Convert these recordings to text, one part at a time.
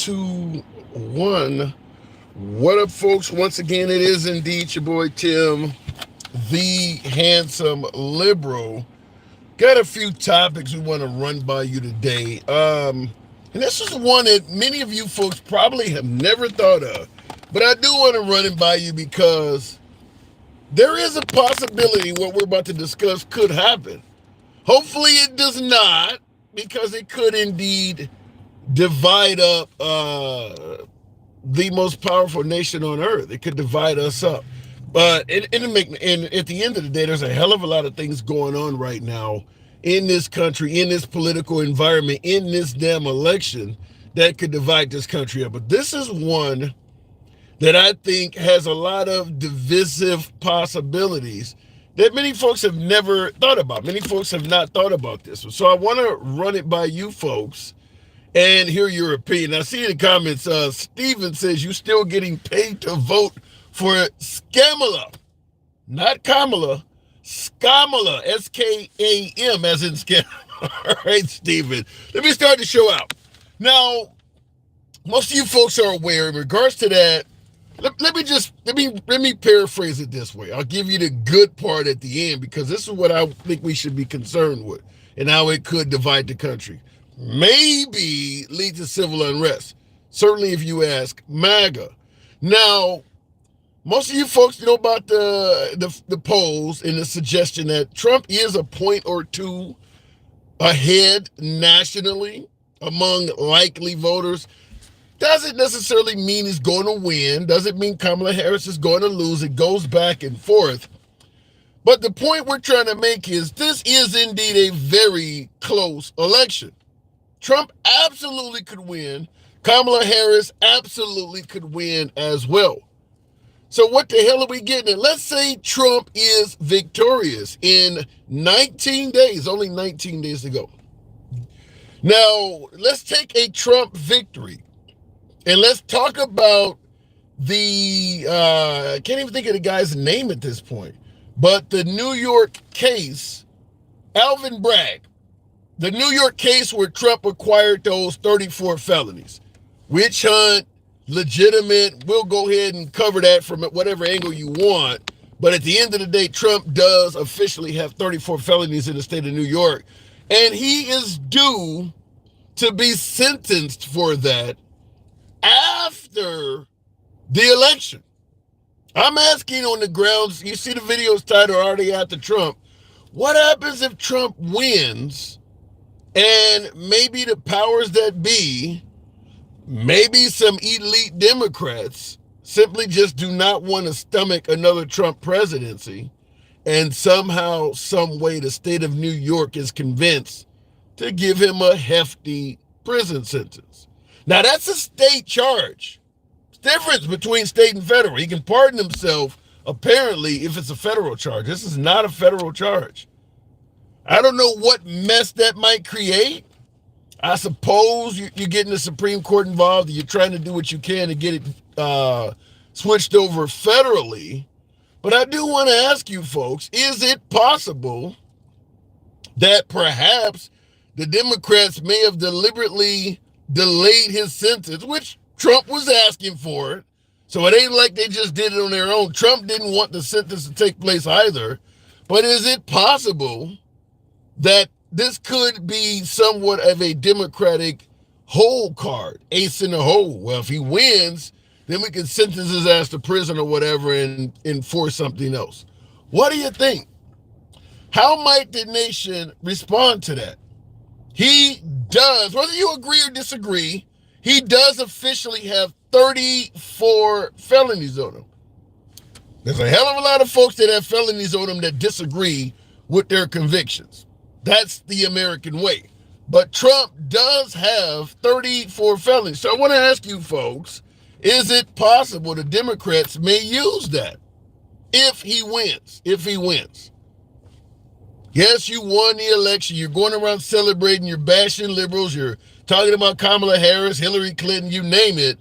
2, 1. What up, folks? Once again, it is indeed your boy Tim, the handsome liberal. Got a few topics we want to run by you today. And this is one that many of you folks probably have never thought of. But I do want to run it by you because there is a possibility what we're about to discuss could happen. Hopefully it does not, because it could indeed divide up the most powerful nation on earth. It could divide us up. But and at the end of the day, there's a hell of a lot of things going on right now in this country, in this political environment, in this damn election that could divide this country up. But this is one that I think has a lot of divisive possibilities that many folks have never thought about. Many folks have not thought about this. So I want to run it by you folks and hear your opinion. I see in the comments, Steven says, you still getting paid to vote for Skamala. Not Kamala, Skamala, S-K-A-M, as in Scam. All right, Steven. Let me start the show out. Now, most of you folks are aware in regards to that. Let me paraphrase it this way. I'll give you the good part at the end, because this is what I think we should be concerned with and how it could divide the country. Maybe lead to civil unrest. Certainly if you ask MAGA. Now, most of you folks know about the polls and the suggestion that Trump is a point or two ahead nationally among likely voters. Doesn't necessarily mean he's going to win. Doesn't mean Kamala Harris is going to lose. It goes back and forth. But the point we're trying to make is this is indeed a very close election. Trump absolutely could win. Kamala Harris absolutely could win as well. So what the hell are we getting at? Let's say Trump is victorious in 19 days, only 19 days to go. Now, let's take a Trump victory. And let's talk about I can't even think of the guy's name at this point, but the New York case, Alvin Bragg, the New York case where Trump acquired those 34 felonies. Witch hunt, legitimate, we'll go ahead and cover that from whatever angle you want. But at the end of the day, Trump does officially have 34 felonies in the state of New York. And he is due to be sentenced for that after the election. I'm asking on the grounds, you see the videos titled already after Trump. What happens if Trump wins and maybe the powers that be, maybe some elite Democrats simply just do not want to stomach another Trump presidency, and somehow, some way, the state of New York is convinced to give him a hefty prison sentence. Now, that's a state charge. It's difference between state and federal. He can pardon himself, apparently, if it's a federal charge. This is not a federal charge. I don't know what mess that might create. I suppose you're getting the Supreme Court involved. You're trying to do what you can to get it switched over federally. But I do want to ask you folks, is it possible that perhaps the Democrats may have deliberately delayed his sentence, which Trump was asking for it. So it ain't like they just did it on their own. Trump didn't want the sentence to take place either. But is it possible that this could be somewhat of a Democratic hole card, ace in the hole? Well, if he wins, then we can sentence his ass to prison or whatever and enforce something else. What do you think? How might the nation respond to that? He does, whether you agree or disagree, he does officially have 34 felonies on him. There's a hell of a lot of folks that have felonies on them that disagree with their convictions. That's the American way. But Trump does have 34 felonies. So I want to ask you folks, is it possible the Democrats may use that if he wins? If he wins. Yes, you won the election. You're going around celebrating. You're bashing liberals. You're talking about Kamala Harris, Hillary Clinton, you name it.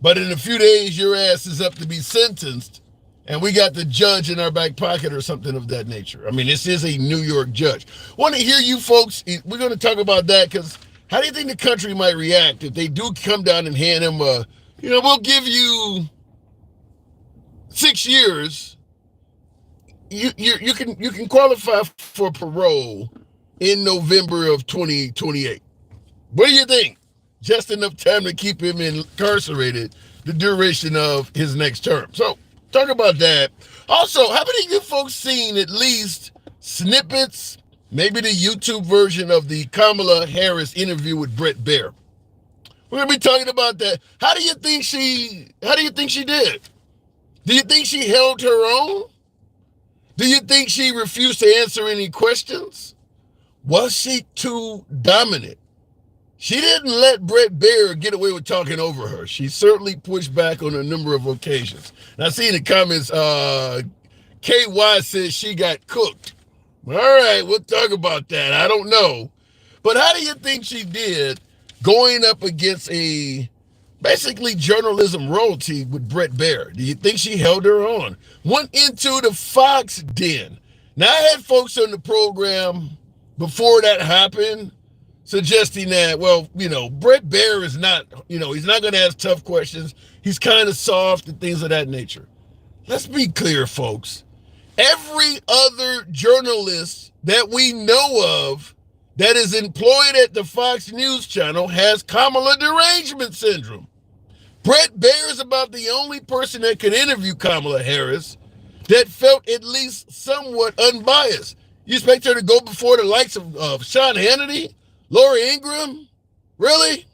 But in a few days, your ass is up to be sentenced. And we got the judge in our back pocket or something of that nature. I mean, this is a New York judge. Want to hear you folks. We're going to talk about that because How do you think the country might react if they do come down and hand him we'll give you 6 years. You can qualify for parole in November of 2028. What do you think? Just enough time to keep him incarcerated the duration of his next term. So talk about that. Also, how many of you folks seen at least snippets, maybe the YouTube version of the Kamala Harris interview with Bret Baier? We're gonna be talking about that. How do you think she did? Do you think she held her own? Do you think she refused to answer any questions? Was she too dominant? She didn't let Bret Baier get away with talking over her. She certainly pushed back on a number of occasions. And I see in the comments, KY says she got cooked. All right, we'll talk about that. I don't know. But how do you think she did going up against a basically journalism royalty with Bret Baier? Do you think she held her on? Went into the Fox den. Now, I had folks on the program before that happened suggesting that, Bret Baier is not, he's not going to ask tough questions. He's kind of soft and things of that nature. Let's be clear, folks. Every other journalist that we know of that is employed at the Fox News channel has Kamala derangement syndrome. Bret Baier is about the only person that could interview Kamala Harris that felt at least somewhat unbiased. You expect her to go before the likes of Sean Hannity, Laura Ingraham? Really?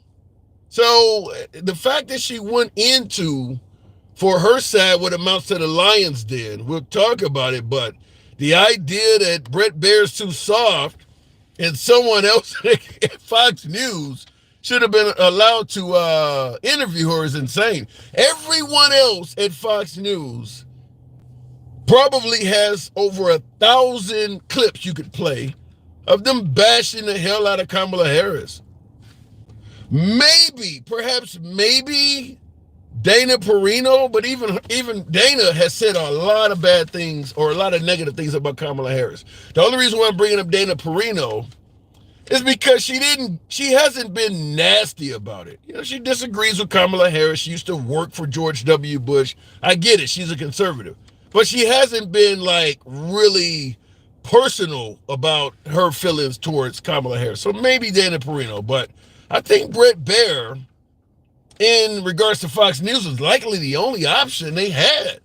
So the fact that she went into, for her side, what amounts to the lion's den, we'll talk about it, but the idea that Bret Baier's too soft and someone else at Fox News should have been allowed to interview her is insane. Everyone else at Fox News probably has over 1,000 clips you could play of them bashing the hell out of Kamala Harris. Perhaps maybe Dana Perino, but even Dana has said a lot of bad things or a lot of negative things about Kamala Harris. The only reason why I'm bringing up Dana Perino is because she hasn't been nasty about it. She disagrees with Kamala Harris. She used to work for George W. Bush. I get it. She's a conservative. But she hasn't been really personal about her feelings towards Kamala Harris. So maybe Dana Perino, but I think Bret Baier, in regards to Fox News, was likely the only option they had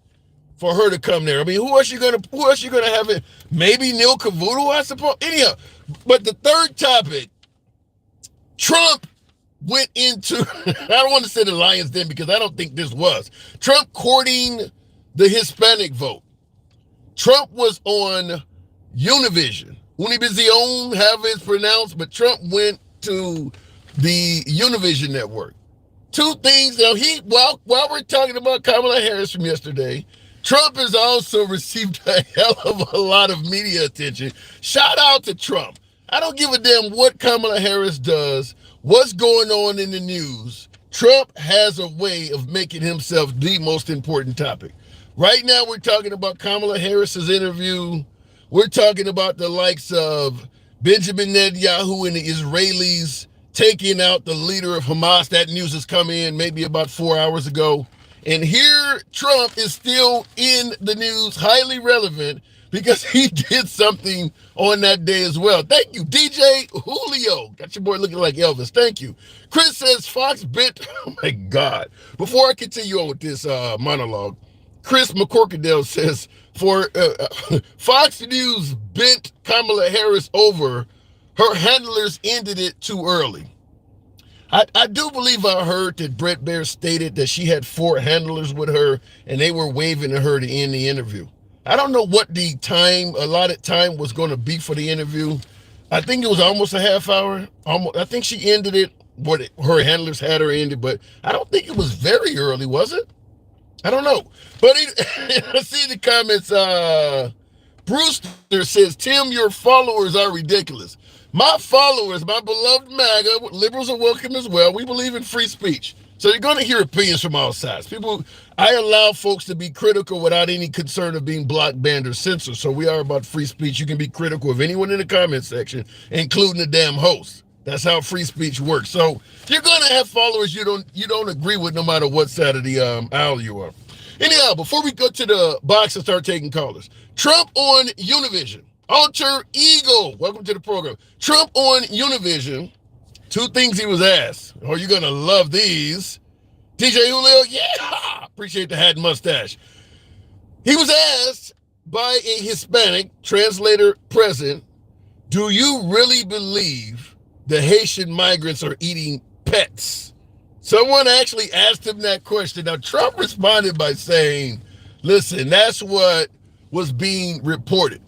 for her to come there. I mean, who else you gonna have it? Maybe Neil Cavuto, I suppose. Anyhow, but the third topic, Trump went into, I don't want to say the lion's den because I don't think this was. Trump courting the Hispanic vote. Trump was on Univision. Univision, however it's pronounced, but Trump went to the Univision network. Two things. Now, while we're talking about Kamala Harris from yesterday, Trump has also received a hell of a lot of media attention. Shout out to Trump. I don't give a damn what Kamala Harris does, what's going on in the news. Trump has a way of making himself the most important topic. Right now, we're talking about Kamala Harris's interview. We're talking about the likes of Benjamin Netanyahu and the Israelis taking out the leader of Hamas. That news has come in maybe about 4 hours ago. And here Trump is still in the news, highly relevant, because he did something on that day as well. Thank you, DJ Julio. Got your boy looking like Elvis. Thank you. Chris says Fox bent. Oh, my God. Before I continue on with this monologue, Chris McCorkadale says, for Fox News bent Kamala Harris over, her handlers ended it too early. I do believe I heard that Bret Baier stated that she had 4 handlers with her and they were waving to her to end the interview. I don't know what the allotted time was going to be for the interview. I think it was almost a half hour. I think she ended it, her handlers had her ended, but I don't think it was very early, was it? I don't know. But I see the comments. Brewster says, Tim, your followers are ridiculous. My followers, my beloved MAGA, liberals are welcome as well. We believe in free speech. So you're going to hear opinions from all sides. I allow folks to be critical without any concern of being blocked, banned, or censored. So we are about free speech. You can be critical of anyone in the comment section, including the damn host. That's how free speech works. So you're gonna have followers you don't agree with, no matter what side of the aisle you are. Anyhow, before we go to the box and start taking callers, Trump on Univision, alter ego. Welcome to the program. Trump on Univision. Two things he was asked. Oh, you're gonna love these. DJ Julio, yeah, appreciate the hat and mustache. He was asked by a Hispanic translator present, do you really believe the Haitian migrants are eating pets? Someone actually asked him that question. Now, Trump responded by saying, listen, that's what was being reported.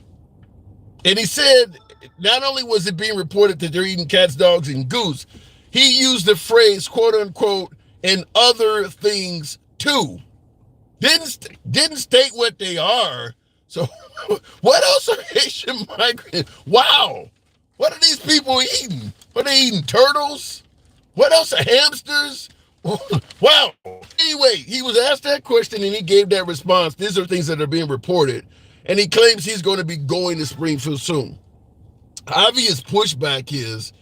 And he said, not only was it being reported that they're eating cats, dogs, and goose, he used the phrase, quote unquote, and other things too. Didn't state what they are. So what else are Haitian migrants? Wow. What are these people eating? Are they eating turtles? What else are hamsters? Wow. Anyway, he was asked that question and he gave that response. These are things that are being reported. And he claims he's going to be going to Springfield soon. Obvious pushback is,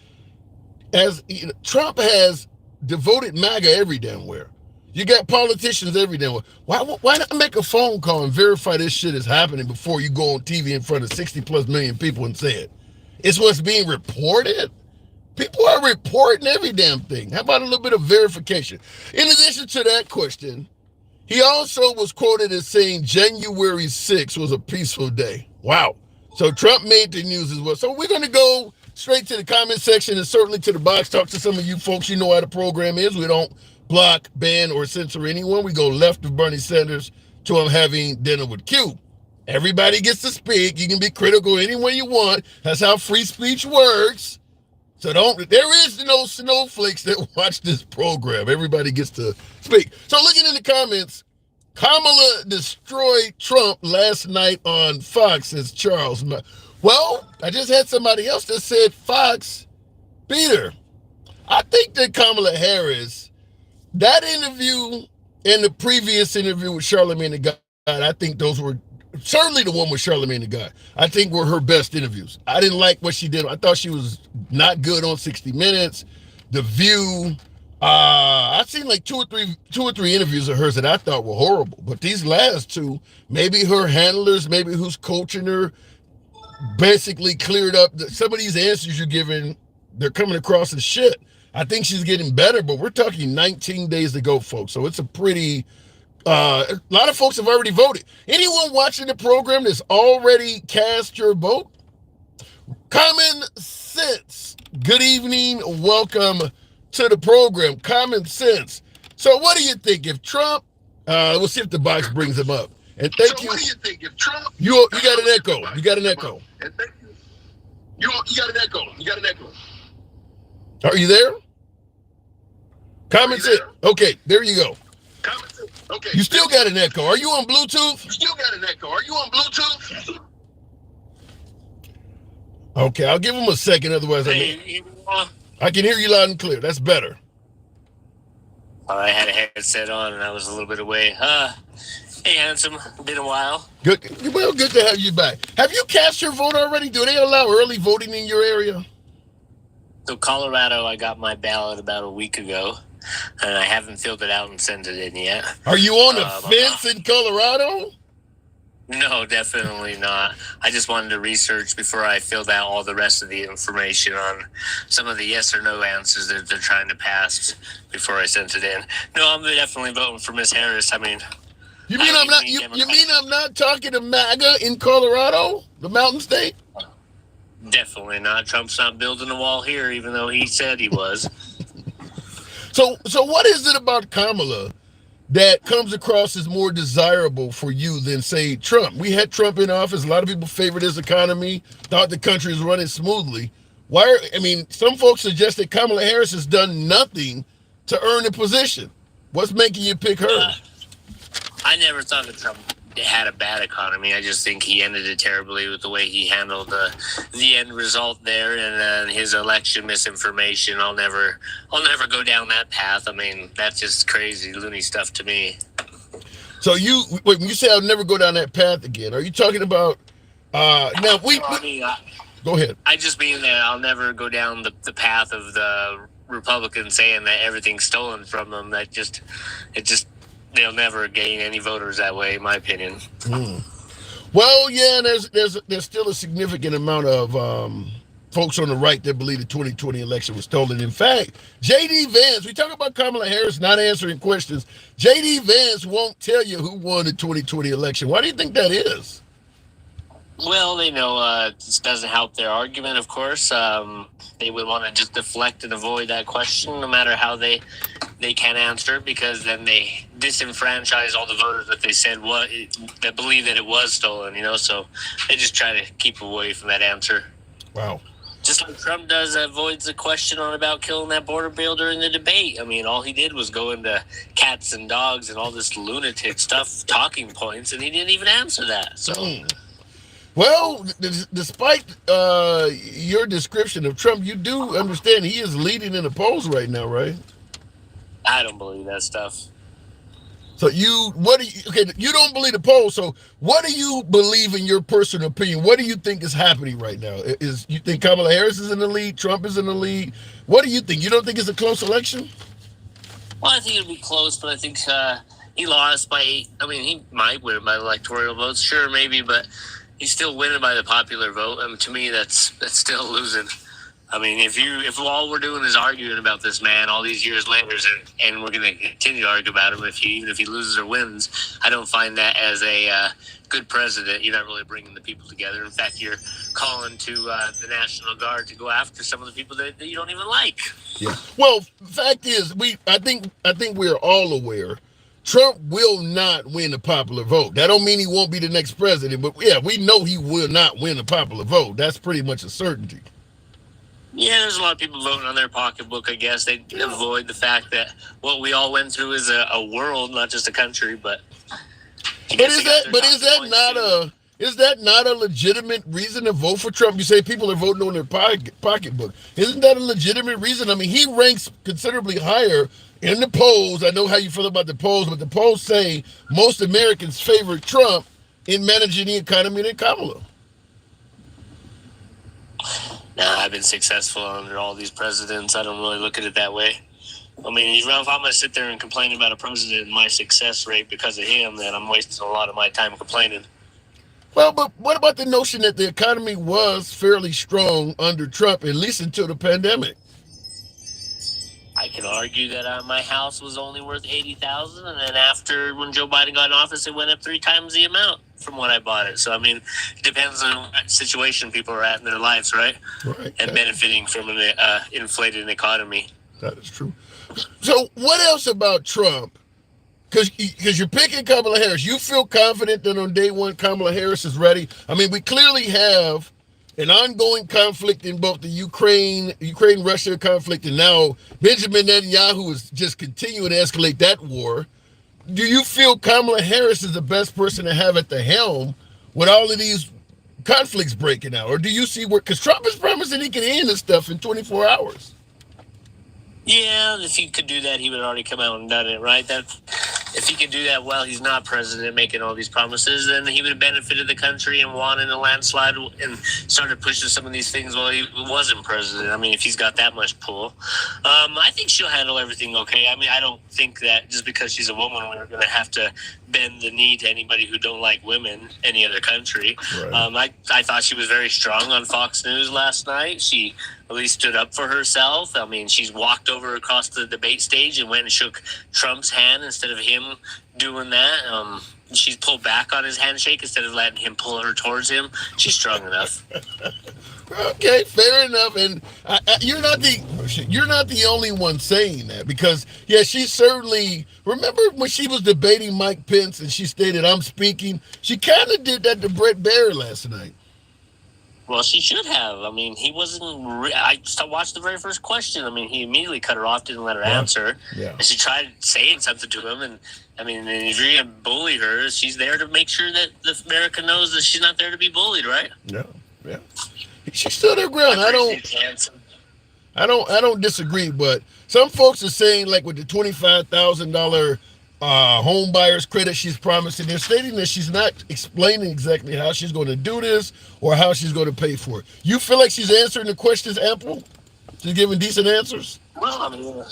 as you know, Trump has devoted MAGA every damn where. You got politicians every damn where. Why not make a phone call and verify this shit is happening before you go on TV in front of 60 plus million people and say it? It's what's being reported. People are reporting every damn thing. How about a little bit of verification? In addition to that question, he also was quoted as saying January 6th was a peaceful day. Wow. So Trump made the news as well. So we're going to go straight to the comment section and certainly to the box. Talk to some of you folks. You know how the program is. We don't block, ban, or censor anyone. We go left of Bernie Sanders to him having dinner with Q. Everybody gets to speak. You can be critical any way you want. That's how free speech works. So there is no snowflakes that watch this program. Everybody gets to speak. So looking in the comments, Kamala destroyed Trump last night on Fox, says Charles. Well, I just had somebody else that said Fox beat her. I think that Kamala Harris, that interview and the previous interview with Charlamagne the God, I think those were, certainly the one with Charlamagne the God, I think were her best interviews. I didn't like what she did. I thought she was not good on 60 Minutes, The View. I've seen like two or three interviews of hers that I thought were horrible. But these last two, maybe her handlers, maybe who's coaching her, basically cleared up some of these answers you're giving. They're coming across as shit. I think she's getting better, but we're talking 19 days to go, folks. So it's a pretty, a lot of folks have already voted. Anyone watching the program that's already cast your vote? Common Sense. Good evening. Welcome to the program. Common Sense. So what do you think if Trump, we'll see if the box brings him up. And thank you. What do you think if Trump, you got an echo. You got an echo. And thank you. You got an echo. You got an echo. Are you there? Common Sense. Okay, there you go. Common Sense. Okay. You still got an echo. Are you on Bluetooth? You still got an echo. Are you on Bluetooth? Okay, I'll give him a second. Otherwise, I can hear you loud and clear. That's better. I had a headset on and I was a little bit away. Hey, handsome. Been a while. Good. Well, good to have you back. Have you cast your vote already? Do they allow early voting in your area? So Colorado, I got my ballot about a week ago, and I haven't filled it out and sent it in yet. Are you on the fence in Colorado? No, definitely not. I just wanted to research before I filled out all the rest of the information on some of the yes or no answers that they're trying to pass before I sent it in. No, I'm definitely voting for Miss Harris. I mean, you mean I'm not talking to MAGA in Colorado, the Mountain State? Definitely not. Trump's not building a wall here, even though he said he was. So what is it about Kamala that comes across as more desirable for you than, say, Trump? We had Trump in office. A lot of people favored his economy, thought the country was running smoothly. Some folks suggest that Kamala Harris has done nothing to earn a position. What's making you pick her? I never thought that Trump had a bad economy. I just think he ended it terribly with the way he handled the end result there, and his election misinformation. I'll never go down that path. I mean, that's just crazy, loony stuff to me. So when you say I'll never go down that path again, are you talking about now? Go ahead. I just mean that I'll never go down the path of the Republicans saying that everything's stolen from them. They'll never gain any voters that way, in my opinion. Well, yeah, there's still a significant amount of folks on the right that believe the 2020 election was stolen. In fact, J.D. Vance, we talk about Kamala Harris not answering questions. J.D. Vance won't tell you who won the 2020 election. Why do you think that is? Well, they know this doesn't help their argument, of course. They would want to just deflect and avoid that question no matter how they can answer it, because then they disenfranchise all the voters that they said that believe that it was stolen, so they just try to keep away from that answer. Wow. Just like Trump avoids the question about killing that border bill during the debate. I mean, all he did was go into cats and dogs and all this lunatic stuff, talking points, and he didn't even answer that. So... Well, despite your description of Trump, you do understand he is leading in the polls right now, right? I don't believe that stuff. So you don't believe the polls. So what do you believe in your personal opinion? What do you think is happening right now? You think Kamala Harris is in the lead? Trump is in the lead? What do you think? You don't think it's a close election? Well, I think it'll be close, but I think he lost by 8. I mean, he might win by electoral votes, sure, maybe, but he's still winning by the popular vote. I mean, to me, that's still losing. I mean, if all we're doing is arguing about this man all these years later, and we're going to continue to argue about him, even if he loses or wins, I don't find that as a good president. You're not really bringing the people together. In fact, you're calling to the National Guard to go after some of the people that you don't even like. Yeah. Well, the fact is, I think we're all aware Trump will not win the popular vote. That don't mean he won't be the next president, but yeah, we know he will not win the popular vote. That's pretty much a certainty. Yeah, there's a lot of people voting on their pocketbook, I guess. They avoid the fact that what we all went through is a world, not just a country, but... Is that not a legitimate reason to vote for Trump? You say people are voting on their pocketbook. Isn't that a legitimate reason? I mean, he ranks considerably higher in the polls. I know how you feel about the polls, but the polls say most Americans favor Trump in managing the economy than Kamala. Nah, I've been successful under all these presidents. I don't really look at it that way. I mean, if I'm going to sit there and complain about a president and my success rate because of him, then I'm wasting a lot of my time complaining. Well, but what about the notion that the economy was fairly strong under Trump, at least until the pandemic? I can argue that my house was only worth $80,000, and then after, when Joe Biden got in office, it went up 3 times the amount from when I bought it. So, I mean, it depends on what situation people are at in their lives, right? Right. And benefiting from an inflated economy. That is true. So, what else about Trump? Because you're picking Kamala Harris. You feel confident that on day one, Kamala Harris is ready? I mean, we clearly have an ongoing conflict in both the Ukraine-Russia conflict, and now Benjamin Netanyahu is just continuing to escalate that war. Do you feel Kamala Harris is the best person to have at the helm with all of these conflicts breaking out? Or do you see because Trump is promising he can end this stuff in 24 hours? Yeah, if he could do that, he would have already come out and done it, right? If he could do that while he's not president, making all these promises, then he would have benefited the country and won in a landslide and started pushing some of these things while he wasn't president. I mean, if he's got that much pull. I think she'll handle everything okay. I mean, I don't think that just because she's a woman, we're going to have to bend the knee to anybody who don't like women, any other country. Right. I thought she was very strong on Fox News last night. She at least stood up for herself. I mean, she's walked over across the debate stage and went and shook Trump's hand instead of him doing that. She's pulled back on his handshake instead of letting him pull her towards him. She's strong enough. Okay, fair enough. And you're not the only one saying that, because yeah, she certainly. Remember when she was debating Mike Pence and she stated, "I'm speaking." She kind of did that to Brett Baer last night. Well, she should have. I mean, he wasn't... I watched the very first question. I mean, he immediately cut her off, didn't let her answer. Yeah. And she tried saying something to him. And, I mean, if you're going to bully her, she's there to make sure that America knows that she's not there to be bullied, right? Yeah, yeah. She stood her ground. I don't disagree, but some folks are saying, like, with the $25,000 home buyers credit she's promising. They're stating that she's not explaining exactly how she's going to do this or how she's going to pay for it. You feel like she's answering the questions ample? She's giving decent answers? Well, I mean,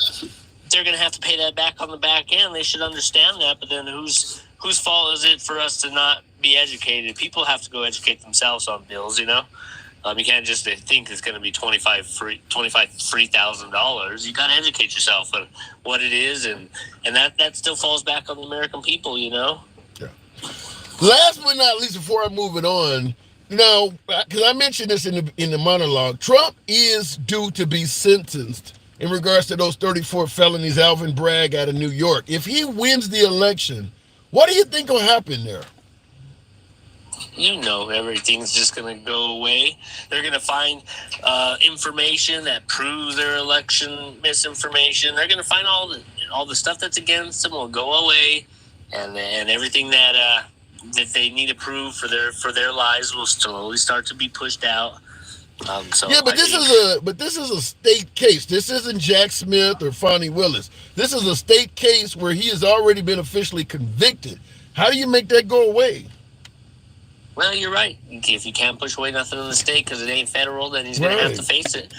they're going to have to pay that back on the back end. They should understand that. But then whose fault is it for us to not be educated? People have to go educate themselves on bills, you know? You can't just think it's going to be $25,000. You got to educate yourself on what it is, and that still falls back on the American people, you know. Yeah. Last but not least, before I move it on, because I mentioned this in the monologue, Trump is due to be sentenced in regards to those 34 felonies. Alvin Bragg out of New York. If he wins the election, what do you think will happen there? You know, everything's just going to go away. They're going to find information that proves their election misinformation. They're going to find all the stuff that's against them will go away, and everything that they need to prove for their lives will slowly start to be pushed out. But this is a state case. This isn't Jack Smith or Fonnie Willis. This is a state case where he has already been officially convicted. How do you make that go away? Well, you're right. If you can't push away nothing in the state because it ain't federal, then he's going to have to face it.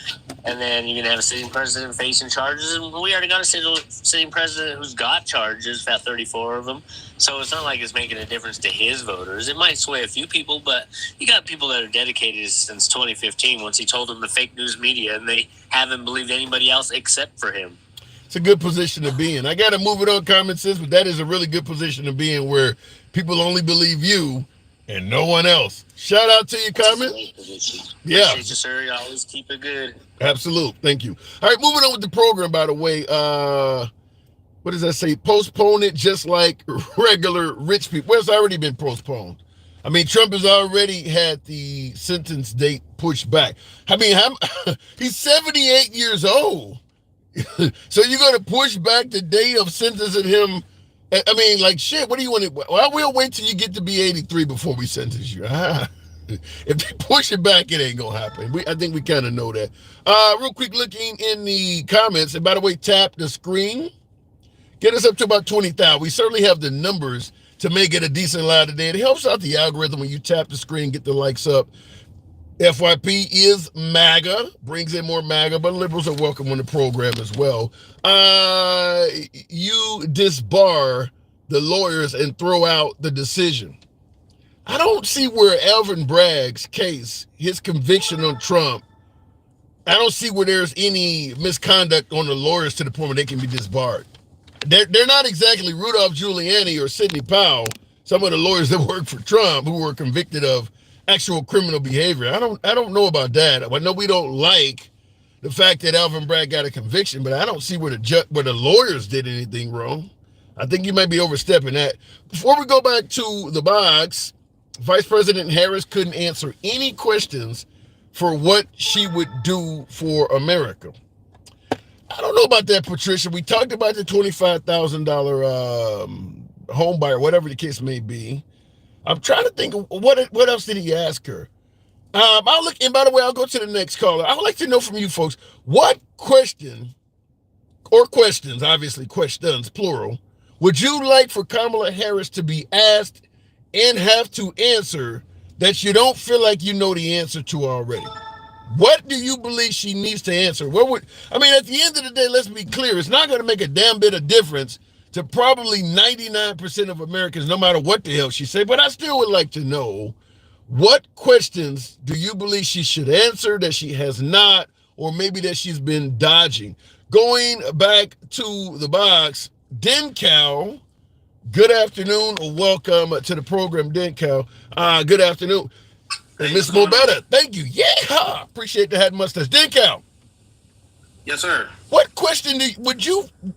And then you're going to have a sitting president facing charges. And we already got a sitting president who's got charges, about 34 of them. So it's not like it's making a difference to his voters. It might sway a few people, but you got people that are dedicated since 2015 once he told them the fake news media, and they haven't believed anybody else except for him. It's a good position to be in. I got to move it on common sense, but that is a really good position to be in where people only believe you and no one else. Shout out to your comment. Yeah. Appreciate you, sir. You always keep it good. Absolute. Thank you. All right, moving on with the program, by the way. What does that say? Postpone it just like regular rich people. Well, it's already been postponed. I mean, Trump has already had the sentence date pushed back. I mean, he's 78 years old. So you're going to push back the date of sentencing him? I mean, like, shit, what do you want to... Well, we'll wait till you get to be 83 before we sentence you. If they push it back, it ain't going to happen. I think we kind of know that. Real quick, looking in the comments. And by the way, tap the screen. Get us up to about 20,000. We certainly have the numbers to make it a decent live today. It helps out the algorithm when you tap the screen, get the likes up. FYP is MAGA, brings in more MAGA, but liberals are welcome on the program as well. You disbar the lawyers and throw out the decision. I don't see where Alvin Bragg's case, his conviction on Trump, I don't see where there's any misconduct on the lawyers to the point where they can be disbarred. They're not exactly Rudolph Giuliani or Sidney Powell, some of the lawyers that work for Trump who were convicted of actual criminal behavior. I don't know about that. I know we don't like the fact that Alvin Bragg got a conviction, but I don't see where the lawyers did anything wrong. I think you might be overstepping that. Before we go back to the box, Vice President Harris couldn't answer any questions for what she would do for America. I don't know about that, Patricia. We talked about the $25,000 home buyer, whatever the case may be. I'm trying to think of what else did he ask her? I'll look, and by the way, I'll go to the next caller. I would like to know from you folks, what question, or questions, obviously questions, plural, would you like for Kamala Harris to be asked and have to answer that you don't feel like you know the answer to already? What do you believe she needs to answer? At the end of the day, let's be clear. It's not going to make a damn bit of difference to probably 99% of Americans, no matter what the hell she say. But I still would like to know, what questions do you believe she should answer that she has not, or maybe that she's been dodging? Going back to the box, Dencal, good afternoon, or welcome to the program, Dencal. Good afternoon. And Miss Mobetta, thank you. Yeah, appreciate the hat and mustache. Dencal. Yes, sir. What question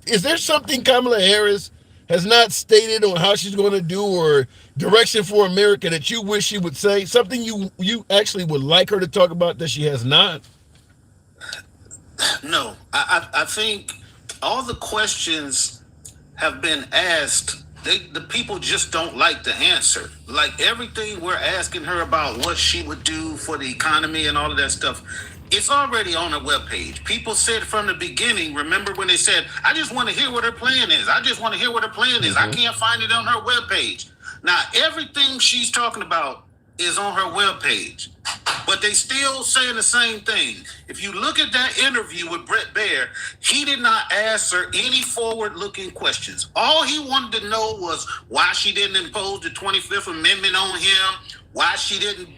is there something Kamala Harris has not stated on how she's going to do or direction for America that you wish she would say? Something you actually would like her to talk about that she has not? No, I think all the questions have been asked. The people just don't like the answer. Like everything we're asking her about what she would do for the economy and all of that stuff, It's already on her webpage. People said from the beginning, remember when they said, I just want to hear what her plan is. I just want to hear what her plan is. I can't find it on her webpage. Now, everything she's talking about is on her webpage. But they still saying the same thing. If you look at that interview with Brett Baer, he did not ask her any forward-looking questions. All he wanted to know was why she didn't impose the 25th Amendment on him, why she didn't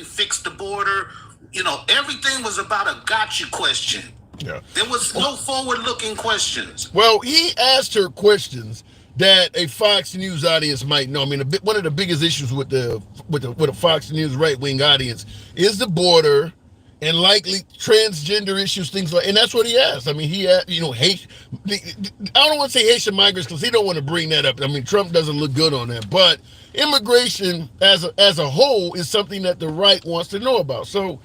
fix the border. You know, everything was about a gotcha question. Yeah. There was no forward-looking questions. Well, he asked her questions that a Fox News audience might know. I mean, one of the biggest issues with a Fox News right-wing audience is the border and likely transgender issues, things like. And that's what he asked. I mean, he asked, hate. I don't want to say Haitian migrants because he don't want to bring that up. I mean, Trump doesn't look good on that, but immigration as a whole is something that the right wants to know about. So,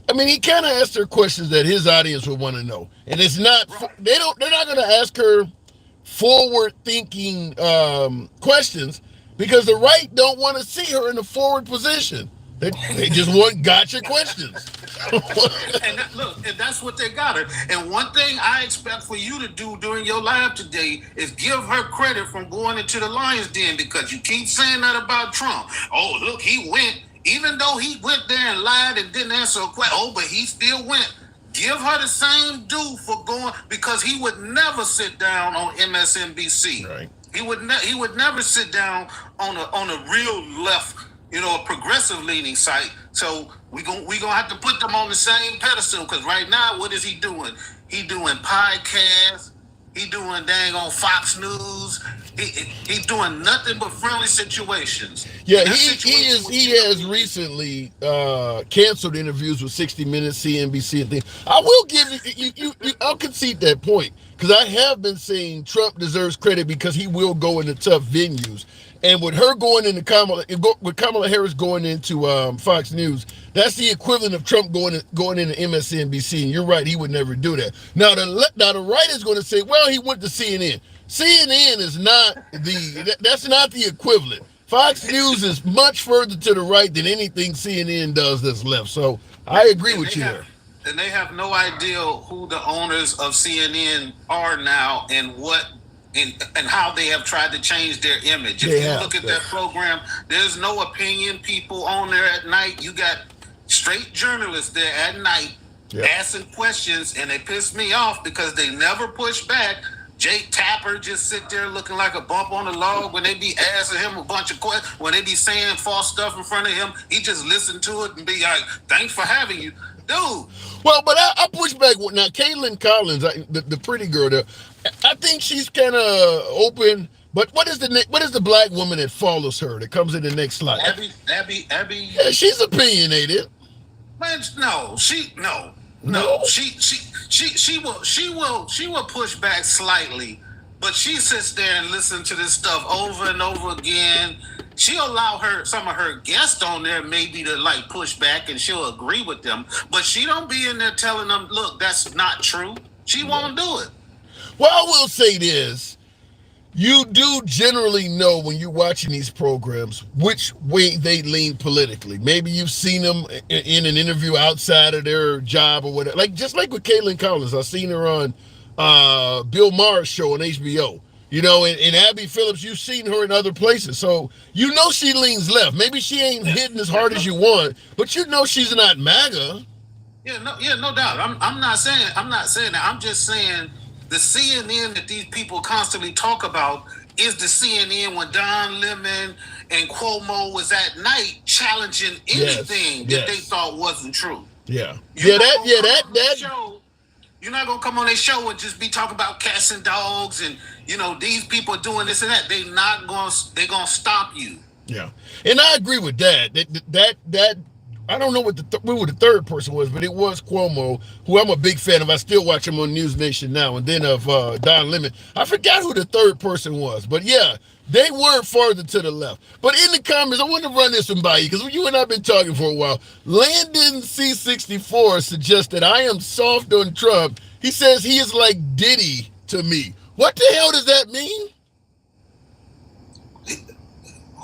I mean, he kind of asked her questions that his audience would want to know, and it's not. They're not going to ask her forward-thinking questions because the right don't want to see her in a forward position. They just want gotcha questions. And that's what they got her. And one thing I expect for you to do during your live today is give her credit from going into the lion's den, because you keep saying that about Trump. Oh, look, he went. Even though he went there and lied and didn't answer a question, but he still went. Give her the same due for going, because he would never sit down on MSNBC. Right. He would never sit down on a real left, a progressive leaning site. So we gonna have to put them on the same pedestal, because right now, what is he doing? He doing podcasts. He doing dang on Fox News. He doing nothing but friendly situations. Yeah, he has recently canceled interviews with 60 Minutes, CNBC, and things. I will give you I'll concede that point, because I have been saying Trump deserves credit because he will go into tough venues. And with her going into Kamala Harris going into Fox News, that's the equivalent of Trump going into MSNBC. And you're right, he would never do that. Now the right is going to say, well, he went to CNN. CNN is not that's not the equivalent. Fox News is much further to the right than anything CNN does that's left. So I agree with you there. And they have no idea who the owners of CNN are now and what. And how they have tried to change their image. If you look at that program, there's no opinion people on there at night. You got straight journalists there at night asking questions, and they piss me off because they never push back. Jake Tapper just sit there looking like a bump on the log when they be asking him a bunch of questions. When they be saying false stuff in front of him, he just listen to it and be like, thanks for having you. Dude. Well, but I push back. Now, Caitlin Collins, the pretty girl there, I think she's kind of open. But what is the black woman that follows her that comes in the next slide? Abby. Yeah, she's opinionated. Man, no, she will push back slightly, but she sits there and listens to this stuff over and over again. She'll allow some of her guests on there maybe to like push back, and she'll agree with them, but she don't be in there telling them, look, that's not true. She won't do it. Well, I will say this. You do generally know when you're watching these programs which way they lean politically. Maybe you've seen them in an interview outside of their job or whatever. Just like with Caitlin Collins, I've seen her on Bill Maher's show on HBO. And Abby Phillips, you've seen her in other places. So you know she leans left. Maybe she ain't hitting as hard as you want, but you know she's not MAGA. No doubt. I'm not saying that. I'm just saying the CNN that these people constantly talk about is the CNN when Don Lemon and Cuomo was at night challenging anything that they thought wasn't true. Yeah. You're not gonna come on their show and just be talking about cats and dogs and these people are doing this and that. They're gonna stop you. Yeah, and I agree with that. That I don't know what who the third person was, but it was Cuomo, who I'm a big fan of. I still watch him on News Nation now, and then of Don Lemon. I forgot who the third person was, but yeah, they were farther to the left. But in the comments, I want to run this one by you, because you and I have been talking for a while. Landon C64 suggests that I am soft on Trump. He says he is like Diddy to me. What the hell does that mean?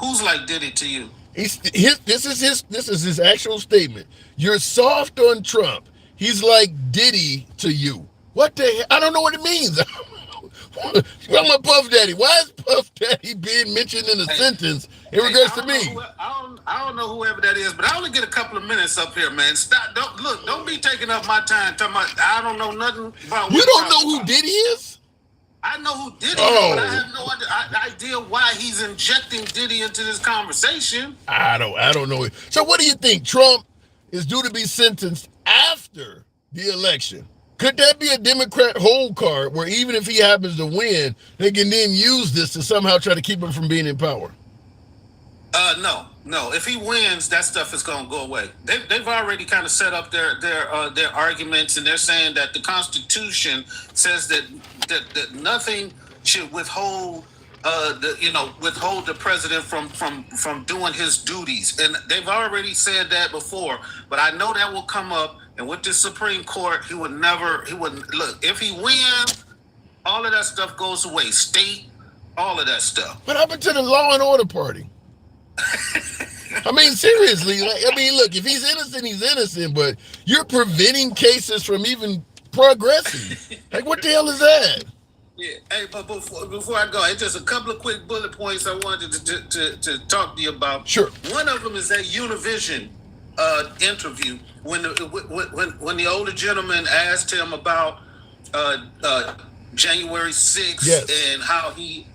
Who's like Diddy to you? This is his actual statement. You're soft on Trump. He's like Diddy to you. What the hell? I don't know what it means. I'm a Puff Daddy. Why is Puff Daddy being mentioned in a sentence in regards to me? I don't know whoever that is, but I only get a couple of minutes up here, man. Stop! Don't be taking up my time. Talking about I don't know nothing about. You don't know who Diddy is? I know who Diddy is, but I have no idea why he's injecting Diddy into this conversation. I don't know. So what do you think? Trump is due to be sentenced after the election. Could that be a Democrat hold card where even if he happens to win, they can then use this to somehow try to keep him from being in power? No. If he wins, that stuff is going to go away. They've already kind of set up their arguments, and they're saying that the Constitution says that nothing should withhold the president from doing his duties, and they've already said that before. But I know that will come up, and with the Supreme Court, he wouldn't look. If he wins, all of that stuff goes away. State, all of that stuff. What happened to the Law and Order Party? I mean, seriously. Look, if he's innocent, he's innocent, but you're preventing cases from even progressing. Like, what the hell is that? Yeah. Hey, but before I go, it's just a couple of quick bullet points I wanted to talk to you about. Sure. One of them is that Univision interview when the older gentleman asked him about January 6th, yes, and how he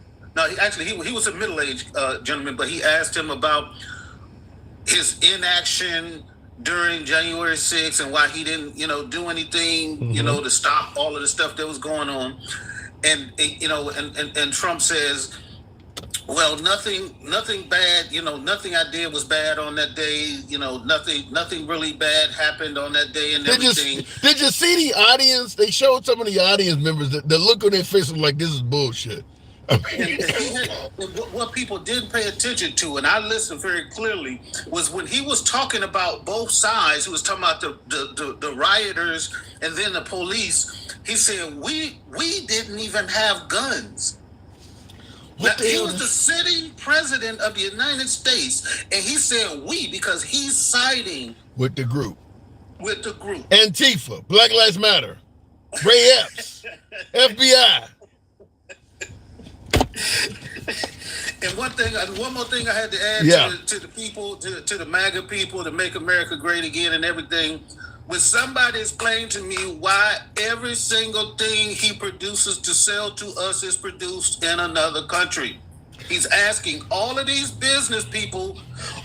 was a middle-aged gentleman, but he asked him about his inaction during January 6th and why he didn't, do anything, to stop all of the stuff that was going on. And Trump says, well, nothing bad, nothing I did was bad on that day. Nothing really bad happened on that day and everything. Did you see the audience? They showed some of the audience members that the look on their face was like, this is bullshit. What people didn't pay attention to, and I listened very clearly, was when he was talking about both sides. He was talking about the rioters and then the police. He said, we didn't even have guns. Now, he was the sitting president of the United States, and he said we because he's siding with the group. Antifa, Black Lives Matter, Ray Epps, FBI. And one more thing I had to add to the people, to the MAGA people, to make America great again and everything. When somebody explained to me why every single thing he produces to sell to us is produced in another country. He's asking all of these business people,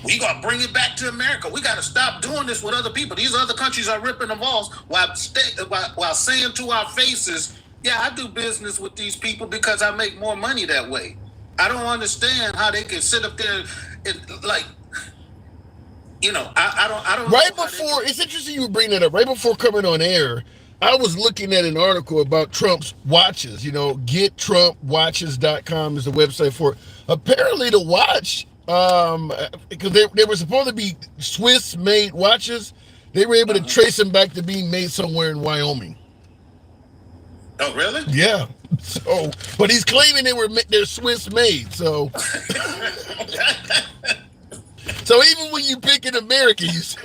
we got to bring it back to America. We got to stop doing this with other people. These other countries are ripping them off while saying to our faces, yeah, I do business with these people because I make more money that way. I don't understand how they can sit up there and like, I don't. Right before, it's interesting you bring that up. Right before coming on air, I was looking at an article about Trump's watches. GetTrumpWatches.com is the website for it. Apparently, the watch, because they were supposed to be Swiss-made watches, they were able to trace them back to being made somewhere in Wyoming. Oh, really? Yeah. So, but he's claiming they're Swiss-made. So. So even when you pick an American, you say,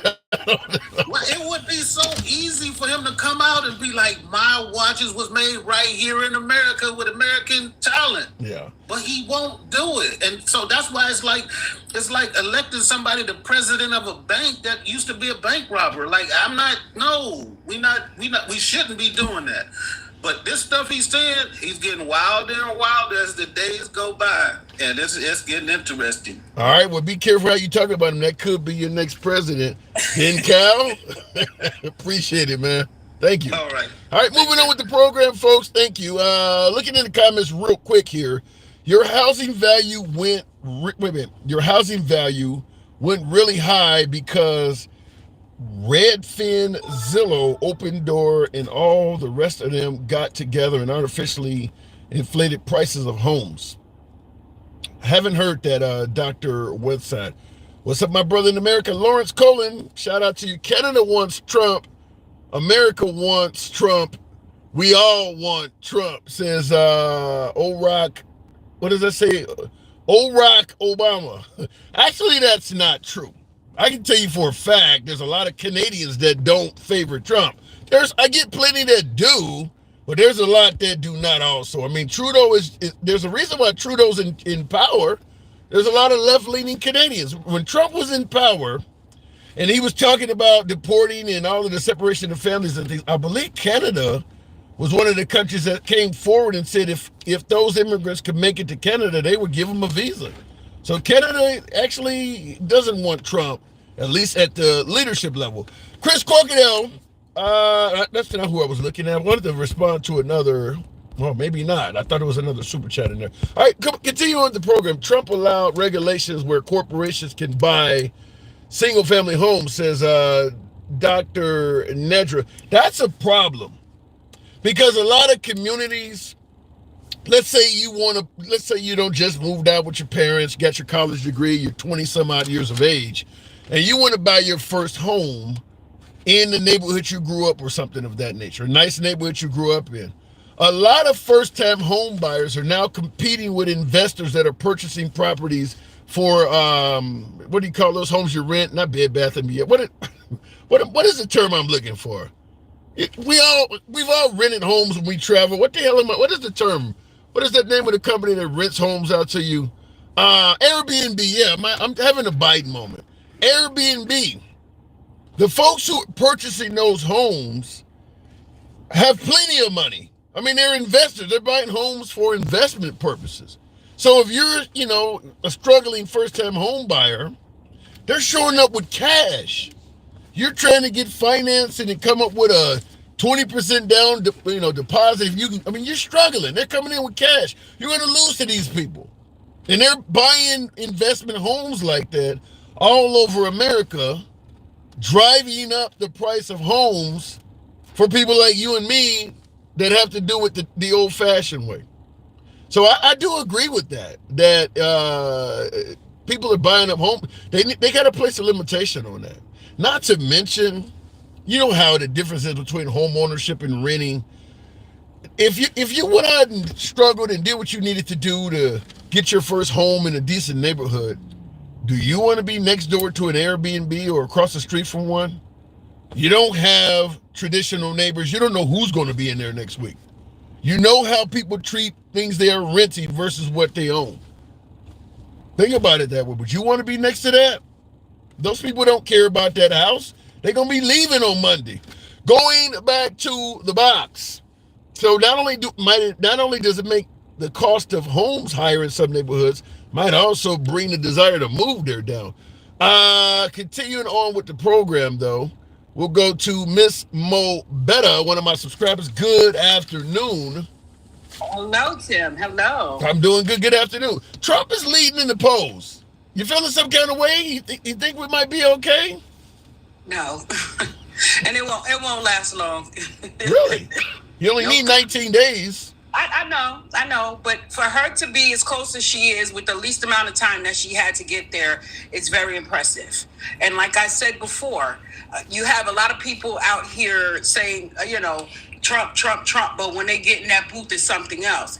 well, it would be so easy for him to come out and be like, my watches was made right here in America with American talent. Yeah. But he won't do it. And so that's why it's like electing somebody the president of a bank that used to be a bank robber. Like, we shouldn't be doing that. But this stuff he's saying, he's getting wilder and wilder as the days go by. And it's getting interesting. All right, well, be careful how you talk about him. That could be your next president. Ben Cal, appreciate it, man. Thank you. All right, moving on with the program, folks. Thank you. Looking at the comments real quick here. Your housing value went really high because Redfin, Zillow, Open Door, and all the rest of them got together and artificially inflated prices of homes. Haven't heard that, Dr. Woodside. What's up, my brother in America? Lawrence Colin, shout out to you. Canada wants Trump. America wants Trump. We all want Trump, says Rock. What does that say? Barack Obama. Actually, that's not true. I can tell you for a fact there's a lot of Canadians that don't favor Trump. I get plenty that do, but there's a lot that do not also. I mean, Trudeau there's a reason why Trudeau's in power. There's a lot of left-leaning Canadians. When Trump was in power and he was talking about deporting and all of the separation of families and things, I believe Canada was one of the countries that came forward and said if those immigrants could make it to Canada, they would give them a visa. So Canada actually doesn't want Trump, at least at the leadership level. Chris Crocodile, that's not who I was looking at. I wanted to respond to another, well, maybe not. I thought it was another super chat in there. All right, continue on the program. Trump allowed regulations where corporations can buy single-family homes, says Dr. Nedra. That's a problem. Because a lot of communities, let's say you don't just moved out with your parents, got your college degree, you're 20 some odd years of age, and you want to buy your first home in the neighborhood you grew up or something of that nature, a nice neighborhood you grew up in. A lot of first-time home buyers are now competing with investors that are purchasing properties for, what do you call those homes you rent? Not Bed Bath & Beyond. What is the term I'm looking for? We've all rented homes when we travel. What the hell what is the term? What is that name of the company that rents homes out to you? Airbnb, yeah. I'm having a Biden moment. Airbnb. The folks who are purchasing those homes have plenty of money. I mean, they're investors. They're buying homes for investment purposes. So if you're, a struggling first-time home buyer, they're showing up with cash. You're trying to get financing and come up with a 20% down, deposit. You're struggling. They're coming in with cash. You're going to lose to these people. And they're buying investment homes like that all over America, driving up the price of homes for people like you and me that have to do it the old-fashioned way. So I do agree with that people are buying up homes. They got to place a limitation on that. Not to mention, you know how the difference is between home ownership and renting. If you went out and struggled and did what you needed to do to get your first home in a decent neighborhood, do you want to be next door to an Airbnb or across the street from one? You don't have traditional neighbors. You don't know who's going to be in there next week. You know how people treat things they are renting versus what they own. Think about it that way. But you want to be next to that? Those people don't care about that house. They're going to be leaving on Monday. Going back to the box. So not only does it make the cost of homes higher in some neighborhoods, might also bring the desire to move there down. Continuing on with the program, though, we'll go to Miss Mo Betta, one of my subscribers. Good afternoon. Hello, Tim. Hello. I'm doing good. Good afternoon. Trump is leading in the polls. You feeling some kind of way? You think we might be okay? No. And it won't last long. Really? You only need 19 days. I know. But for her to be as close as she is with the least amount of time that she had to get there, it's very impressive. And like I said before, you have a lot of people out here saying, Trump, but when they get in that booth, it's something else.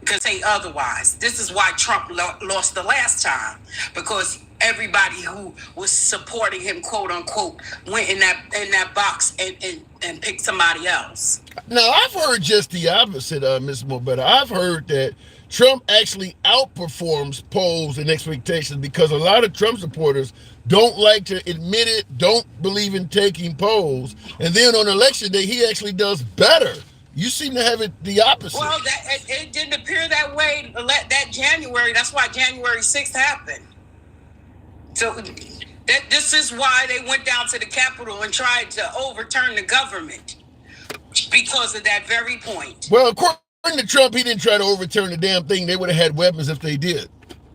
Because say otherwise. This is why Trump lost the last time, because everybody who was supporting him, quote unquote, went in that box and picked somebody else. Now, I've heard just the opposite, Ms. Mobetta. I've heard that Trump actually outperforms polls and expectations because a lot of Trump supporters don't like to admit it, don't believe in taking polls, and then on election day, he actually does better. You seem to have it the opposite. Well, it didn't appear that way that January. That's why January 6th happened. So this is why they went down to the Capitol and tried to overturn the government, because of that very point. Well, according to Trump, he didn't try to overturn the damn thing. They would have had weapons if they did.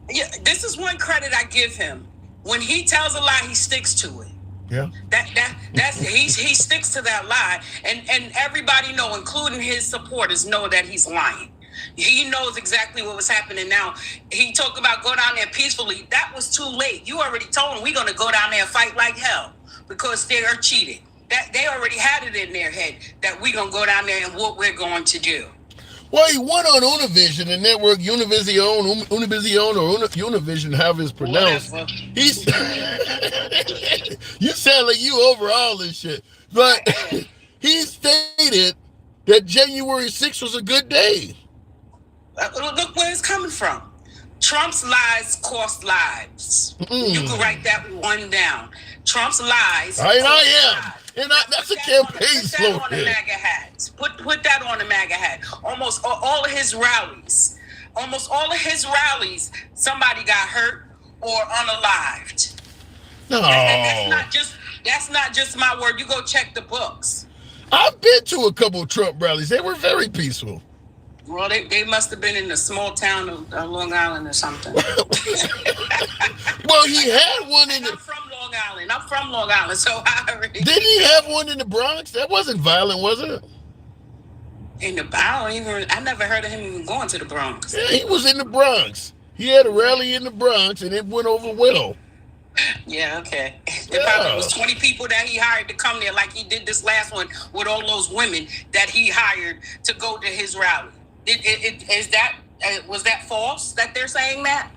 Yeah, this is one credit I give him. When he tells a lie, he sticks to it. Yeah. That's he sticks to that lie, and everybody know, including his supporters, know that he's lying. He knows exactly what was happening. Now, he talked about go down there peacefully. That was too late. You already told him we're going to go down there and fight like hell because they are cheating. That they already had it in their head that we're going to go down there and what we're going to do. Well, he won on Univision, the network Univision or Univision, however it's pronounced. Whatever. He's you sound like you over all this shit. But he stated that January 6th was a good day. Look where it's coming from. Trump's lies cost lives. You can write that one down. Trump's lies. I am. And that's a campaign slogan. Put that on the MAGA hat. Put that on the MAGA hat. Almost all of his rallies, somebody got hurt or unalived. No. That's not just my word. You go check the books. I've been to a couple of Trump rallies. They were very peaceful. Well, they must have been in a small town of Long Island or something. Well, he had one in the... I'm from Long Island, so I already... Didn't he have one in the Bronx? That wasn't violent, was it? I never heard of him even going to the Bronx. Yeah, he was in the Bronx. He had a rally in the Bronx, and it went over well. Yeah, okay. There probably was 20 people that he hired to come there, like he did this last one with all those women that he hired to go to his rally. Was that false that they're saying that?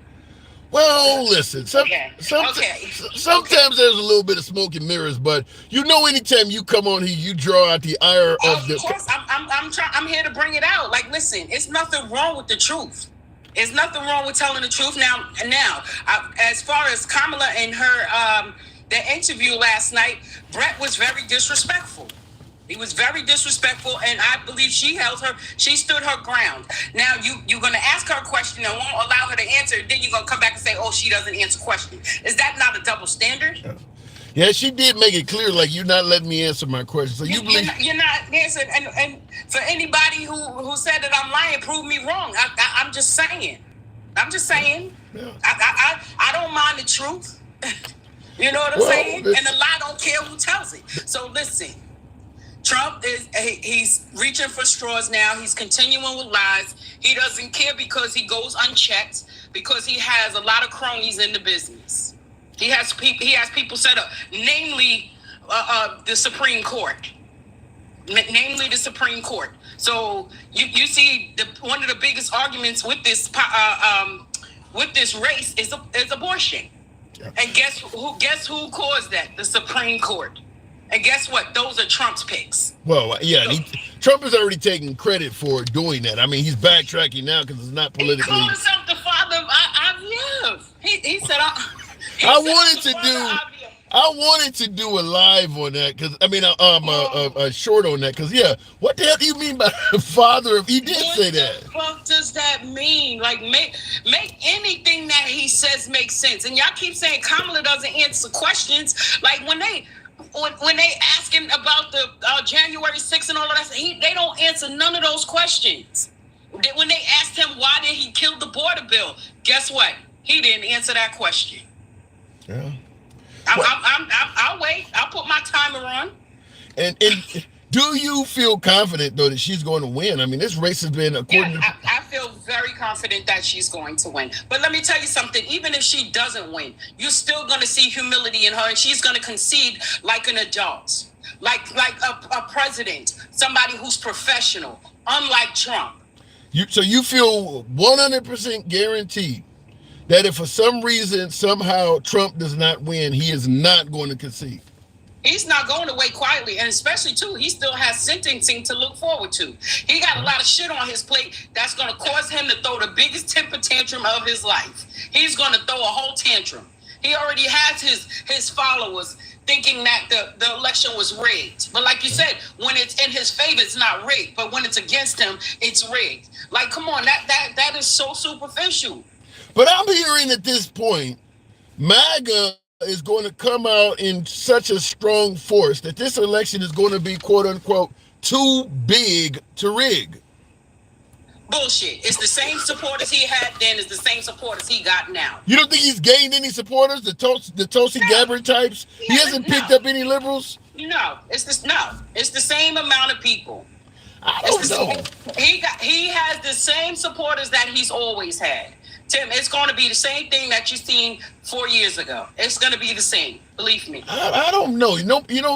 Well, listen. Sometimes there's a little bit of smoke and mirrors, but anytime you come on here, you draw out the ire of the. Of course, I'm here to bring it out. Like, listen, it's nothing wrong with the truth. There's nothing wrong with telling the truth. Now, as far as Kamala and her the interview last night, Brett was very disrespectful. He was very disrespectful, and I believe she stood her ground. Now, you're going to ask her a question and won't allow her to answer, then you're going to come back and say, oh, she doesn't answer questions. Is that not a double standard? Yeah, she did make it clear, like, you're not letting me answer my question. So you're not answering. And for anybody who said that I'm lying, prove me wrong. I'm just saying. Yeah. I don't mind the truth. You know what I'm saying? And the lie don't care who tells it. So listen. Trump he's reaching for straws now. He's continuing with lies. He doesn't care because he goes unchecked, because he has a lot of cronies in the business. He has people set up, namely the Supreme Court. So you see one of the biggest arguments with this race is abortion. Yeah. And guess who caused that? The Supreme Court. And guess what? Those are Trump's picks. Well, yeah, Trump is already taking credit for doing that. I mean, he's backtracking now because it's not politically. He called himself the father of IVF. He said, I wanted to do a live on that because a short on that because what the hell do you mean by father? If he did say that, what the fuck does that mean? Like make anything that he says make sense. And y'all keep saying Kamala doesn't answer questions. Like when they ask him about the January 6th and all of that, they don't answer none of those questions. When they asked him why did he kill the border bill, guess what? He didn't answer that question. Yeah. I'll wait. I'll put my timer on. And do you feel confident though that she's going to win? I mean, this race has been I feel very confident that she's going to win. But let me tell you something. Even if she doesn't win, you're still going to see humility in her, and she's going to concede like an adult, like a president, somebody who's professional, unlike Trump. So you feel 100% guaranteed that if for some reason somehow Trump does not win, he is not going to concede. He's not going to wait quietly, and especially, too, he still has sentencing to look forward to. He got a lot of shit on his plate that's going to cause him to throw the biggest temper tantrum of his life. He's going to throw a whole tantrum. He already has his followers thinking that the election was rigged. But like you said, when it's in his favor, it's not rigged. But when it's against him, it's rigged. Like, come on, that is so superficial. But I'm hearing at this point, MAGA is going to come out in such a strong force that this election is going to be, quote unquote, too big to rig. Bullshit. It's the same supporters he had then as the same supporters he got now. You don't think he's gained any supporters? The Tulsi Gabbard types? He hasn't picked up any liberals? No. It's the same amount of people. I don't know. He has the same supporters that he's always had. Tim, it's going to be the same thing that you seen 4 years ago. It's going to be the same. Believe me. I don't know.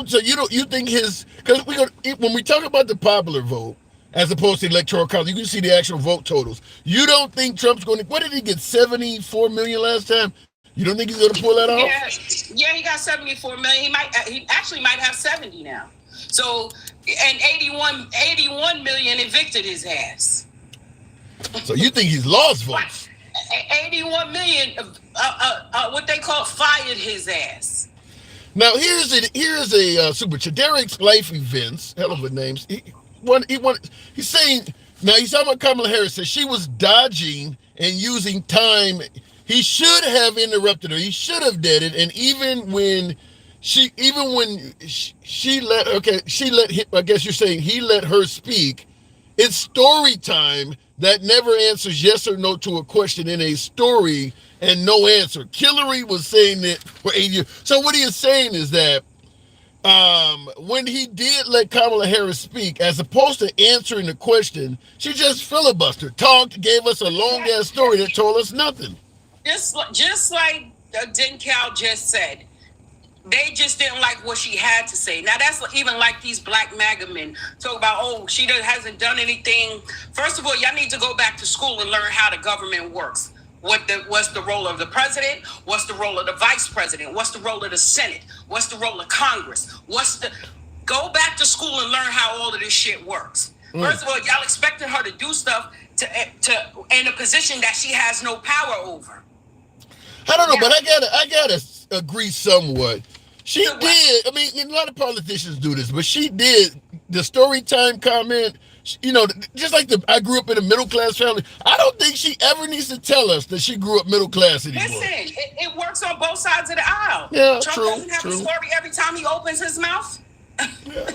So you think because when we talk about the popular vote, as opposed to electoral college. You can see the actual vote totals. You don't think Trump's going to, what did he get, 74 million last time? You don't think he's going to pull that off? Yeah, he got 74 million. He actually might have 70 now. So, and 81 million evicted his ass. So you think he's lost votes? 81 million, what they call fired his ass. Now here's a super chat. Derek's Life Events, hell of a name. He's saying, now he's talking about Kamala Harris, says she was dodging and using time. He should have interrupted her. He should have did it. And even when she let him, I guess you're saying he let her speak. It's story time that never answers yes or no to a question in a story and no answer. Hillary was saying that for 8 years. So what he is saying is that when he did let Kamala Harris speak, as opposed to answering the question, she just filibustered, talked, gave us a long-ass story that told us nothing. Just like Dencal just said, they just didn't like what she had to say. Now, that's even like these black MAGA men talk about, oh, she hasn't done anything. First of all, y'all need to go back to school and learn how the government works. What's the role of the president? What's the role of the vice president? What's the role of the Senate? What's the role of Congress? Go back to school and learn how all of this shit works. First of all, y'all expecting her to do stuff to in a position that she has no power over. I don't know, but I gotta agree somewhat. She did. I mean, a lot of politicians do this, but she did the story time comment. You know, just like I grew up in a middle class family. I don't think she ever needs to tell us that she grew up middle class anymore. Listen, it works on both sides of the aisle. Yeah, Trump doesn't have a story every time he opens his mouth. Yeah.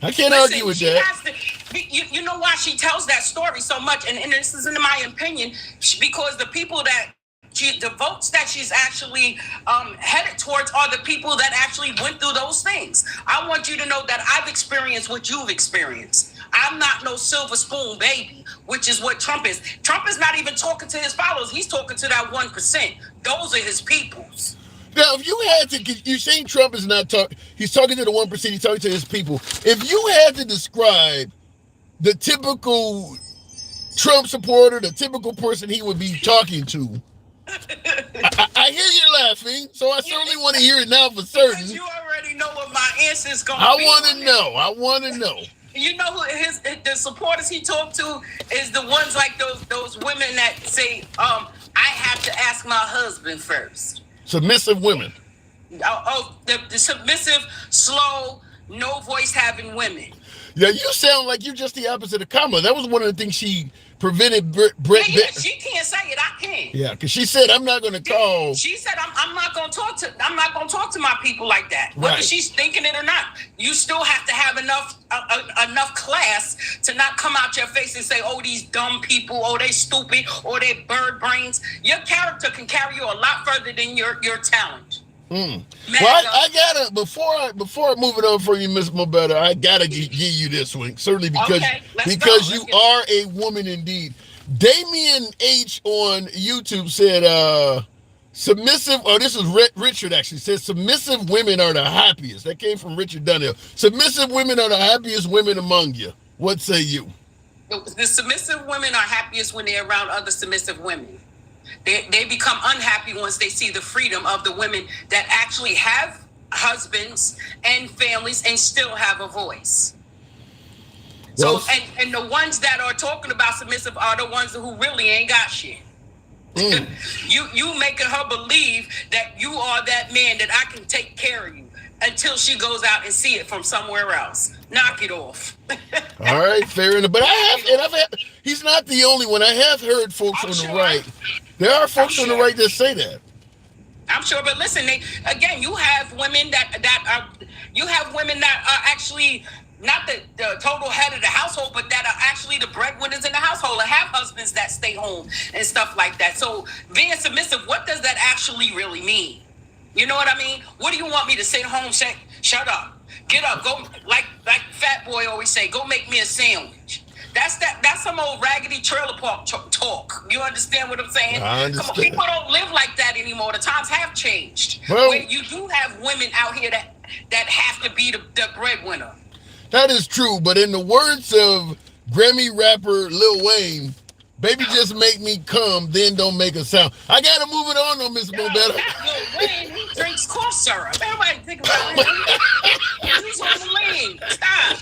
I can't argue with that. You know why she tells that story so much, and this is in my opinion, because the people that the votes that she's actually headed towards are the people that actually went through those things. I want you to know that I've experienced what you've experienced. I'm not no silver spoon baby, which is what Trump is. Trump is not even talking to his followers. He's talking to that 1%. Those are his peoples. Now, if you had to, you're saying Trump is not talking, he's talking to the 1%, he's talking to his people. If you had to describe the typical Trump supporter, the typical person he would be talking to, I hear you laughing, so I certainly want to hear it now for certain. Because you already know what my answer is going to be. I want to know. You know who the supporters he talked to is the ones like those women that say, I have to ask my husband first. Submissive women. The submissive, slow, no voice having women. Yeah, you sound like you're just the opposite of Kamala. That was one of the things she prevented Brett. Yeah, she can't say it. I can. Yeah, because she said, "I'm not going to call." She said, "I'm not going to talk to my people like that." Whether she's thinking it or not, you still have to have enough class to not come out your face and say, "Oh, these dumb people. Oh, they stupid. Or they bird brains." Your character can carry you a lot further than your talent. Well, I gotta before I move it on for you, Miss Mobetta, I gotta give you this one, certainly because you are a woman indeed. Damien H on YouTube said submissive. Oh, this is Richard actually said submissive women are the happiest. That came from Richard Dunhill. Submissive women are the happiest women among you. What say you? The submissive women are happiest when they're around other submissive women. They become unhappy once they see the freedom of the women that actually have husbands and families and still have a voice. So, and the ones that are talking about submissive are the ones who really ain't got shit. You making her believe that you are that man that I can take care of you until she goes out and see it from somewhere else. Knock it off. All right, fair enough. But he's not the only one. I have heard folks on the right. There are folks on the right that say that. I'm sure, but listen, you have women that are actually not the total head of the household, but that are actually the breadwinners in the household and have husbands that stay home and stuff like that. So being submissive, what does that actually really mean? You know what I mean? What do you want me to sit home, say, shut up, get up, go, like Fat Boy always say, go make me a sandwich. That's some old raggedy trailer park talk. You understand what I'm saying? I understand. Come on, people don't live like that anymore. The times have changed. Well, where you do have women out here that have to be the breadwinner. That is true, but in the words of Grammy rapper Lil Wayne, baby just make me come, then don't make a sound. I gotta move it on though, Miss Mobetta. Lil Wayne, he drinks cough syrup. Everybody think about him. He's on the lean. Stop.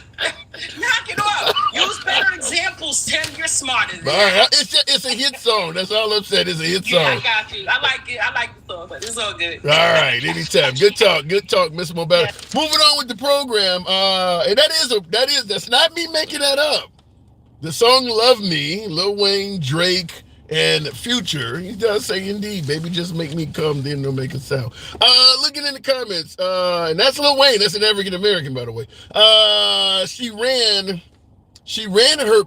Knock it off. Use better examples, Tim. You're smarter than that. Right. It's a hit song. That's all I'm saying. It's a hit song. Yeah, I got you. I like it. I like the song, but it's all good. All right, anytime. Good talk, Miss Mobetta. Yeah. Moving on with the program. And that's not me making that up. The song "Love Me," Lil Wayne, Drake, and Future. He does say, "Indeed, baby, just make me come, then they'll make a sound." Looking in the comments, and that's Lil Wayne. That's an African American, by the way. She ran her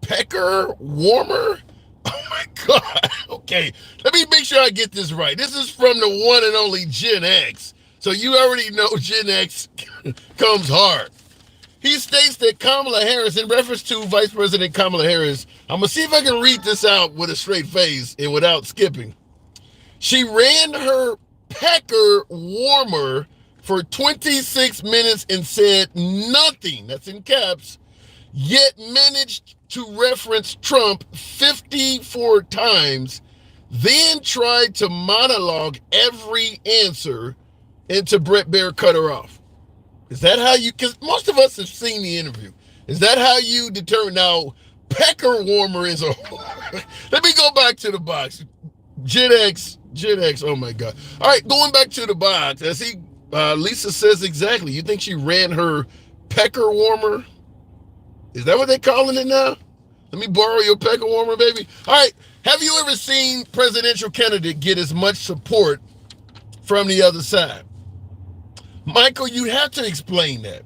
pecker warmer. Oh my God. Okay, let me make sure I get this right. This is from the one and only Gen X. So you already know Gen X comes hard. He states that Kamala Harris, in reference to Vice President Kamala Harris, I'm going to see if I can read this out with a straight face and without skipping. She ran her pecker warmer for 26 minutes and said nothing, that's in caps, yet managed to reference Trump 54 times, then tried to monologue every answer until Brett Baer cut her off. Is that how you, because most of us have seen the interview. Is that how you determine? Now, pecker warmer is a, let me go back to the box. Gen X, oh my God. All right, going back to the box. As Lisa says exactly. You think she ran her pecker warmer? Is that what they're calling it now? Let me borrow your pecker warmer, baby. All right, have you ever seen presidential candidate get as much support from the other side? Michael, you have to explain that.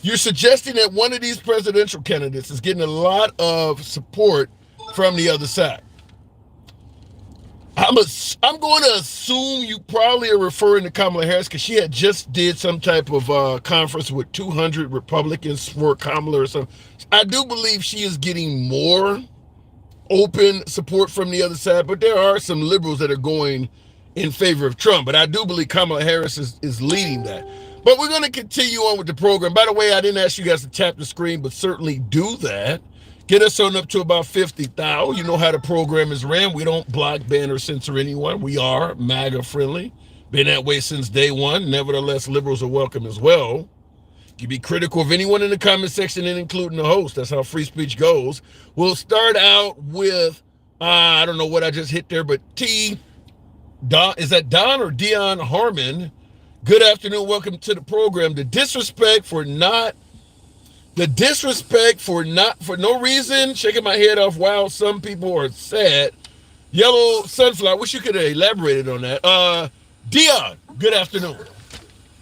You're suggesting that one of these presidential candidates is getting a lot of support from the other side. I'm going to assume you probably are referring to Kamala Harris because she had just did some type of conference with 200 Republicans for Kamala or something. I do believe she is getting more open support from the other side, but there are some liberals that are going in favor of Trump, but I do believe Kamala Harris is leading that. But we're going to continue on with the program. By the way, I didn't ask you guys to tap the screen, but certainly do that. Get us on up to about 50,000. You know how the program is ran. We don't block, ban, or censor anyone. We are MAGA friendly. Been that way since day one. Nevertheless, liberals are welcome as well. You can be critical of anyone in the comment section and including the host. That's how free speech goes. We'll start out with, I don't know what I just hit there, but is that Don or Dion Harmon? Good afternoon. Welcome to the program. The disrespect for no reason. Shaking my head off. Wow, some people are sad. Yellow Sunflower. Wish you could have elaborated on that. Dion, good afternoon.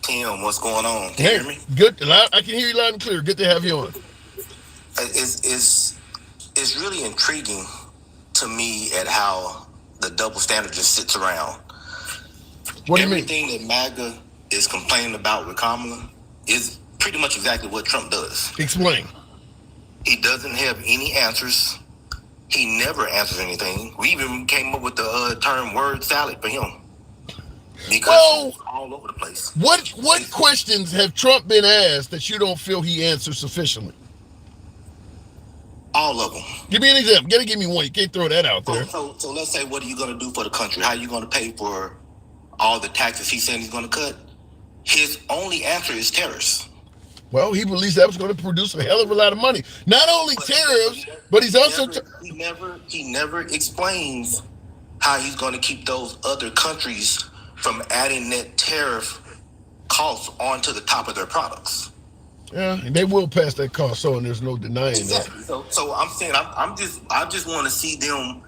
Tim, what's going on? Can you hear me? Good. I can hear you loud and clear. Good to have you on. It's really intriguing to me at how the double standard just sits around. What do you mean? Everything that MAGA is complaining about with Kamala is pretty much exactly what Trump does. Explain. He doesn't have any answers. He never answers anything. We even came up with the term word salad for him. Because he's all over the place. What questions have Trump been asked that you don't feel he answers sufficiently? All of them. Give me an example. You gotta give me one. You can't throw that out there. So let's say, what are you going to do for the country? How are you going to pay for all the taxes he's saying he's going to cut? His only answer is tariffs. Well, he believes that was going to produce a hell of a lot of money. Not only tariffs, but he's also... He never explains how he's going to keep those other countries from adding that tariff costs onto the top of their products. Yeah, and they will pass that cost on. There's no denying exactly. that. So I'm saying I just want to see them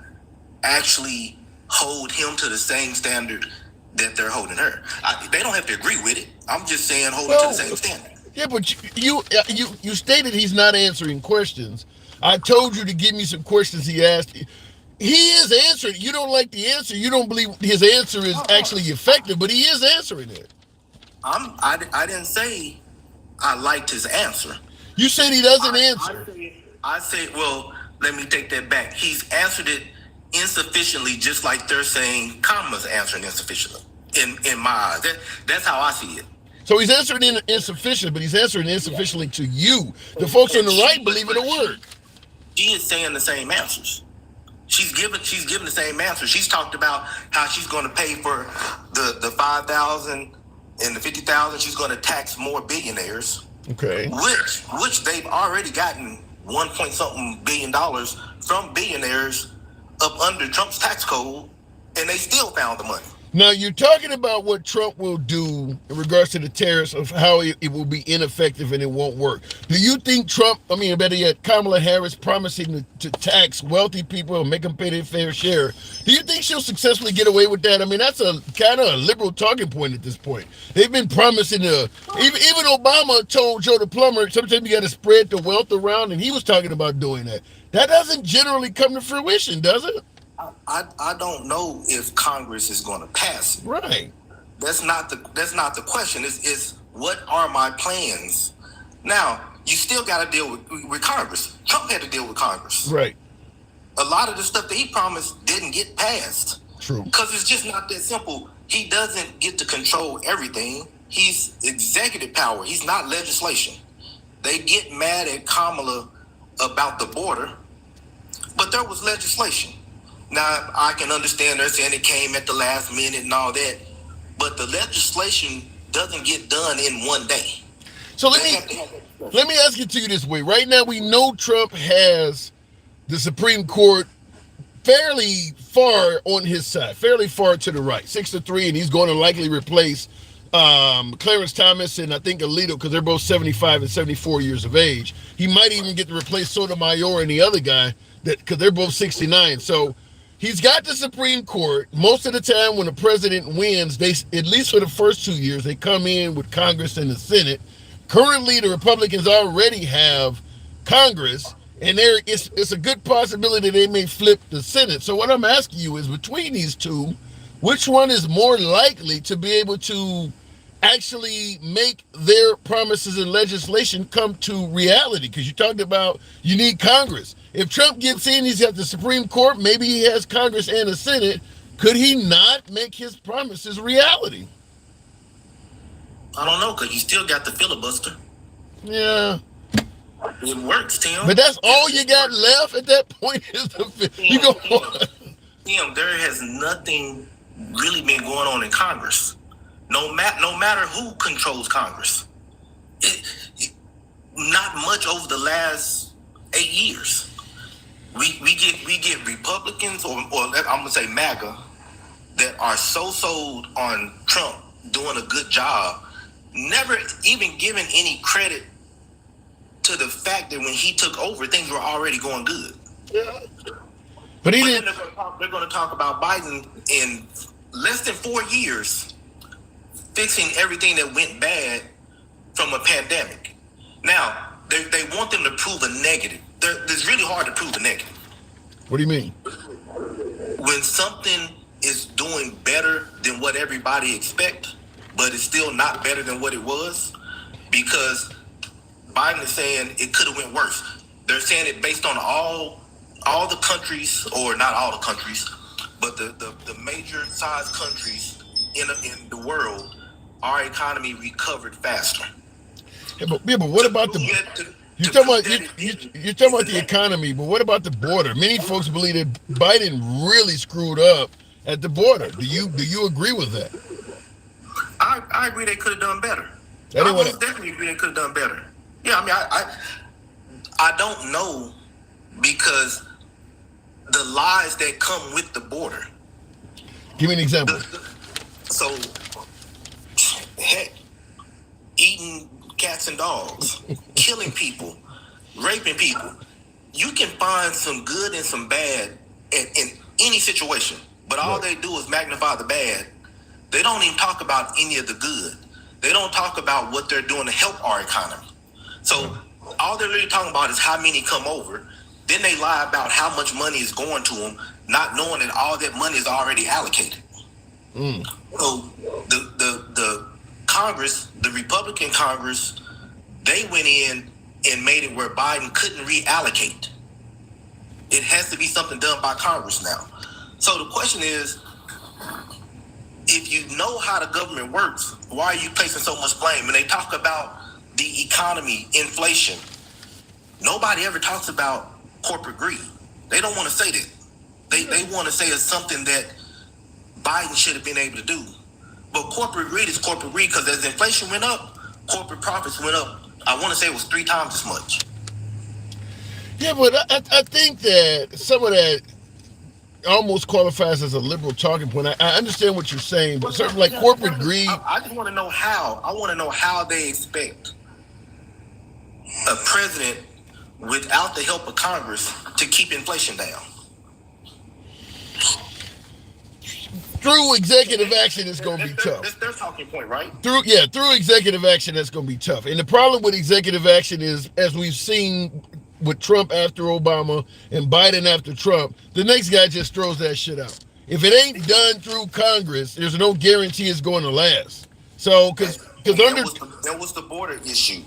actually hold him to the same standard that they're holding her. They don't have to agree with it. I'm just saying hold him to the same standard. Yeah, but you stated he's not answering questions. I told you to give me some questions he asked. He is answering. You don't like the answer. You don't believe his answer is actually effective, but he is answering it. I didn't say I liked his answer. You said he doesn't answer. I say, well, let me take that back. He's answered it insufficiently, just like they're saying Kamala's answering insufficiently. In my eyes, that's how I see it. So he's answering insufficient, but he's answering insufficiently to you. The folks on the right believe it'll work. She is saying the same answers. She's given the same answers. She's talked about how she's going to pay for the 5,000 and the 50,000. She's going to tax more billionaires. Okay. Which they've already gotten $1 billion from billionaires up under Trump's tax code, and they still found the money. Now, you're talking about what Trump will do in regards to the tariffs, of how it will be ineffective and it won't work. Do you think better yet, Kamala Harris promising to tax wealthy people and make them pay their fair share, do you think she'll successfully get away with that? I mean, that's a kind of a liberal talking point at this point. They've been promising even Obama told Joe the plumber, sometimes you got to spread the wealth around, and he was talking about doing that. That doesn't generally come to fruition, does it? I don't know if Congress is going to pass it. Right. That's not the question. Is what are my plans? Now, you still got to deal with Congress. Trump had to deal with Congress. Right. A lot of the stuff that he promised didn't get passed. True. Because it's just not that simple. He doesn't get to control everything. He's executive power. He's not legislation. They get mad at Kamala about the border, but there was legislation. Now, I can understand they're saying it came at the last minute and all that, but the legislation doesn't get done in one day. So let me ask it to you this way. Right now, we know Trump has the Supreme Court fairly far on his side, fairly far to the right, 6-3, and he's going to likely replace Clarence Thomas and I think Alito, because they're both 75 and 74 years of age. He might even get to replace Sotomayor and the other guy, because they're both 69. So he's got the Supreme Court. Most of the time when the president wins, they, at least for the first 2 years, they come in with Congress and the Senate. Currently, the Republicans already have Congress, and it's a good possibility they may flip the Senate. So what I'm asking you is, between these two, which one is more likely to be able to actually make their promises and legislation come to reality? Because you talked about you need Congress. If Trump gets in, he's got the Supreme Court, maybe he has Congress and the Senate. Could he not make his promises reality? I don't know, because you still got the filibuster. Yeah. It works, Tim. But that's all you got left at that point is the you go. Tim, there has nothing really been going on in Congress. No matter who controls Congress. Not much over the last 8 years. We get Republicans or I'm gonna say MAGA that are so sold on Trump doing a good job, never even given any credit to the fact that when he took over, things were already going good. Yeah. But he didn't. They're going to talk about Biden in less than 4 years fixing everything that went bad from a pandemic. Now, they want them to prove a negative. It's really hard to prove a negative. What do you mean? When something is doing better than what everybody expect, but it's still not better than what it was, because Biden is saying it could have went worse. They're saying it based on all the countries, or not all the countries, but the major size countries in the world, our economy recovered faster. Yeah, but what about you're talking about the economy, but what about the border? Many folks believe that Biden really screwed up at the border. Do you agree with that? I agree they could have done better. I most definitely agree they could have done better. Yeah, I mean, I don't know, because the lies that come with the border. Give me an example. So, heck, eating cats and dogs, killing people, raping people. You can find some good and some bad in any situation, but all they do is magnify the bad. They don't even talk about any of the good. They don't talk about what they're doing to help our economy. So all they're really talking about is how many come over. Then they lie about how much money is going to them, not knowing that all that money is already allocated. So the Congress, the Republican Congress, they went in and made it where Biden couldn't reallocate. It has to be something done by Congress now. So the question is if you know how the government works, why are you placing so much blame? When they talk about the economy, inflation, nobody ever talks about corporate greed. They don't want to say that. They want to say it's something that Biden should have been able to do. But corporate greed is corporate greed because as inflation went up, corporate profits went up. I want to say it was 3 times as much. Yeah, but I think that some of that almost qualifies as a liberal talking point. I understand what you're saying, but certainly like corporate greed. I just want to know how. I want to know how they expect a president without the help of Congress to keep inflation down. Through executive action, it's going to be tough. That's their talking point, right? Through executive action, that's going to be tough. And the problem with executive action is, as we've seen with Trump after Obama and Biden after Trump, the next guy just throws that shit out. If it ain't done through Congress, there's no guarantee it's going to last. So, because that was the border issue.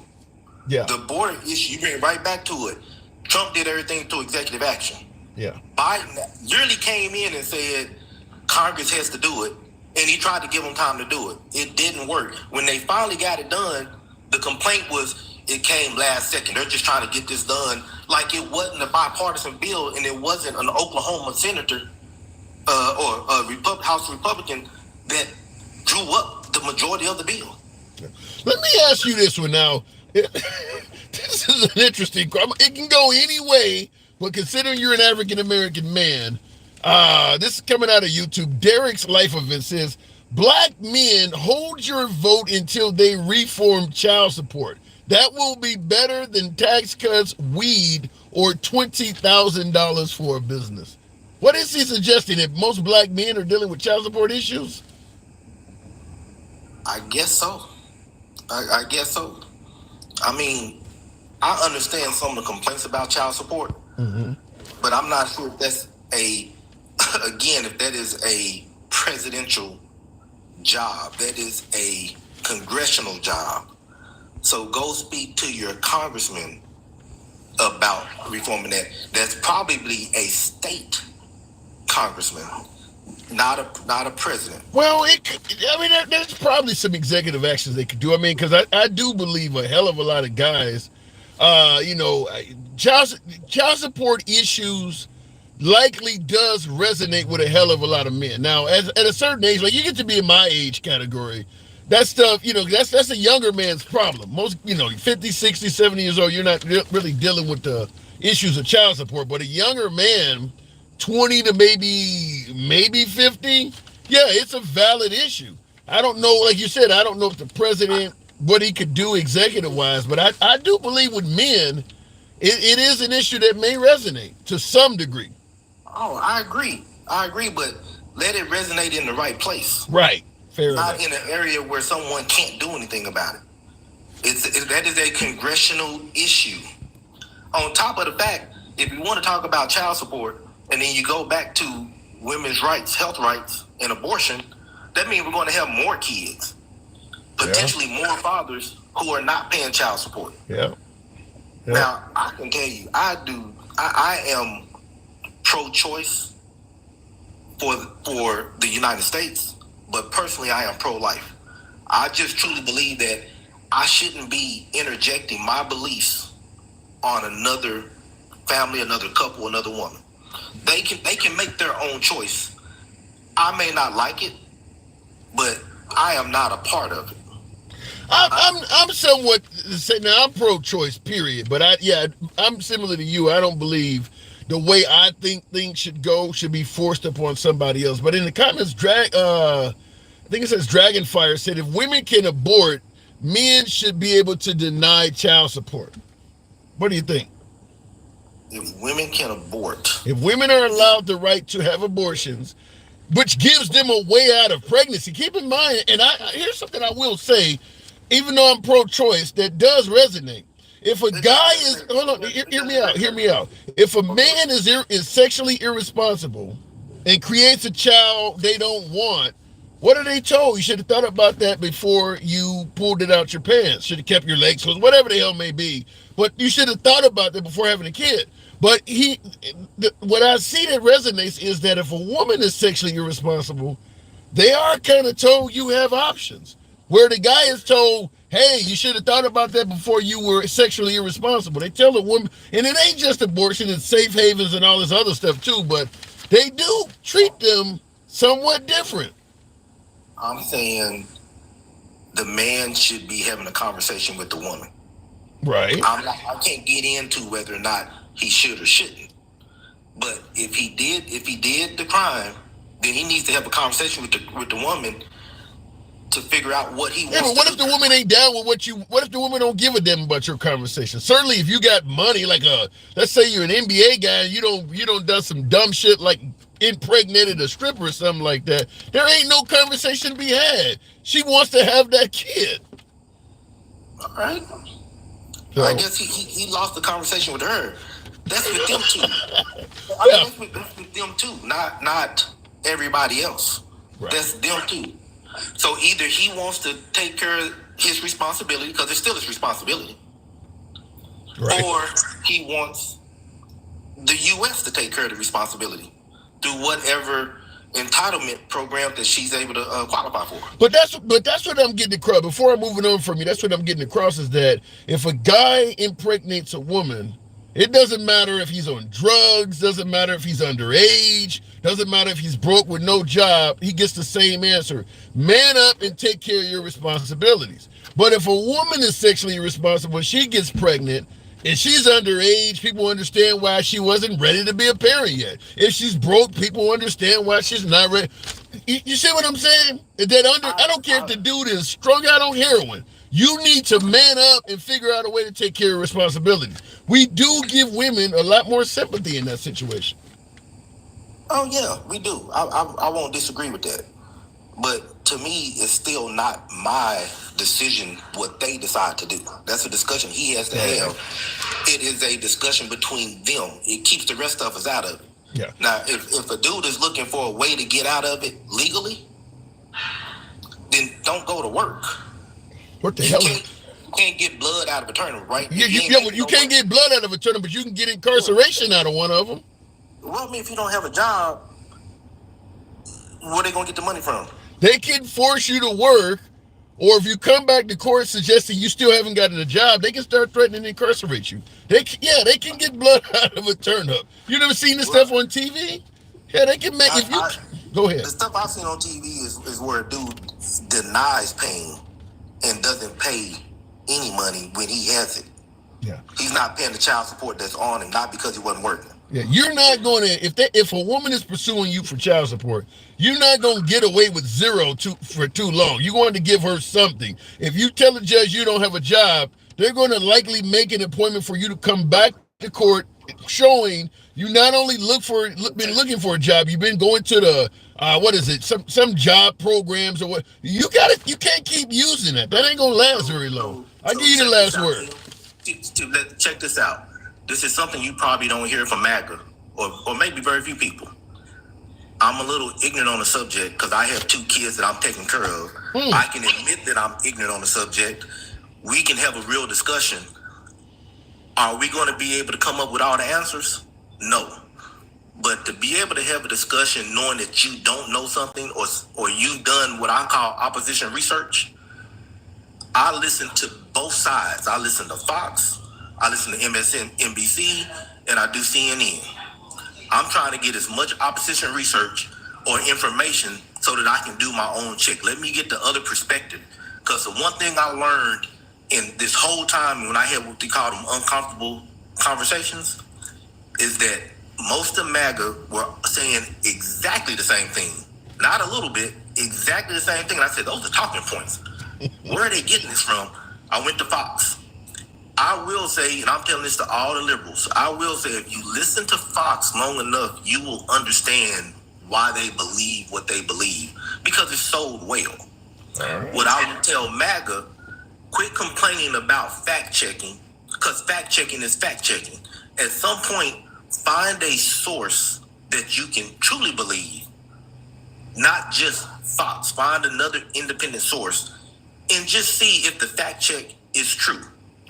Yeah. The border issue, you bring it right back to it. Trump did everything through executive action. Yeah. Biden really came in and said Congress has to do it, and he tried to give them time to do it. It didn't work. When they finally got it done, the complaint was it came last second. They're just trying to get this done. Like it wasn't a bipartisan bill, and it wasn't an Oklahoma senator or a House Republican that drew up the majority of the bill. Let me ask you this one now. This is an interesting question. It can go any way, but considering you're an African-American man, this is coming out of YouTube. Derek's Life Event says, Black men, hold your vote until they reform child support. That will be better than tax cuts, weed, or $20,000 for a business. What is he suggesting? That most Black men are dealing with child support issues? I guess so. I guess so. I mean, I understand some of the complaints about child support, but I'm not sure if that's if that is a presidential job. That is a congressional job. So go speak to your congressman about reforming that. That's probably a state congressman, not a president. Well, there's probably some executive actions they could do. I mean, because I do believe a hell of a lot of guys, child support issues likely does resonate with a hell of a lot of men. Now, at a certain age, like you get to be in my age category, that stuff, that's a younger man's problem. Most, 50, 60, 70 years old, you're not really dealing with the issues of child support. But a younger man, 20 to maybe 50, yeah, it's a valid issue. I don't know, like you said, I don't know if the president, what he could do executive-wise, but I do believe with men, it is an issue that may resonate to some degree. Oh, I agree, but let it resonate in the right place. Right, fair enough. Not enough. in an area where someone can't do anything about it. That is a congressional issue. On top of the fact, if you want to talk about child support, and then you go back to women's rights, health rights, and abortion, that means we're going to have more kids. Potentially more fathers who are not paying child support. Yeah. Now, I can tell you, I am pro-choice for the United States, but personally, I am pro-life. I just truly believe that I shouldn't be interjecting my beliefs on another family, another couple, another woman. They can make their own choice. I may not like it, but I am not a part of it. I'm somewhat now. I'm pro-choice, period. But I'm similar to you. I don't believe the way I think things should be forced upon somebody else. But in the comments, I think it says Dragonfire said if women can abort, men should be able to deny child support. What do you think? If women can abort. If women are allowed the right to have abortions, which gives them a way out of pregnancy. Keep in mind, and here's something I will say, even though I'm pro-choice, that does resonate. If a guy is, hold on, hear me out. If a man is sexually irresponsible and creates a child they don't want, what are they told? You should have thought about that before you pulled it out your pants. Should have kept your legs closed, whatever the hell may be. But you should have thought about that before having a kid. But what I see that resonates is that if a woman is sexually irresponsible, they are kind of told you have options. Where the guy is told, hey, you should have thought about that before you were sexually irresponsible. They tell the woman, and it ain't just abortion, it's safe havens and all this other stuff too, but they do treat them somewhat different. I'm saying the man should be having a conversation with the woman. Right. I can't get into whether or not he should or shouldn't. But if he did the crime, then he needs to have a conversation with the woman to figure out what he wants. Yeah, but what if the woman ain't down with what if the woman don't give a damn about your conversation? Certainly if you got money, like let's say you're an NBA guy and you don't do some dumb shit like impregnated a stripper or something like that, there ain't no conversation to be had. She wants to have that kid. All right. So, I guess he lost the conversation with her. That's with them two. That's with them two, not everybody else. Right. That's them two. So either he wants to take care of his responsibility, because it's still his responsibility, right, or he wants the U.S. to take care of the responsibility through whatever entitlement program that she's able to qualify for. But that's what I'm getting across. Before I'm moving on from you, that's what I'm getting across is that if a guy impregnates a woman, it doesn't matter if he's on drugs, doesn't matter if he's underage, doesn't matter if he's broke with no job, he gets the same answer. Man up and take care of your responsibilities. But if a woman is sexually irresponsible when she gets pregnant, if she's underage, people understand why she wasn't ready to be a parent yet. If she's broke, people understand why she's not ready. You see what I'm saying? I don't care if the dude is strung out on heroin. You need to man up and figure out a way to take care of responsibilities. We do give women a lot more sympathy in that situation. Oh, yeah, we do. I won't disagree with that. But to me, it's still not my decision what they decide to do. That's a discussion he has to have. It is a discussion between them. It keeps the rest of us out of it. Yeah. Now, if a dude is looking for a way to get out of it legally, then don't go to work. What the hell? You can't get blood out of a turnip, right? You can't get blood out of a turnip, but you can get incarceration out of one of them. Well, I mean, if you don't have a job, where are they going to get the money from? They can force you to work, or if you come back to court suggesting you still haven't gotten a job, they can start threatening to incarcerate you. They can get blood out of a turnip. You never seen this stuff on TV? Yeah, they can make go ahead. The stuff I've seen on TV is where a dude denies pain and doesn't pay any money when he has it. Yeah. He's not paying the child support that's on him, not because he wasn't working. Yeah, you're not going to, if a woman is pursuing you for child support, you're not going to get away with zero for too long. You're going to give her something. If you tell the judge you don't have a job, they're going to likely make an appointment for you to come back to court showing you not only been looking for a job, you've been going to the, some job programs or what. You can't keep using that. That ain't going to last very long. I'll give you the last word. Check this out. This is something you probably don't hear from MAGA, or maybe very few people. I'm a little ignorant on the subject because I have 2 kids that I'm taking care of. I can admit that I'm ignorant on the subject. We can have a real discussion. Are we going to be able to come up with all the answers? No. But to be able to have a discussion knowing that you don't know something or you've done what I call opposition research, I listen to both sides. I listen to Fox, I listen to MSNBC, and I do CNN. I'm trying to get as much opposition research or information so that I can do my own check. Let me get the other perspective. Because the one thing I learned in this whole time when I had what they call them uncomfortable conversations is that most of MAGA were saying exactly the same thing. Not a little bit, exactly the same thing. And I said, those are talking points. Where are they getting this from? I went to Fox. I will say, and I'm telling this to all the liberals, I will say if you listen to Fox long enough, you will understand why they believe what they believe, because it's sold well. Right. What I would tell MAGA, quit complaining about fact-checking, because fact-checking is fact-checking. At some point, find a source that you can truly believe, not just Fox. Find another independent source and just see if the fact-check is true.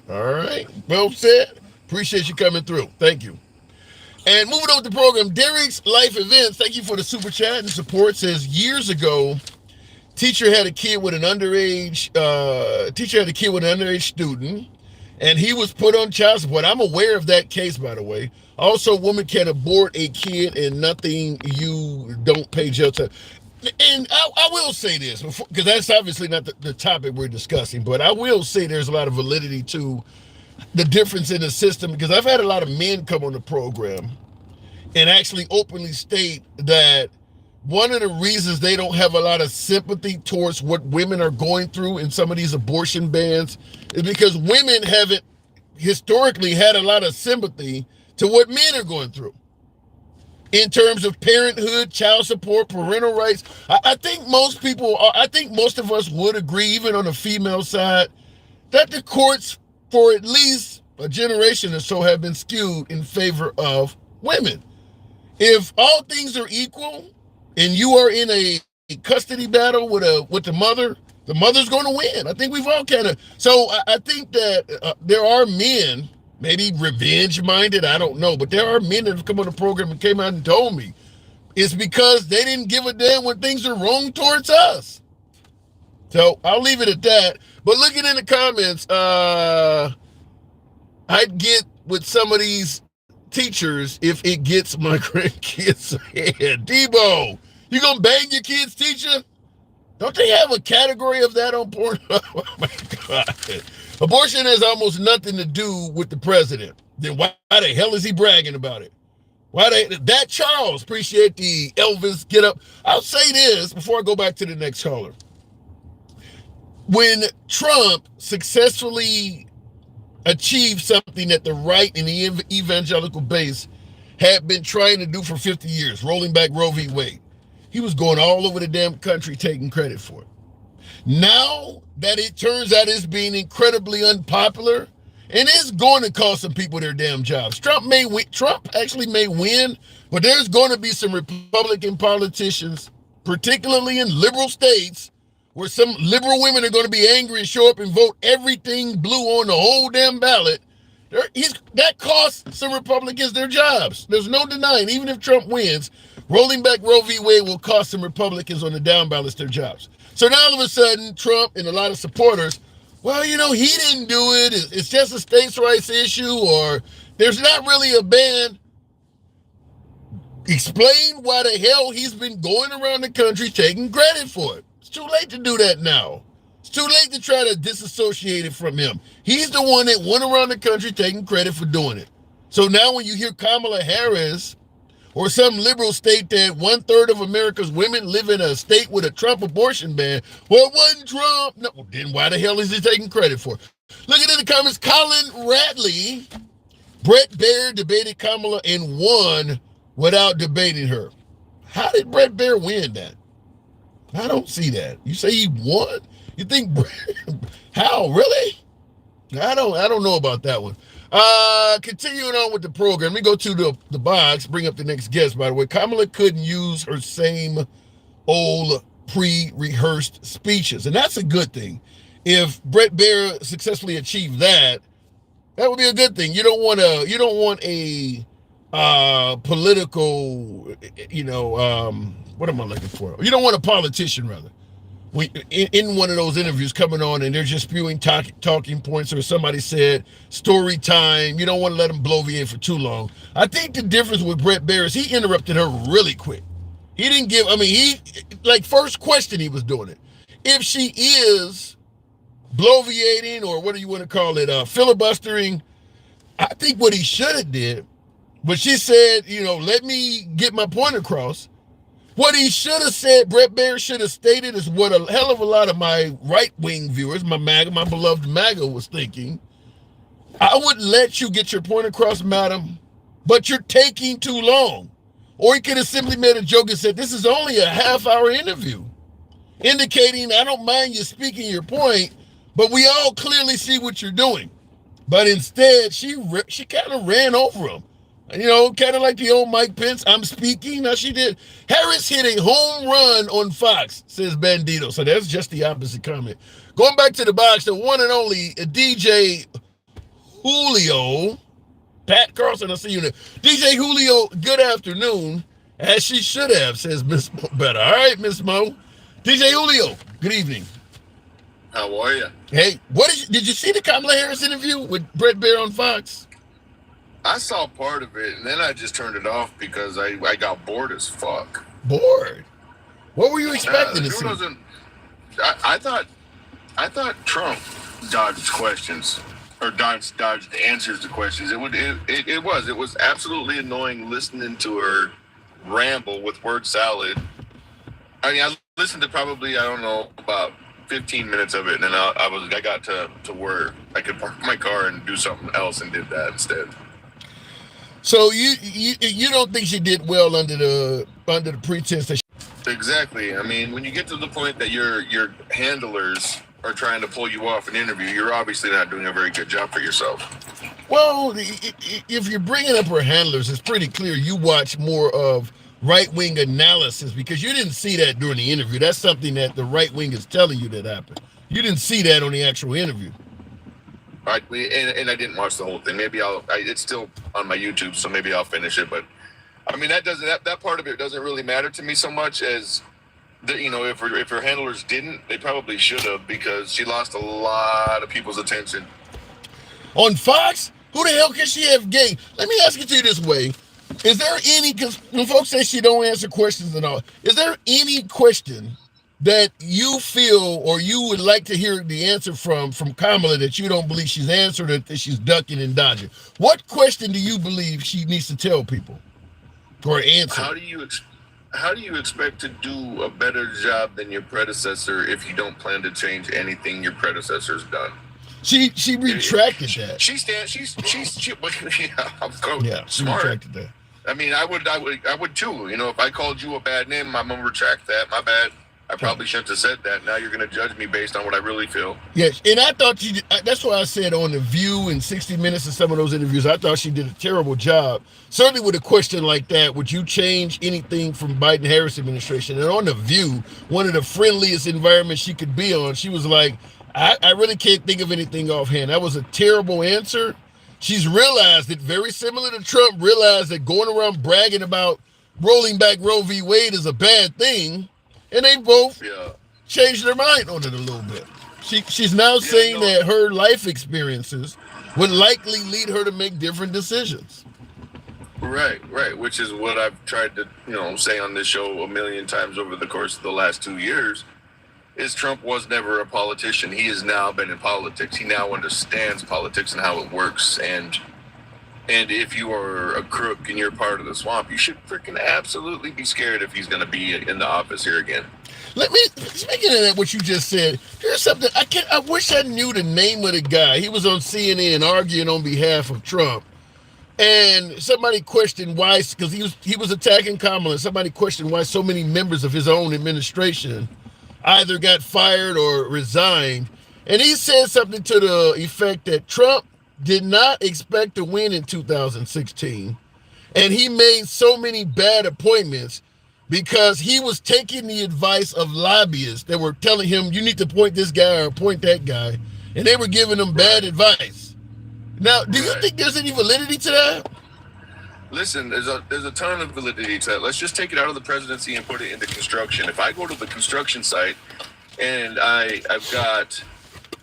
All right. Well said. Appreciate you coming through. Thank you. And moving on with the program, Derek's Life Events, thank you for the super chat and support, says years ago, teacher had a kid with an underage student, and he was put on child support. I'm aware of that case, by the way. Also, a woman can abort a kid and nothing, you don't pay jail time. And I will say this, because that's obviously not the topic we're discussing, but I will say there's a lot of validity to the difference in the system, because I've had a lot of men come on the program and actually openly state that one of the reasons they don't have a lot of sympathy towards what women are going through in some of these abortion bans is because women haven't historically had a lot of sympathy to what men are going through in terms of parenthood, child support, parental rights. I think most of us would agree, even on the female side, that the courts for at least a generation or so have been skewed in favor of women. If all things are equal and you are in a custody battle with the mother's going to win. I think we've all kind of. So I think that there are men, maybe revenge-minded, I don't know, but there are men that have come on the program and came out and told me it's because they didn't give a damn when things are wrong towards us. So I'll leave it at that. But looking in the comments, I'd get with some of these teachers if it gets my grandkids ahead. Debo, you gonna bang your kid's teacher? Don't they have a category of that on porn? Oh my God. Abortion has almost nothing to do with the president. Then why the hell is he bragging about it? That Charles, appreciate the Elvis get up. I'll say this before I go back to the next caller. When Trump successfully achieved something that the right and the evangelical base had been trying to do for 50 years, rolling back Roe v. Wade, he was going all over the damn country taking credit for it. Now that it turns out it's being incredibly unpopular and it's going to cost some people their damn jobs. Trump actually may win, but there's going to be some Republican politicians, particularly in liberal states, where some liberal women are going to be angry and show up and vote everything blue on the whole damn ballot. That costs some Republicans their jobs. There's no denying, even if Trump wins, rolling back Roe v. Wade will cost some Republicans on the down ballots their jobs. So now all of a sudden, Trump and a lot of supporters, well, he didn't do it. It's just a states' rights issue, or there's not really a ban. Explain why the hell he's been going around the country taking credit for it. It's too late to do that now. It's too late to try to disassociate it from him. He's the one that went around the country taking credit for doing it. So now when you hear Kamala Harris or some liberal state that 1/3 of America's women live in a state with a Trump abortion ban, well, it wasn't Trump. No, then why the hell is he taking credit for it? Looking in the comments, Colin Ratley, Brett Baer debated Kamala and won without debating her. How did Brett Baer win that? I don't see that. You say he won? You think how? Really? I don't know about that one. Continuing on with the program, let me go to the box, bring up the next guest, by the way. Kamala couldn't use her same old pre-rehearsed speeches, and that's a good thing. If Brett Baer successfully achieved that, that would be a good thing. You don't want a political, what am I looking for? You don't want a politician, rather. In one of those interviews coming on and they're just spewing talking points, or somebody said story time. You don't want to let them blow you in for too long. I think the difference with Brett Baer is he interrupted her really quick. He didn't first question he was doing it. If she is bloviating, or what do you want to call it, filibustering, I think what he should have did, but she said, let me get my point across. What he should have said, Brett Baer should have stated, is what a hell of a lot of my right-wing viewers, my beloved MAGA, was thinking. I would let you get your point across, madam, but you're taking too long. Or he could have simply made a joke and said, this is only a half-hour interview, indicating I don't mind you speaking your point, but we all clearly see what you're doing. But instead, she kind of ran over him. Kind of like the old Mike Pence, I'm speaking. Now she did. Harris hit a home run on Fox, says Bandito. So that's just the opposite comment. Going back to the box, the one and only DJ Julio Pat Carlson, I see you there. DJ Julio, good afternoon. As she should have, says Miss Mo Better. All right, Miss Mo. DJ Julio, good evening. How are you? Hey, did you see the Kamala Harris interview with Brett Baier on Fox? I saw part of it, and then I just turned it off because I got bored as fuck. Bored? What were you expecting to see? I thought Trump dodged questions or dodged answers to questions. It was absolutely annoying listening to her ramble with word salad. I mean, I listened to probably, I don't know, about 15 minutes of it, and then I got to where I could park my car and do something else, and did that instead. So you don't think she did well under the pretense that Exactly. I mean, when you get to the point that your handlers are trying to pull you off an interview, you're obviously not doing a very good job for yourself. Well, if you're bringing up her handlers, it's pretty clear you watch more of right-wing analysis, because you didn't see that during the interview. That's something that the right wing is telling you that happened. You didn't see that on the actual interview. Right, and I didn't watch the whole thing. Maybe it's still on my YouTube, so maybe I'll finish it. But I mean, that part of it doesn't really matter to me so much as if her handlers didn't, they probably should have, because she lost a lot of people's attention. On Fox? Who the hell can she have gained? Let me ask it to you this way. Is there any, because when folks say she don't answer questions and all, is there any question that you feel or you would like to hear the answer from Kamala that you don't believe she's answered, or that she's ducking and dodging? What question do you believe she needs to tell people or answer? How do you expect to do a better job than your predecessor if you don't plan to change anything your predecessor's done? She retracted that. She smart. Retracted that. I mean, I would too. If I called you a bad name, I'm gonna retract that. My bad. I probably shouldn't have said that. Now you're going to judge me based on what I really feel. Yes, and I thought that's why I said on The View and 60 Minutes and some of those interviews, I thought she did a terrible job. Certainly with a question like that, would you change anything from Biden-Harris administration? And on The View, one of the friendliest environments she could be on, she was like, I really can't think of anything offhand. That was a terrible answer. She's realized it, very similar to Trump, realized that going around bragging about rolling back Roe v. Wade is a bad thing. And they both changed their mind on it a little bit. She's now saying that her life experiences would likely lead her to make different decisions. Right. Which is what I've tried to, say on this show a million times over the course of the last 2 years, is Trump was never a politician. He has now been in politics. He now understands politics and how it works. And if you are a crook and you're part of the swamp, you should freaking absolutely be scared if he's going to be in the office here again. Speaking of that, what you just said, there's something, I wish I knew the name of the guy. He was on CNN arguing on behalf of Trump. And somebody questioned why, because he was attacking Kamala, and somebody questioned why so many members of his own administration either got fired or resigned. And he said something to the effect that Trump did not expect to win in 2016, and he made so many bad appointments because he was taking the advice of lobbyists that were telling him, you need to appoint this guy or appoint that guy, and they were giving him bad advice. Now, do you think there's any validity to that? Listen, there's a ton of validity to that. Let's just take it out of the presidency and put it into construction. If I go to the construction site and I've got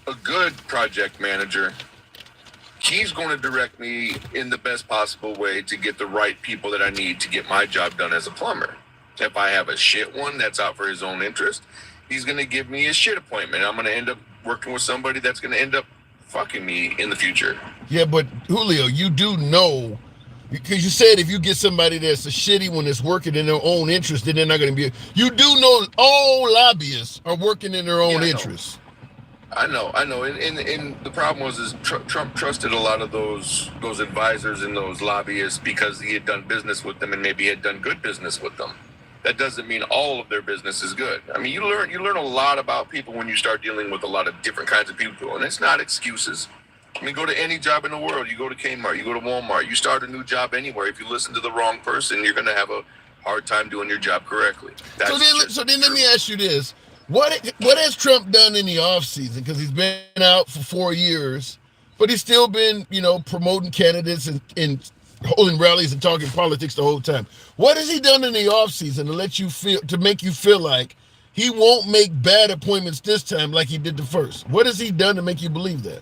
a good project manager, he's going to direct me in the best possible way to get the right people that I need to get my job done as a plumber. If I have a shit one that's out for his own interest, he's going to give me a shit appointment. I'm going to end up working with somebody that's going to end up fucking me in the future. Yeah, but Julio, you do know, because you said if you get somebody that's a shitty one that's working in their own interest, then they're not going to be. You do know all lobbyists are working in their own interest. I know. And the problem was Trump trusted a lot of those advisors and those lobbyists because he had done business with them and maybe had done good business with them. That doesn't mean all of their business is good. I mean, you learn a lot about people when you start dealing with a lot of different kinds of people, and it's not excuses. I mean, go to any job in the world. You go to Kmart, you go to Walmart, you start a new job anywhere. If you listen to the wrong person, you're going to have a hard time doing your job correctly. So then let me ask you this. What has Trump done in the offseason? Because he's been out for 4 years. but he's still been, promoting candidates and holding rallies and talking politics the whole time. What has he done in the offseason to make you feel like he won't make bad appointments this time like he did the first? What has he done to make you believe that?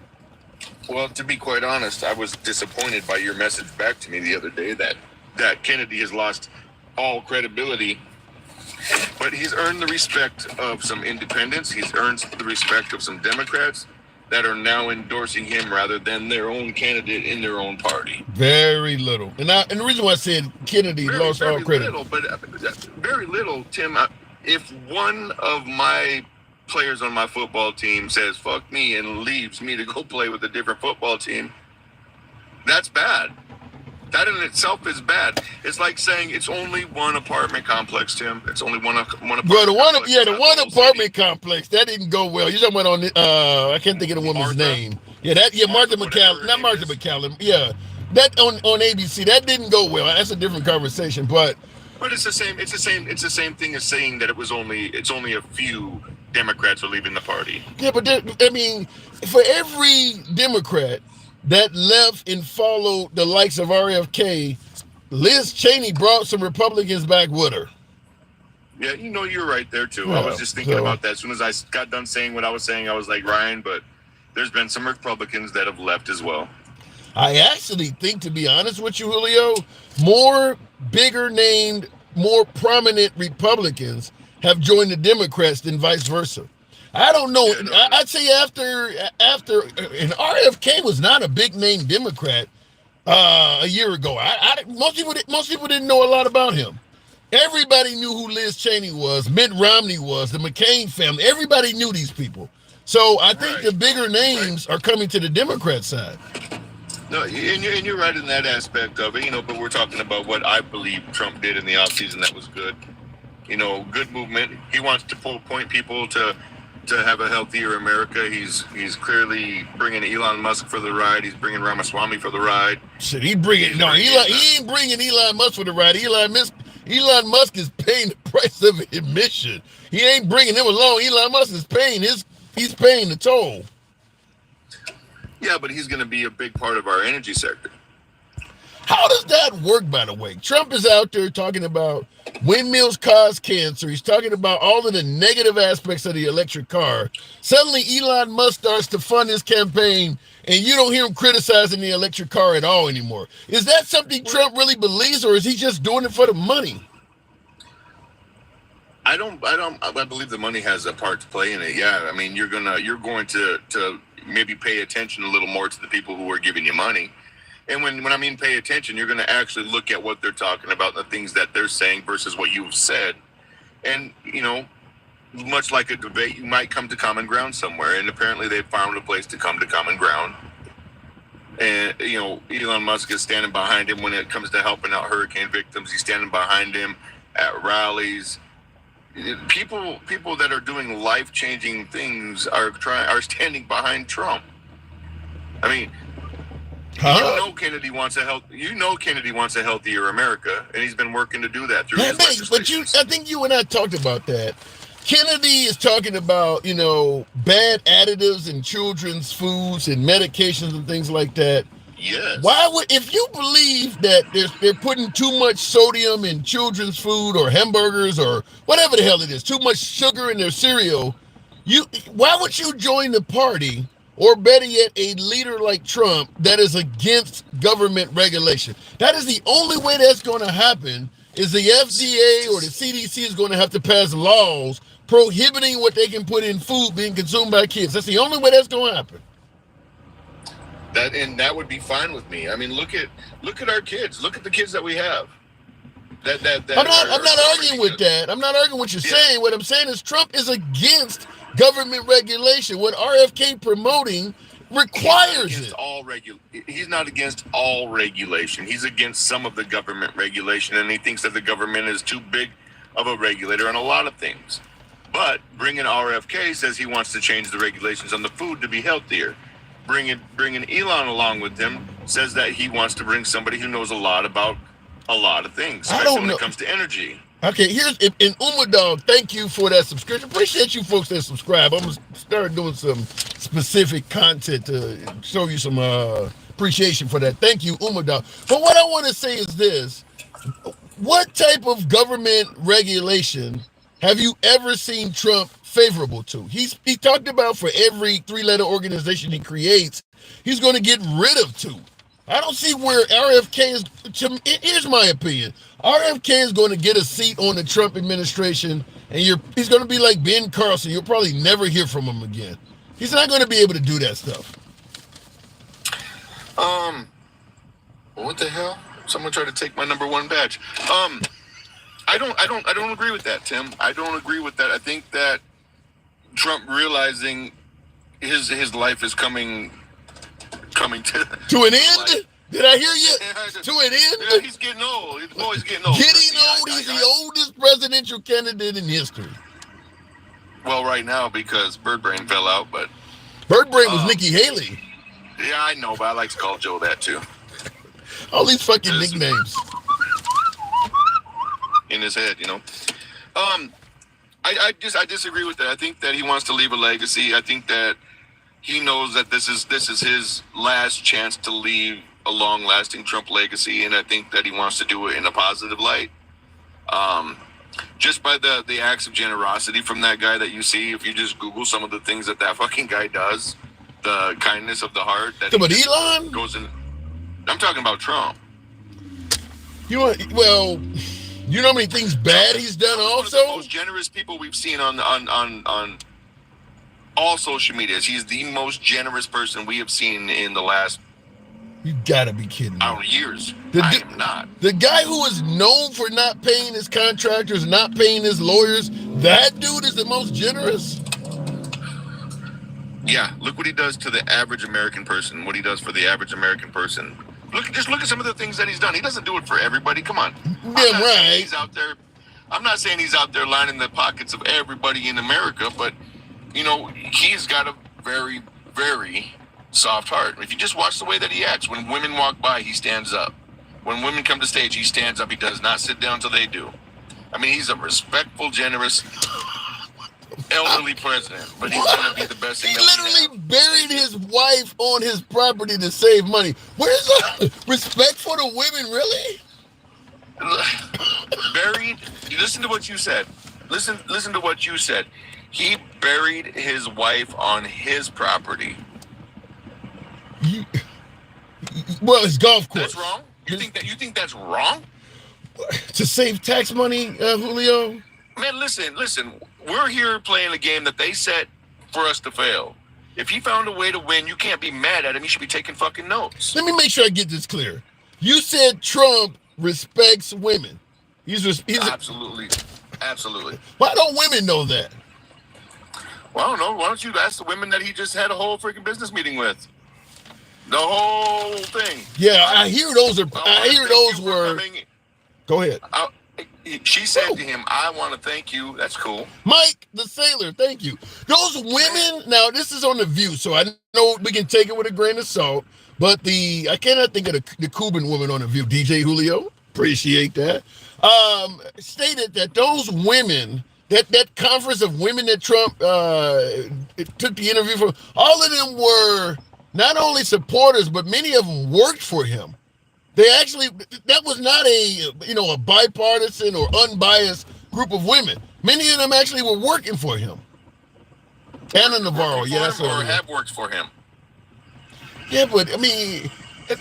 Well, to be quite honest, I was disappointed by your message back to me the other day that Kennedy has lost all credibility, but he's earned the respect of some independents. He's earned the respect of some Democrats that are now endorsing him rather than their own candidate in their own party. Very little. And the reason why I said Kennedy lost all credit. Very little, Tim. If one of my players on my football team says fuck me and leaves me to go play with a different football team, that's bad. That in itself is bad. It's like saying it's only one apartment complex, Tim. It's only one apartment. Well, the one apartment complex that didn't go well. You're talking about I can't think of the woman's name. Yeah, Martha McCallum, not Martha McCallum. Yeah, that on ABC that didn't go well. That's a different conversation, but it's the same. It's the same thing as saying that it's only a few Democrats are leaving the party. Yeah, but for every Democrat that left and followed the likes of RFK, Liz Cheney brought some Republicans back with her. Yeah, you're right there too. Yeah, I was just thinking about that. As soon as I got done saying what I was saying, I was like, Ryan, but there's been some Republicans that have left as well. I actually think, to be honest with you, Julio, more bigger named, more prominent Republicans have joined the Democrats than vice versa. I don't know. I'd say after, and RFK was not a big name Democrat a year ago. Most people didn't know a lot about him. Everybody knew who Liz Cheney was, Mitt Romney was, the McCain family. Everybody knew these people. So I think the bigger names are coming to the Democrat side. No, and you're right in that aspect of it, but we're talking about what I believe Trump did in the offseason that was good. Good movement. He wants to point people to have a healthier America. He's clearly bringing Elon Musk for the ride. He's bringing Ramaswamy for the ride. Shit, he ain't bringing Elon Musk for the ride. Elon Musk is paying the price of admission. He ain't bringing him along. Elon Musk is paying he's paying the toll. Yeah, but he's going to be a big part of our energy sector. How does that work, by the way? Trump is out there talking about windmills cause cancer. He's talking about all of the negative aspects of the electric car. Suddenly, Elon Musk starts to fund his campaign, and you don't hear him criticizing the electric car at all anymore. Is that something Trump really believes, or is he just doing it for the money? I believe the money has a part to play in it. Yeah, I mean, you're going to maybe pay attention a little more to the people who are giving you money. And when I mean pay attention, you're going to actually look at what they're talking about, the things that they're saying versus what you've said. And, much like a debate, you might come to common ground somewhere. And apparently they found a place to come to common ground. And, Elon Musk is standing behind him when it comes to helping out hurricane victims. He's standing behind him at rallies. People that are doing life-changing things are standing behind Trump. I mean, Kennedy wants a healthier America, and he's been working to do that through his legislation. But I think you and I talked about that. Kennedy is talking about, bad additives in children's foods and medications and things like that. Yes. If you believe that they're putting too much sodium in children's food or hamburgers or whatever the hell it is, too much sugar in their cereal, why would you join the party, or better yet, a leader like Trump that is against government regulation? That is the only way that's going to happen, is the FDA or the CDC is going to have to pass laws prohibiting what they can put in food being consumed by kids. That's the only way that's going to happen. That would be fine with me. I mean, look at our kids. Look at the kids that we have. I'm not arguing with that. I'm not arguing what you're saying. What I'm saying is Trump is against government regulation. What RFK promoting requires it. He's not against all regulation. He's against some of the government regulation, and he thinks that the government is too big of a regulator on a lot of things. But bringing RFK says he wants to change the regulations on the food to be healthier. Bringing Elon along with him says that he wants to bring somebody who knows a lot about a lot of things, especially when it comes to energy. Okay, here's in Dog. Thank you for that subscription. Appreciate you folks that subscribe. I'm gonna start doing some specific content to show you some appreciation for that. Thank you, Umadal. But what I want to say is this. What type of government regulation have you ever seen Trump favorable to? He talked about for every 3-letter organization he creates, he's going to get rid of 2. I don't see where RFK is. Here's my opinion. RFK is going to get a seat on the Trump administration, and he's going to be like Ben Carson. You'll probably never hear from him again. He's not going to be able to do that stuff. What the hell? Someone tried to take my number 1 badge. I don't agree with that, Tim. I don't agree with that. I think that Trump realizing his life is coming to an end. Did I hear you? To an end? Yeah, he's getting old. He's always getting old. Getting old. He's the oldest presidential candidate in history. Well, right now because Birdbrain fell out, but Birdbrain was Nikki Haley. Yeah, I know, but I like to call Joe that too. All these fucking nicknames in his head, you know. I disagree with that. I think that he wants to leave a legacy. I think that he knows that this is his last chance to leave a long-lasting Trump legacy, and I think that he wants to do it in a positive light. Just by the acts of generosity from that guy that you see, if you just Google some of the things that fucking guy does, the kindness of the heart that Elon goes in. I'm talking about Trump. You know how many things bad he's done also? One of the most generous people we've seen on all social media. He's the most generous person we have seen in the last. You gotta be kidding me. Years. I am not. The guy who is known for not paying his contractors, not paying his lawyers, that dude is the most generous. Yeah, look what he does to the average American person. What he does for the average American person. Just look at some of the things that he's done. He doesn't do it for everybody. Come on. Yeah, right. He's out there. I'm not saying he's out there lining the pockets of everybody in America, but you know, he's got a very, very soft heart. If you just watch the way that he acts, when women walk by, he stands up. When women come to stage, he stands up. He does not sit down till they do. I mean, he's a respectful, generous, elderly president, but he's going to be the best thing. He literally buried his wife on his property to save money. Where's the respect for the women, really? Buried? You listen to what you said. Listen to what you said. He buried his wife on his property. Well, his golf course. That's wrong? You think that's wrong? To save tax money, Julio? Man, listen. We're here playing a game that they set for us to fail. If he found a way to win, you can't be mad at him. You should be taking fucking notes. Let me make sure I get this clear. You said Trump respects women. He's absolutely. Why don't women know that? Well, I don't know. Why don't you ask the women that he just had a whole freaking business meeting with? The whole thing. Yeah, I hear those were. Go ahead. She said to him, I want to thank you. That's cool. Mike, the sailor, thank you. Those women, now this is on The View, so I know we can take it with a grain of salt, but I cannot think of the Cuban woman on The View, DJ Julio, appreciate that, stated that those women, that conference of women that Trump took the interview from, all of them were not only supporters, but many of them worked for him. They actually, that was not a bipartisan or unbiased group of women. Many of them actually were working for him. Anna Navarro, yeah, that's or have worked for him. Yeah, but I mean,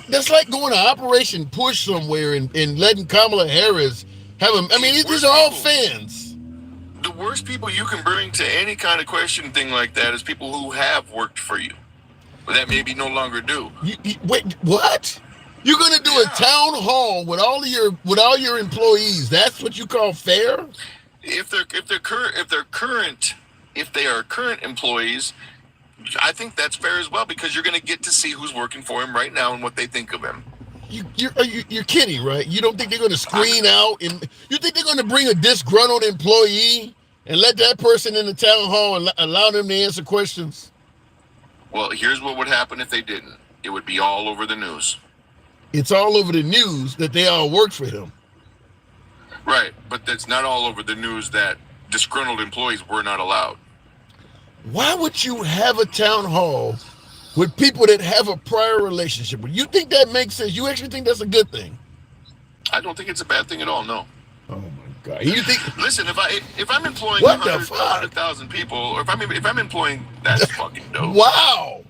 that's like going to Operation Push somewhere and letting Kamala Harris have them. I mean, these are all fans. The worst people you can bring to any kind of question thing like that is people who have worked for you, but that maybe no longer do. Wait, what? You're gonna do a town hall with all your employees? That's what you call fair? If they are current employees, I think that's fair as well, because you're gonna get to see who's working for him right now and what they think of him. You're kidding, right? You don't think they're gonna screen out, and you think they're gonna bring a disgruntled employee and let that person in the town hall and allow them to answer questions? Well, here's what would happen if they didn't. It would be all over the news. It's all over the news that they all work for him. Right, but that's not all over the news that disgruntled employees were not allowed. why would you have a town hall with people that have a prior relationship with you? Think that makes sense? You actually think that's a good thing? I don't think it's a bad thing at all. No. Oh my God! You think? Listen, if I'm employing What the fuck? 100,000 people, or if I'm employing, that's fucking dope. Wow!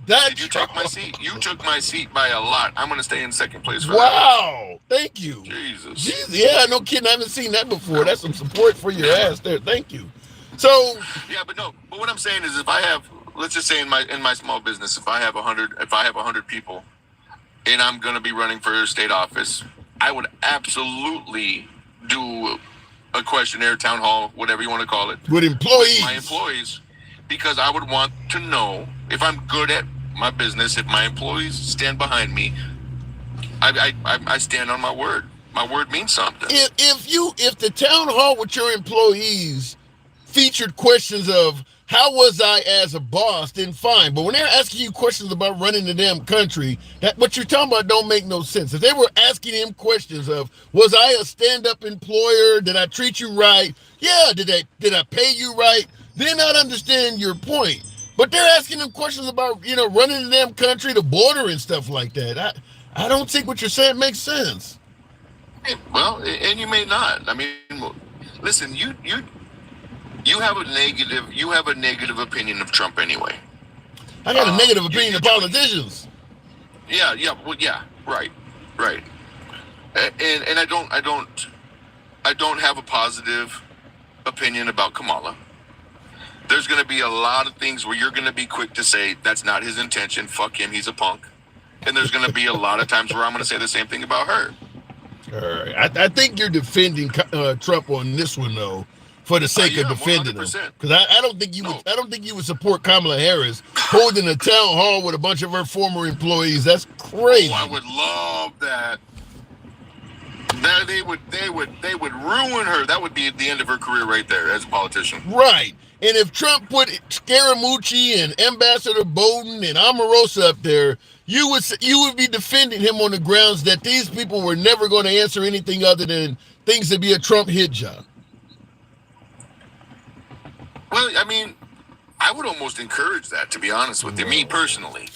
Did you take my seat? You took my seat by a lot. I'm gonna stay in second place for wow! Thank you. Jesus. Yeah, no kidding. I haven't seen that before. That's some support for your ass there. Thank you. So yeah, but no. But what I'm saying is, if I have, let's just say in my small business, if I have 100 people, and I'm gonna be running for state office, I would absolutely do a questionnaire, town hall, whatever you want to call it, with employees, my employees, because I would want to know if I'm good at my business. If my employees stand behind me, I stand on my word. My word means something. If the town hall with your employees featured questions of how was I as a boss, then fine. But when they're asking you questions about running the damn country, that what you're talking about don't make no sense. If they were asking him questions of was I a stand-up employer? Did I treat you right? Yeah, did I pay you right? Then I'd understand your point. But they're asking him questions about, running the damn country, the border and stuff like that. I don't think what you're saying makes sense. Well, and you may not. I mean, listen, you have a negative opinion of Trump anyway. I got a negative opinion of politicians. Yeah, well, yeah, right. And I don't have a positive opinion about Kamala. There's going to be a lot of things where you're going to be quick to say that's not his intention. Fuck him, he's a punk. And there's going to be a lot of times where I'm going to say the same thing about her. All right, I think you're defending Trump on this one though, for the sake of defending 100%. Him. Because I don't think you would. I don't think you would support Kamala Harris holding a town hall with a bunch of her former employees. That's crazy. Oh, I would love that. They would ruin her. That would be the end of her career right there as a politician. Right. And if Trump put Scaramucci and Ambassador Bolton and Omarosa up there, you would be defending him on the grounds that these people were never going to answer anything other than things to be a Trump hit job. Well, I mean, I would almost encourage that, to be honest with you, me personally.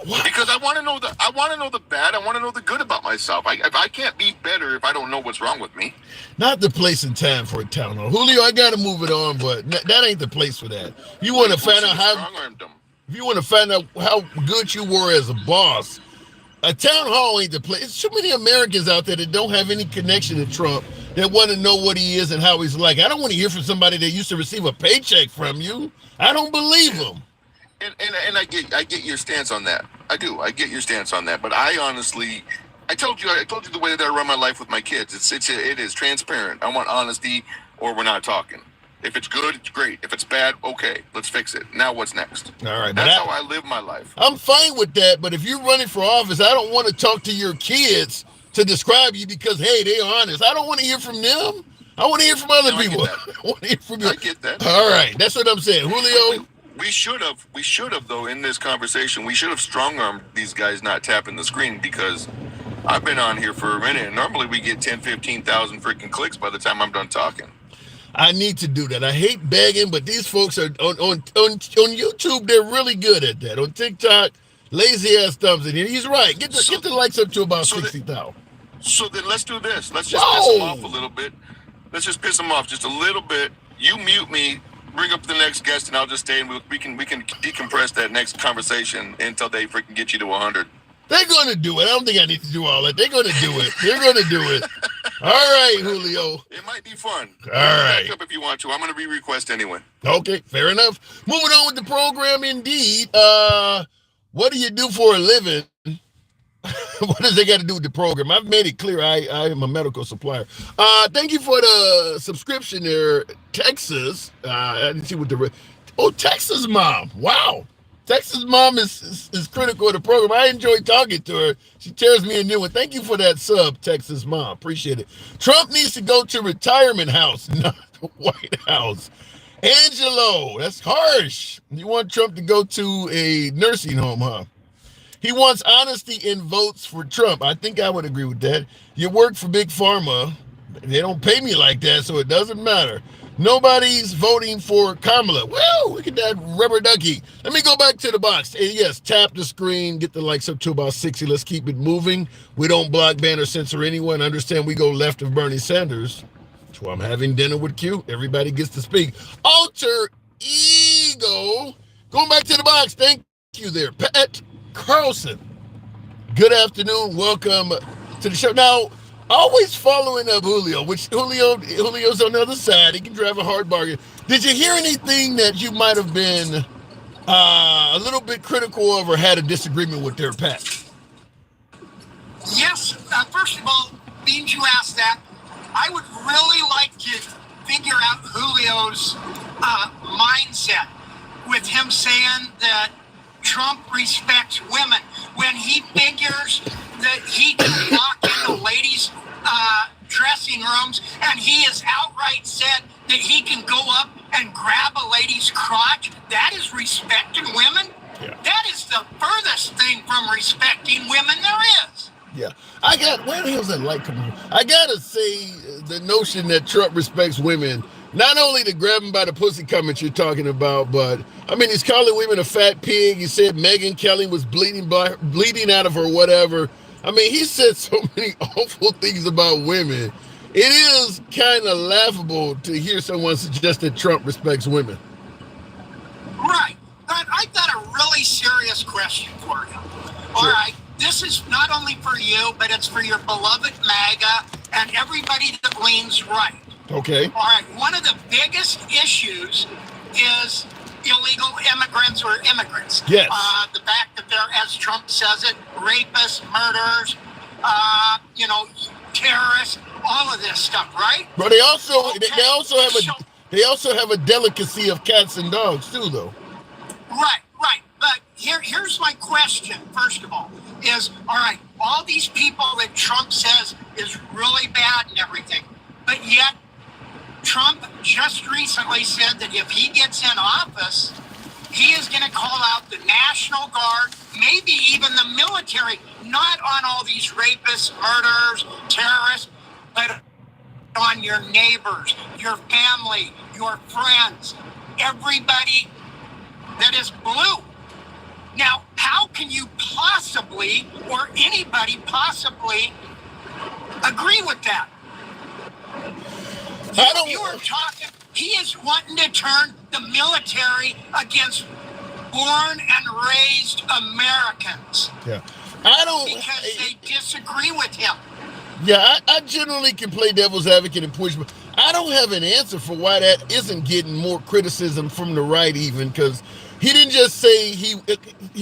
What? Because I want to know the bad. I want to know the good about myself. I can't be better if I don't know what's wrong with me. Not the place and time for a town hall, Julio. I got to move it on, but that ain't the place for that. You want to find out how good you were as a boss. A town hall ain't the place. There's too many Americans out there that don't have any connection to Trump that want to know what he is and how he's like. I don't want to hear from somebody that used to receive a paycheck from you. I don't believe him. And I get your stance on that. I do. I get your stance on that. But I honestly, I told you the way that I run my life with my kids. It is transparent. I want honesty, or we're not talking. If it's good, it's great. If it's bad, okay, let's fix it. Now what's next? All right. That's how I live my life. I'm fine with that, but if you're running for office, I don't want to talk to your kids to describe you because, hey, they're honest. I don't want to hear from them. I want to hear from other people. I want to hear from you. I get that. All right. That's what I'm saying. Julio. We should have, though, in this conversation, we should have strong-armed these guys not tapping the screen, because I've been on here for a minute, and normally we get 10, 15,000 freaking clicks by the time I'm done talking. I need to do that. I hate begging, but these folks are on YouTube. They're really good at that. On TikTok, lazy ass thumbs in here. He's right. Get the likes up to about 60,000. So then let's do this. Let's just piss them off a little bit. Let's just piss them off just a little bit. You mute me. Bring up the next guest, and I'll just stay, and we can decompress that next conversation until they freaking get you to 100. They're going to do it. I don't think I need to do all that. They're going to do it. They're going to do it. All right, Julio. It might be fun. All right. Back up if you want to. I'm going to re-request anyway. Okay, fair enough. Moving on with the program, indeed. What do you do for a living? What does they got to do with the program? I've made it clear I am a medical supplier. Thank you for the subscription there, Texas. I didn't see what Texas mom. Wow. Texas mom is critical of the program. I enjoy talking to her. She tears me a new one. Thank you for that sub, Texas mom. Appreciate it. Trump needs to go to retirement house, not the White House. Angelo, that's harsh. You want Trump to go to a nursing home, huh? He wants honesty in votes for Trump. I think I would agree with that. You work for Big Pharma. They don't pay me like that, so it doesn't matter. Nobody's voting for Kamala. Well, look at that rubber ducky. Let me go back to the box. And yes, tap the screen, get the likes up to about 60. Let's keep it moving. We don't block, ban, or censor anyone. Understand we go left of Bernie Sanders. That's why I'm having dinner with Q. Everybody gets to speak. Alter ego. Going back to the box. Thank you there. Pat Carlson. Good afternoon. Welcome to the show. Now, always following up Julio, which Julio's on the other side. He can drive a hard bargain. Did you hear anything that you might have been a little bit critical of or had a disagreement with there, Pat? Yes. First of all, being you asked that, I would really like to figure out Julio's mindset with him saying that Trump respects women when he figures that he can walk into ladies' dressing rooms and he has outright said that he can go up and grab a lady's crotch. That is respecting women. Yeah. That is the furthest thing from respecting women there is. Yeah, where the hell's that light coming from? I gotta say, the notion that Trump respects women, not only the grab him by the pussy comment you're talking about, but I mean, he's calling women a fat pig. He said Megyn Kelly was bleeding out of her, whatever. I mean, he said so many awful things about women. It is kind of laughable to hear someone suggest that Trump respects women. Right, but I've got a really serious question for you. All sure. Right. This is not only for you, but it's for your beloved MAGA and everybody that leans right. Okay. All right. One of the biggest issues is illegal immigrants or immigrants. Yes. The fact that they're, as Trump says it, rapists, murderers, terrorists, all of this stuff, right? But they also have a delicacy of cats and dogs too, though. Right. But here's my question, first of all, is, all right, all these people that Trump says is really bad and everything, but yet Trump just recently said that if he gets in office, he is going to call out the National Guard, maybe even the military, not on all these rapists, murderers, terrorists, but on your neighbors, your family, your friends, everybody that is blue. Now, how can you possibly, or anybody possibly, agree with that? You are talking, he is wanting to turn the military against born and raised Americans. Yeah. Because they disagree with him. Yeah, I generally can play devil's advocate and push, but I don't have an answer for why that isn't getting more criticism from the right even, because he didn't just say he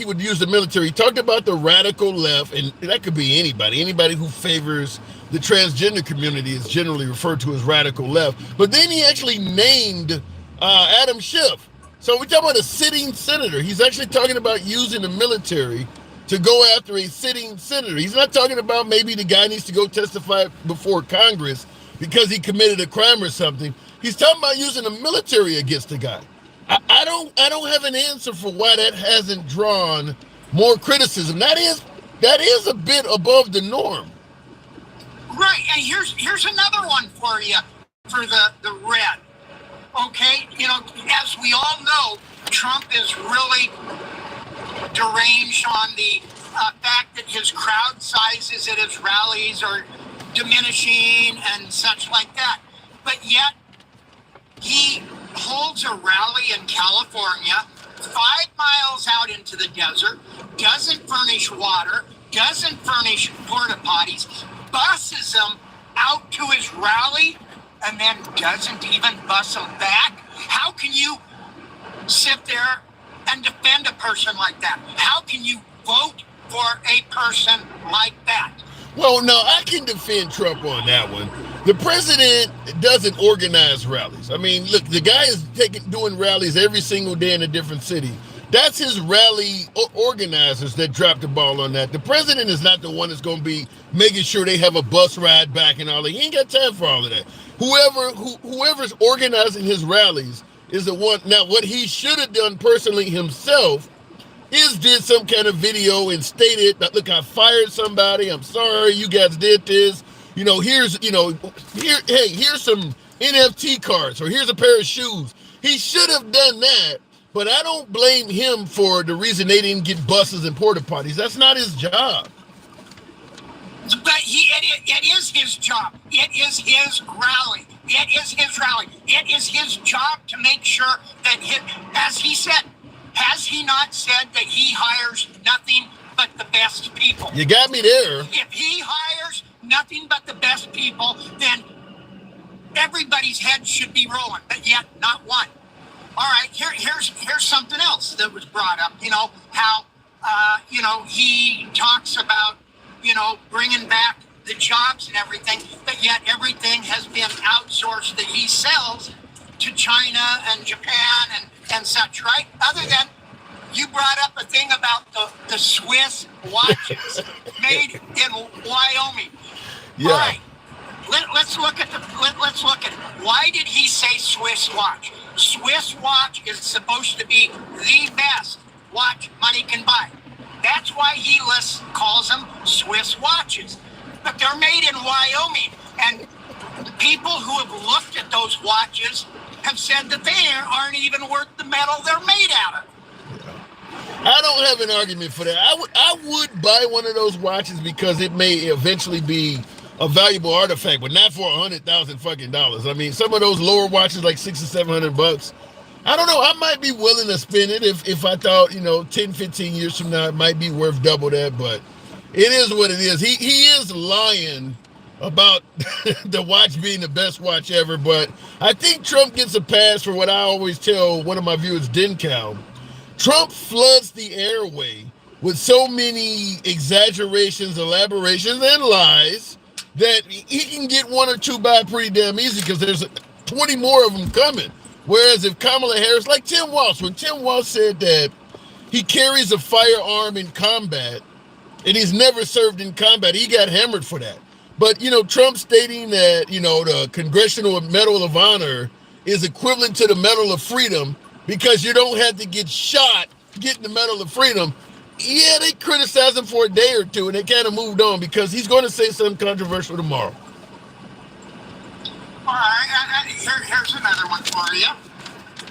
would use the military. He talked about the radical left, and that could be anybody. Anybody who favors the transgender community is generally referred to as radical left. But then he actually named Adam Schiff. So we're talking about a sitting senator. He's actually talking about using the military to go after a sitting senator. He's not talking about maybe the guy needs to go testify before Congress because he committed a crime or something. He's talking about using the military against the guy. I don't have an answer for why that hasn't drawn more criticism. That is a bit above the norm. Right, and here's another one for you, for the red. Okay, as we all know, Trump is really deranged on the fact that his crowd sizes at his rallies are diminishing and such like that. But yet, he holds a rally in California, 5 miles out into the desert, doesn't furnish water, doesn't furnish porta potties, buses them out to his rally, and then doesn't even bus them back. How can you sit there and defend a person like that? How can you vote for a person like that? Well, no, I can defend Trump on that one. The president doesn't organize rallies. I mean, look, the guy is doing rallies every single day in a different city. That's his rally organizers that dropped the ball on that. The president is not the one that's going to be making sure they have a bus ride back and all that. He ain't got time for all of that. Whoever's organizing his rallies is the one. Now, what he should have done personally himself is did some kind of video and stated, look, I fired somebody. I'm sorry, you guys did this. Here's some NFT cards, or here's a pair of shoes. He should have done that, but I don't blame him for the reason they didn't get buses and porta potties. That's not his job. But it is his job. It is his rally. It is his rally. It is his job to make sure that, as he said, has he not said that he hires nothing but the best people? You got me there. If he hires nothing but the best people, then everybody's head should be rolling, but yet not one. All right, here's something else that was brought up. You know, how, he talks about, bringing back the jobs and everything, but yet everything has been outsourced that he sells to China and Japan and such, right? Other than you brought up a thing about the Swiss watches made in Wyoming. Yeah. All right. Let's look at it. Why did he say Swiss watch? Swiss watch is supposed to be the best watch money can buy. That's why he calls them Swiss watches. But they're made in Wyoming, and the people who have looked at those watches have said that they aren't even worth the metal they're made out of. I don't have an argument for that. I would buy one of those watches because it may eventually be a valuable artifact, but not for $100,000 fucking dollars. I mean, some of those lower watches, like $600 or $700. I don't know. I might be willing to spend it if I thought, 10, 15 years from now, it might be worth double that, but it is what it is. He is lying about the watch being the best watch ever, but I think Trump gets a pass for what I always tell one of my viewers, Denkow. Trump floods the airway with so many exaggerations, elaborations, and lies that he can get one or two by pretty damn easy because there's 20 more of them coming. Whereas if Kamala Harris, like Tim Walsh, when Tim Walsh said that he carries a firearm in combat and he's never served in combat, he got hammered for that. But, Trump stating that, the Congressional Medal of Honor is equivalent to the Medal of Freedom because you don't have to get shot getting the Medal of Freedom. Yeah, they criticized him for a day or two and they kind of moved on because he's going to say something controversial tomorrow. All right, here's another one for you.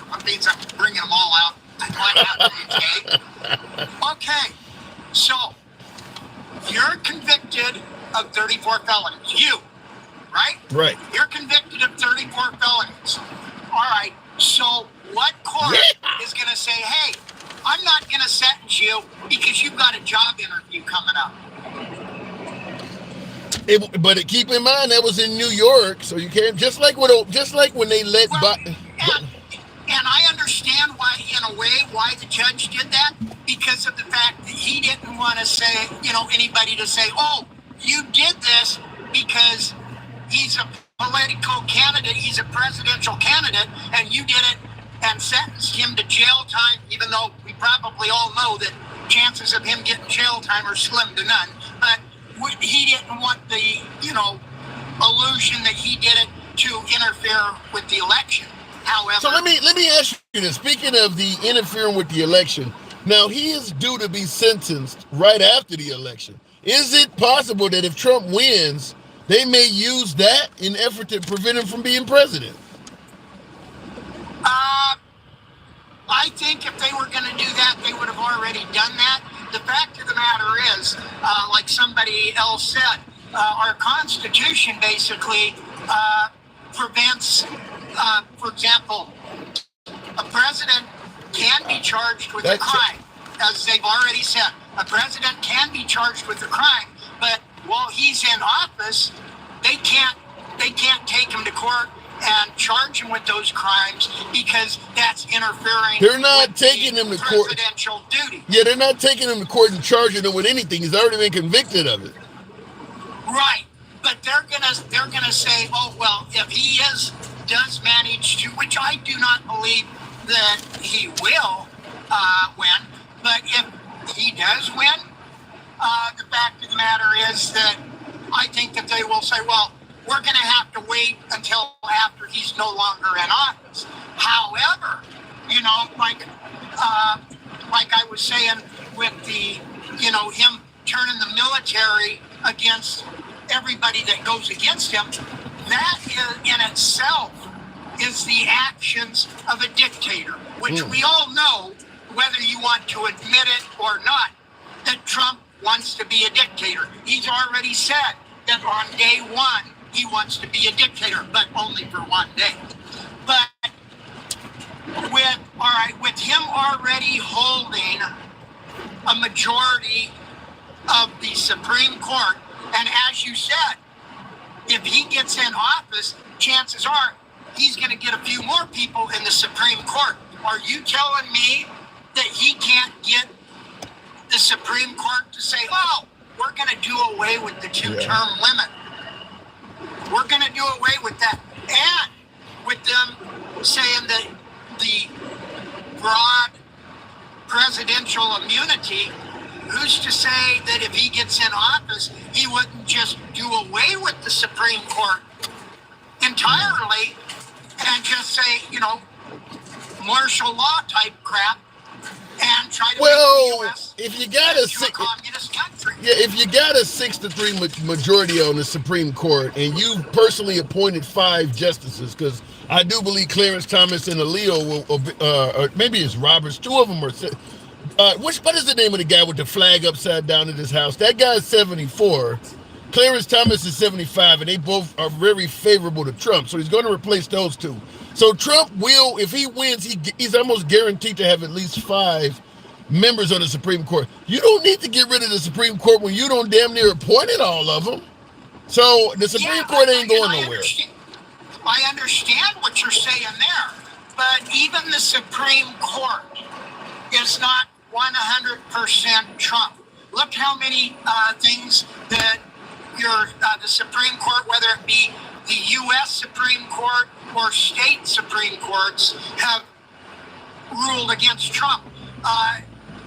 That means I'm bringing them all out. Okay, so you're convicted of 34 felonies. You, right? Right. You're convicted of 34 felonies. All right, so what court is going to say, hey, I'm not going to sentence you because you've got a job interview coming up? But keep in mind that was in New York, so you can't just like when they let. And I understand why, in a way, why the judge did that, because of the fact that he didn't want to say, anybody to say, oh, you did this because he's a political candidate, he's a presidential candidate, and you did it and sentenced him to jail time, even though we probably all know that chances of him getting jail time are slim to none. But he didn't want the, illusion that he did it to interfere with the election. However, so let me ask you this. Speaking of the interfering with the election, now he is due to be sentenced right after the election. Is it possible that if Trump wins, they may use that in effort to prevent him from being president? I think if they were going to do that, they would have already done that. The fact of the matter is, like somebody else said, our Constitution basically prevents, for example, a president can be charged with a crime, as they've already said. A president can be charged with a crime, but while he's in office, they can't take him to court and charge him with those crimes because that's interfering. They're not taking him to court. Presidential duty. Yeah, they're not taking him to court and charging him with anything. He's already been convicted of it. Right, but they're gonna say, oh well, if he does manage to, which I do not believe that he will win, but if he does win, the fact of the matter is that I think that they will say, well, we're going to have to wait until after he's no longer in office. However, like I was saying with the, him turning the military against everybody that goes against him, that in itself is the actions of a dictator, which we all know, whether you want to admit it or not, that Trump wants to be a dictator. He's already said that on day one, he wants to be a dictator, but only for one day. But with him already holding a majority of the Supreme Court, and as you said, if he gets in office, chances are he's going to get a few more people in the Supreme Court. Are you telling me that he can't get the Supreme Court to say, oh, we're going to do away with the two-term limit? We're going to do away with that. And with them saying that the broad presidential immunity, who's to say that if he gets in office, he wouldn't just do away with the Supreme Court entirely and just say, martial law type crap and try to make the U.S. if you got a communist country. Yeah, if you got a 6-3 majority on the Supreme Court and you personally appointed 5 justices, because I do believe Clarence Thomas and Alito or maybe it's Roberts, 2 of them are. What is the name of the guy with the flag upside down in his house? That guy's 74. Clarence Thomas is 75, and they both are very favorable to Trump. So he's going to replace those 2. So Trump will, if he wins, he's almost guaranteed to have at least 5 members on the Supreme Court. You don't need to get rid of the Supreme Court when you don't damn near appointed all of them. So the Supreme Court ain't going nowhere. I understand what you're saying there, but even the Supreme Court is not 100% Trump. Look how many things that the Supreme Court, whether it be the U.S. Supreme Court or state Supreme Courts, have ruled against Trump.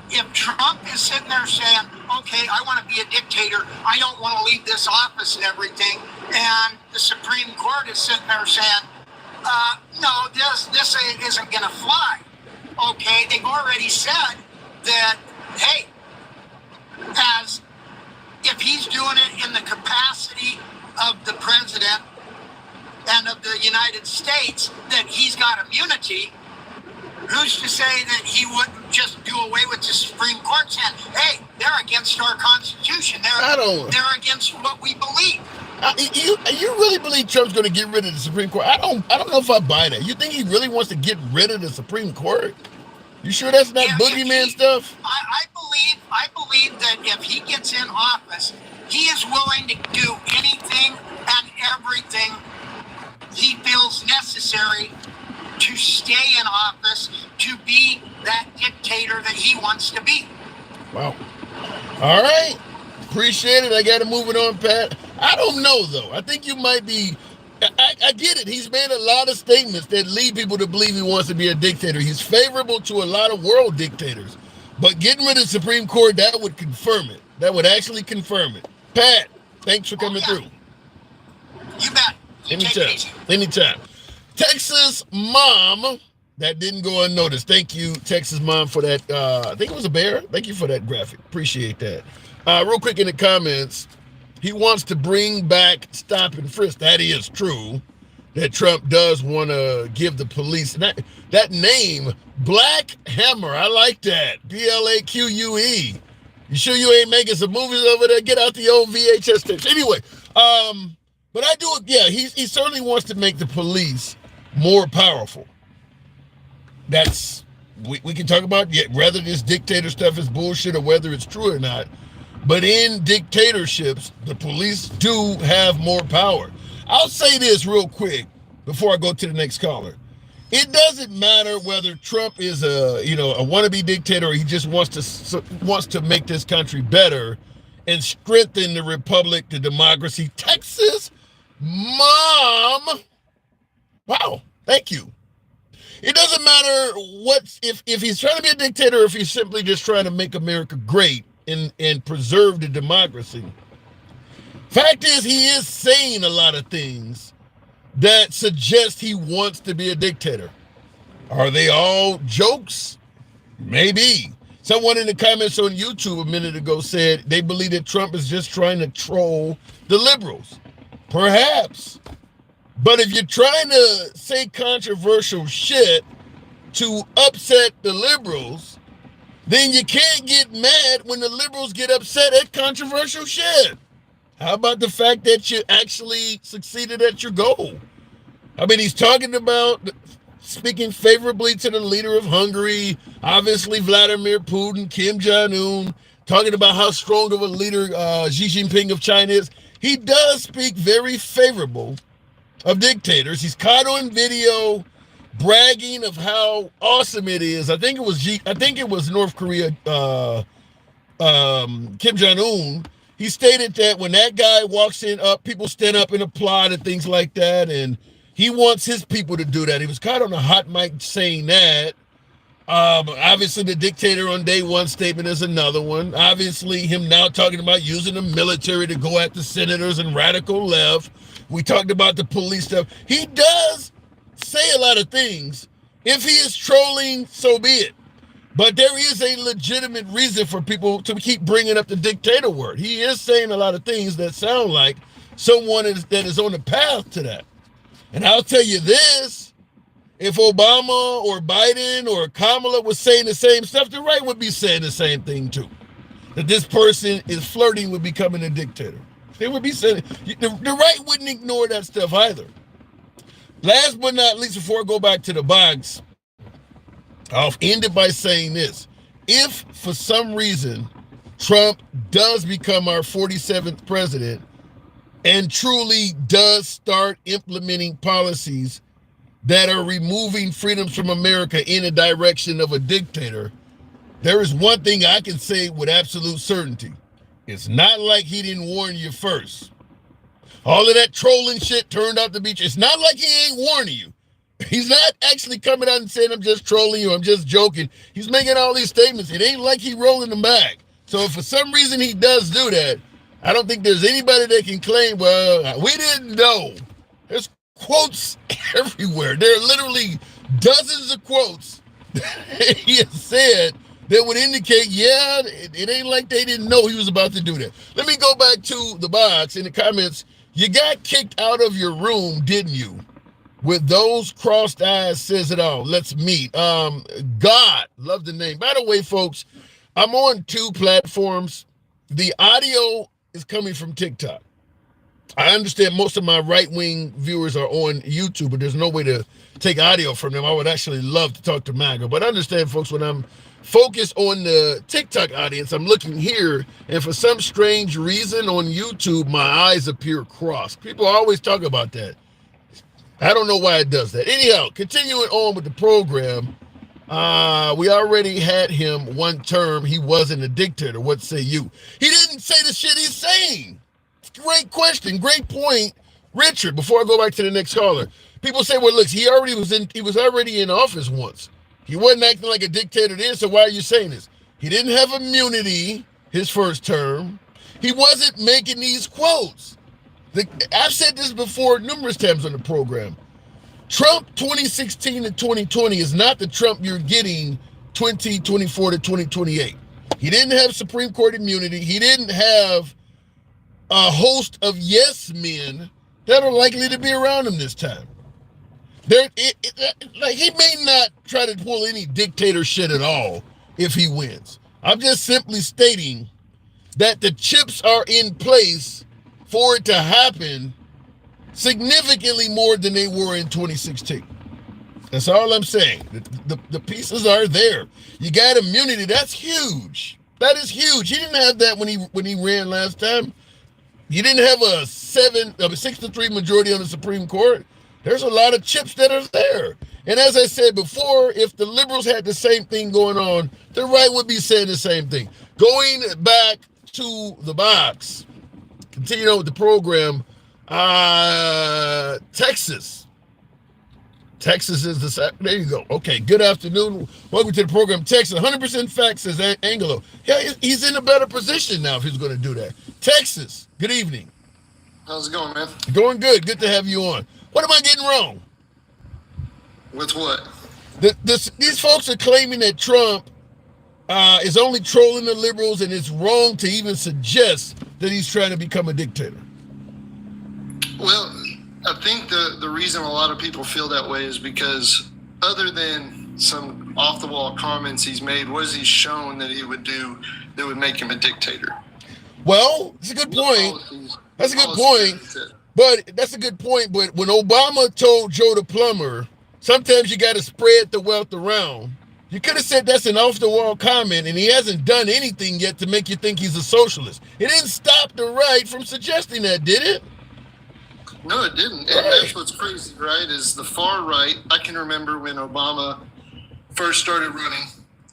If Trump is sitting there saying, okay, I want to be a dictator, I don't want to leave this office and everything, and the Supreme Court is sitting there saying, no, this isn't going to fly. Okay, they've already said that, hey, if he's doing it in the capacity of the president and of the United States, that he's got immunity. Who's to say that he wouldn't just do away with the Supreme Court saying, hey, they're against our Constitution. They're against what we believe. You really believe Trump's going to get rid of the Supreme Court? I don't know if I buy that. You think he really wants to get rid of the Supreme Court? You sure that's not boogeyman stuff? I believe that if he gets in office, he is willing to do anything and everything he feels necessary to stay in office, to be that dictator that he wants to be. Wow. All right. Appreciate it. I got to move it on, Pat. I don't know, though. I think you might be... I get it. He's made a lot of statements that lead people to believe he wants to be a dictator. He's favorable to a lot of world dictators. But getting rid of the Supreme Court, that would confirm it. That would actually confirm it. Pat, thanks for coming through. You bet. Anytime. Texas mom, that didn't go unnoticed. Thank you, Texas mom, for that. I think it was a bear. Thank you for that graphic. Appreciate that. Real quick in the comments, he wants to bring back stop and frisk. That is true. That Trump does want to give the police that name, Black Hammer. I like that. BLAQUE. You sure you ain't making some movies over there? Get out the old VHS tapes. Anyway, but I do. Yeah, he certainly wants to make the police more powerful. That's we can talk about whether this dictator stuff is bullshit or whether it's true or not. But in dictatorships, the police do have more power. I'll say this real quick before I go to the next caller. It doesn't matter whether Trump is a wannabe dictator or he just wants to make this country better and strengthen the republic, the democracy. Texas mom. Wow, thank you. It doesn't matter if he's trying to be a dictator or if he's simply just trying to make America great and preserve the democracy. Fact is, he is saying a lot of things that suggest he wants to be a dictator. Are they all jokes? Maybe. Someone in the comments on YouTube a minute ago said they believe that Trump is just trying to troll the liberals. Perhaps. But if you're trying to say controversial shit to upset the liberals, then you can't get mad when the liberals get upset at controversial shit. How about the fact that you actually succeeded at your goal? I mean, he's talking about speaking favorably to the leader of Hungary, obviously Vladimir Putin, Kim Jong-un, talking about how strong of a leader Xi Jinping of China is. He does speak very favorable of dictators. He's caught on video bragging of how awesome it is. I think it was North Korea, Kim Jong-un. He stated that when that guy walks in, people stand up and applaud and things like that, and he wants his people to do that. He was caught on a hot mic saying that. Obviously, the dictator on day one statement is another one. Obviously, him now talking about using the military to go at the senators and radical left. We talked about the police stuff. He does say a lot of things. If he is trolling, so be it. But there is a legitimate reason for people to keep bringing up the dictator word. He is saying a lot of things that sound like someone that is on the path to that. And I'll tell you this, if Obama or Biden or Kamala was saying the same stuff, the right would be saying the same thing too. That this person is flirting with becoming a dictator. They would be saying, the right wouldn't ignore that stuff either. Last but not least, before I go back to the box, I'll end it by saying this. If for some reason Trump does become our 47th president and truly does start implementing policies that are removing freedoms from America in a direction of a dictator, there is one thing I can say with absolute certainty. It's not like he didn't warn you first. All of that trolling shit turned out to be, it's not like he ain't warning you. He's not actually coming out and saying, I'm just trolling you, I'm just joking. He's making all these statements. It ain't like he rolling them back. So if for some reason he does do that, I don't think there's anybody that can claim, well, we didn't know. There's quotes everywhere. There are literally dozens of quotes that he has said that would indicate, yeah, it ain't like they didn't know he was about to do that. Let me go back to the box in the comments. You got kicked out of your room, didn't you? With those crossed eyes says it all. Let's meet. God, love the name. By the way, folks, I'm on 2 platforms. The audio is coming from TikTok. I understand most of my right-wing viewers are on YouTube, but there's no way to take audio from them. I would actually love to talk to MAGA. But understand, folks, when I'm focused on the TikTok audience, I'm looking here, and for some strange reason on YouTube, my eyes appear crossed. People always talk about that. I don't know why it does that. Anyhow, continuing on with the program, we already had him one term. He wasn't a dictator. What say you? He didn't say the shit he's saying. Great question. Great point. Richard, before I go back to the next caller, people say, well, look, he was already in office once. He wasn't acting like a dictator then, so why are you saying this? He didn't have immunity his first term. He wasn't making these quotes. I've said this before numerous times on the program. Trump 2016 to 2020 is not the Trump you're getting 2024 to 2028. He didn't have Supreme Court immunity. He didn't have a host of yes men that are likely to be around him this time. He may not try to pull any dictator shit at all if he wins. I'm just simply stating that the chips are in place for it to happen significantly more than they were in 2016. That's all I'm saying. The pieces are there. You got immunity. That's huge. That is huge. He didn't have that when he ran last time. You didn't have a 6-3 majority on the Supreme Court. There's a lot of chips that are there. And as I said before, if the liberals had the same thing going on, the right would be saying the same thing. Going back to the box, continuing on with the program, Texas. Texas is there you go. Okay, good afternoon. Welcome to the program. Texas, 100% fact, says Angelo. Yeah, he's in a better position now if he's going to do that. Texas, good evening. How's it going, man? Going good. Good to have you on. What am I getting wrong? With what? These folks are claiming that Trump is only trolling the liberals, and it's wrong to even suggest that he's trying to become a dictator. Well, I think the reason a lot of people feel that way is because other than some off the wall comments he's made, what has he shown that he would do that would make him a dictator? Well, it's a good point. That's a good point. But that's a good point. But when Obama told Joe the plumber, sometimes you got to spread the wealth around. You could have said that's an off-the-wall comment, and he hasn't done anything yet to make you think he's a socialist. It didn't stop the right from suggesting that, did it? No, it didn't. And that's what's crazy, right, is the far right. I can remember when Obama first started running,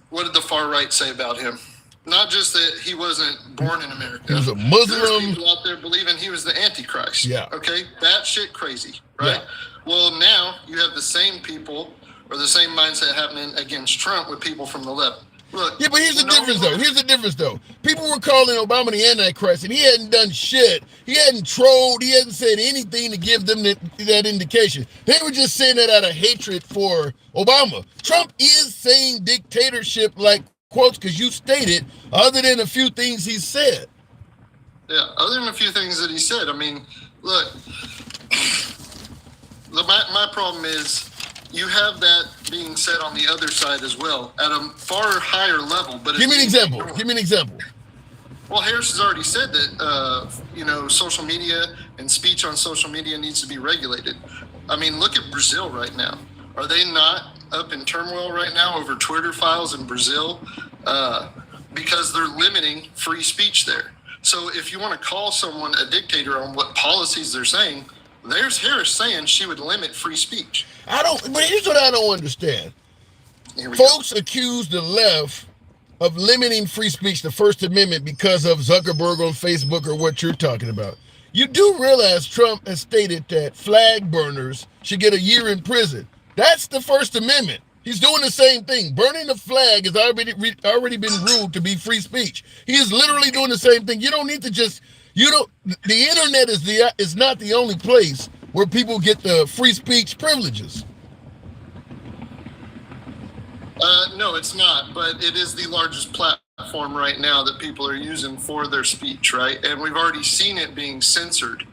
what did the far right say about him? Not just that he wasn't born in America. He was a Muslim. There's people out there believing he was the Antichrist. Yeah. Okay? That shit crazy, right? Yeah. Well, now you have the same people or the same mindset happening against Trump with people from the left. Look, yeah, but here's the difference, though. People were calling Obama the Antichrist, and he hadn't done shit. He hadn't trolled. He hadn't said anything to give them that indication. They were just saying that out of hatred for Obama. Trump is saying dictatorship like quotes because you stated, other than a few things he said. Yeah, other than a few things that he said. I mean, look, my problem is you have that being said on the other side as well at a far higher level. But give me an example. Well, Harris has already said that, social media and speech on social media needs to be regulated. I mean, look at Brazil right now. Are they not up in turmoil right now over Twitter files in Brazil because they're limiting free speech there? So if you want to call someone a dictator on what policies they're saying, there's Harris saying she would limit free speech. But here's what I don't understand. Folks accuse the left of limiting free speech, the First Amendment, because of Zuckerberg on Facebook or what you're talking about. You do realize Trump has stated that flag burners should get a year in prison. That's the First Amendment. He's doing the same thing. Burning the flag has already been ruled to be free speech. He is literally doing the same thing. You don't need to the internet is not the only place where people get the free speech privileges. No, it's not, but it is the largest platform right now that people are using for their speech, right? And we've already seen it being censored,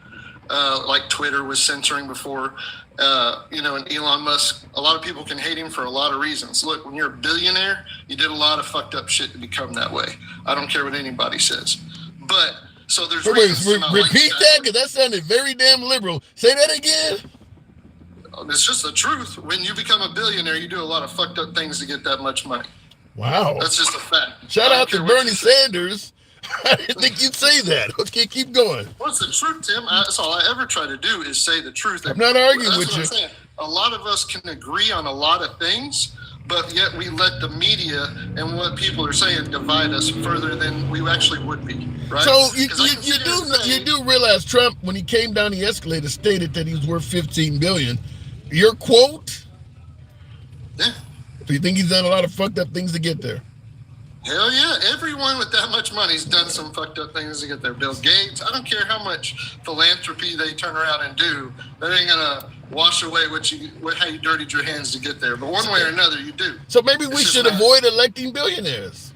like Twitter was censoring before. And Elon Musk, a lot of people can hate him for a lot of reasons. Look, when you're a billionaire, you did a lot of fucked up shit to become that way. I don't care what anybody says. But, so there's reasons to not repeat that, because that sounded very damn liberal. Say that again. It's just the truth. When you become a billionaire, you do a lot of fucked up things to get that much money. Wow. That's just a fact. Shout out to Bernie Sanders. I didn't think you'd say that. Okay, keep going. What's the truth, Tim? That's all I ever try to do is say the truth. I'm not arguing with you. Saying. A lot of us can agree on a lot of things, but yet we let the media and what people are saying divide us further than we actually would be, right? So you do realize Trump, when he came down the escalator, stated that he was worth $15 billion. Your quote? Yeah. Do you think he's done a lot of fucked up things to get there? Hell yeah. Everyone with that much money's done some fucked up things to get there. Bill Gates, I don't care how much philanthropy they turn around and do. That ain't going to wash away how you dirtied your hands to get there. But one way or another, you do. So maybe we should avoid electing billionaires.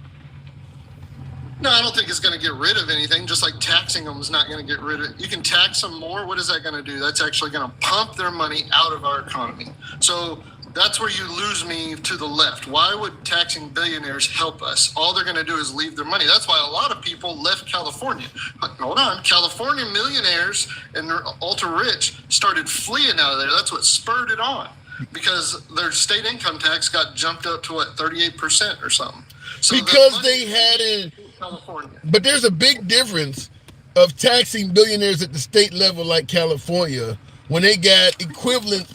No, I don't think it's going to get rid of anything. Just like taxing them is not going to get rid of. You can tax them more. What is that going to do? That's actually going to pump their money out of our economy. So that's where you lose me to the left. Why would taxing billionaires help us? All they're going to do is leave their money. That's why a lot of people left California. Hold on. California millionaires and their ultra rich started fleeing out of there. That's what spurred it on, because their state income tax got jumped up to 38% or something. So because they had it. California. But there's a big difference of taxing billionaires at the state level like California when they got equivalent,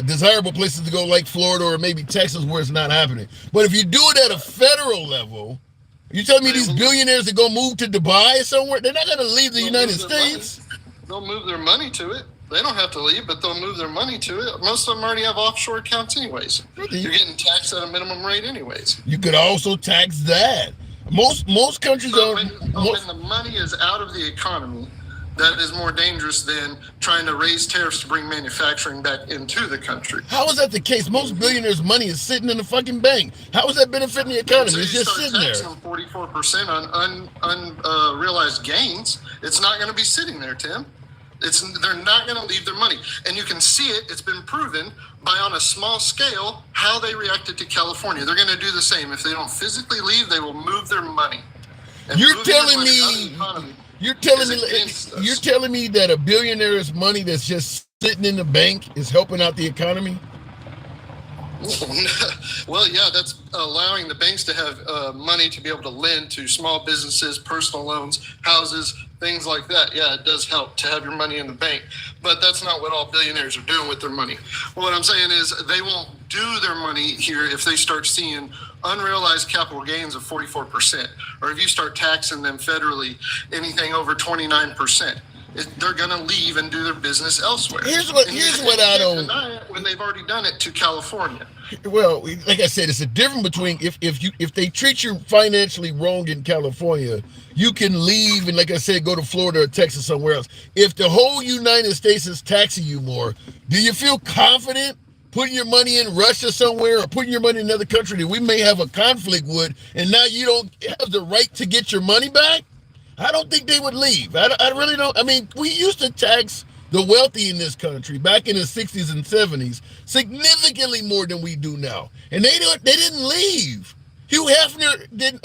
desirable places to go like Florida or maybe Texas where it's not happening. But if you do it at a federal level, you telling me these billionaires are going to move to Dubai or somewhere? They're not going to leave the United States. They'll move their money to it. They don't have to leave, but they'll move their money to it. Most of them already have offshore accounts anyways. You're getting taxed at a minimum rate anyways. You could also tax that. Most countries so when the money is out of the economy, that is more dangerous than trying to raise tariffs to bring manufacturing back into the country. How is that the case? Most billionaires' money is sitting in the fucking bank. How is that benefiting the economy? So it's just sitting there. 44% on unrealized gains. It's not going to be sitting there, Tim. They're not going to leave their money. And you can see it. It's been proven by, on a small scale, how they reacted to California. They're going to do the same. If they don't physically leave, they will move their money. And you're telling me that a billionaire's money that's just sitting in the bank is helping out the economy? Well, yeah, that's allowing the banks to have money to be able to lend to small businesses, personal loans, houses, things like that. Yeah, it does help to have your money in the bank, but that's not what all billionaires are doing with their money. Well, what I'm saying is they won't do their money here if they start seeing unrealized capital gains of 44%, or if you start taxing them federally anything over 29%. They're going to leave and do their business elsewhere. Here's what I don't deny it when they've already done it to California. Well, like I said, it's a difference between if they treat you financially wrong in California, you can leave and, like I said, go to Florida or Texas, somewhere else. If the whole United States is taxing you more, do you feel confident putting your money in Russia somewhere or putting your money in another country that we may have a conflict with, and now you don't have the right to get your money back? I don't think they would leave. I really don't. I mean, we used to tax the wealthy in this country back in the 60s and 70s significantly more than we do now. And they didn't leave. Hugh Hefner didn't.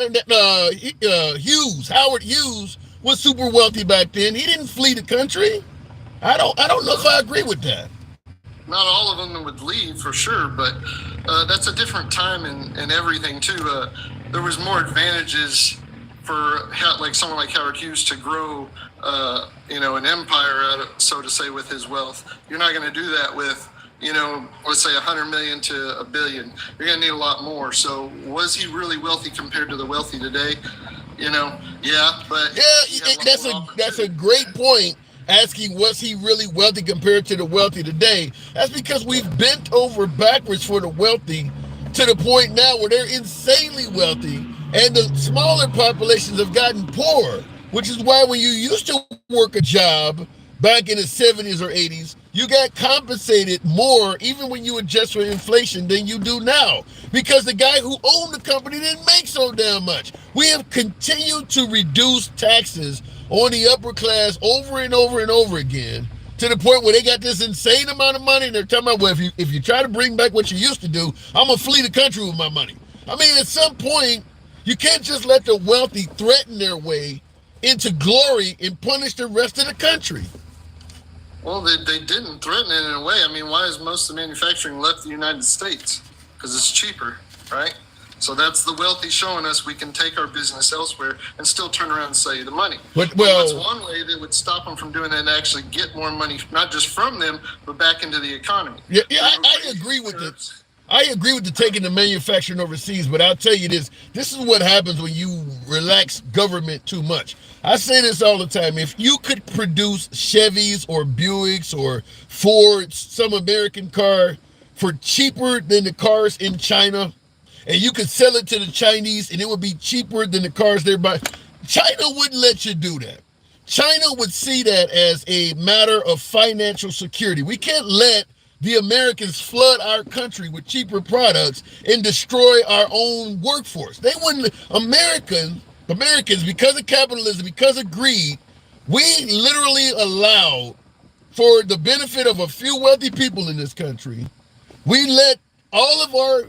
Howard Hughes was super wealthy back then. He didn't flee the country. I don't know if I agree with that. Not all of them would leave for sure, but that's a different time and everything too. There was more advantages for like someone like Howard Hughes to grow, an empire, so to say, with his wealth. You're not going to do that with, let's say 100 million to $1 billion. You're going to need a lot more. So was he really wealthy compared to the wealthy today? Yeah, but that's a great point. Asking, was he really wealthy compared to the wealthy today? That's because we've bent over backwards for the wealthy to the point now where they're insanely wealthy, and the smaller populations have gotten poor, which is why when you used to work a job back in the 70s or 80s, you got compensated more, even when you adjust for inflation, than you do now, because the guy who owned the company didn't make so damn much. We have continued to reduce taxes on the upper class over and over and over again, to the point where they got this insane amount of money, and they're talking about, well, if you try to bring back what you used to do, I'm going to flee the country with my money. I mean, at some point, you can't just let the wealthy threaten their way into glory and punish the rest of the country. Well, they didn't threaten it in a way. I mean, why has most of the manufacturing left the United States? Because it's cheaper, right? So that's the wealthy showing us we can take our business elsewhere and still turn around and sell you the money. But what's one way that would stop them from doing that and actually get more money, not just from them, but back into the economy? Yeah, I agree with it. I agree with the taking the manufacturing overseas, but I'll tell you this is what happens when you relax government too much. I say this all the time. If you could produce Chevys or Buicks or Fords, some American car, for cheaper than the cars in China, and you could sell it to the Chinese and it would be cheaper than the cars they're buying, China wouldn't let you do that. China would see that as a matter of financial security. We can't let the Americans flood our country with cheaper products and destroy our own workforce. They wouldn't. Americans, because of capitalism, because of greed, we literally allowed, for the benefit of a few wealthy people in this country, we let all of our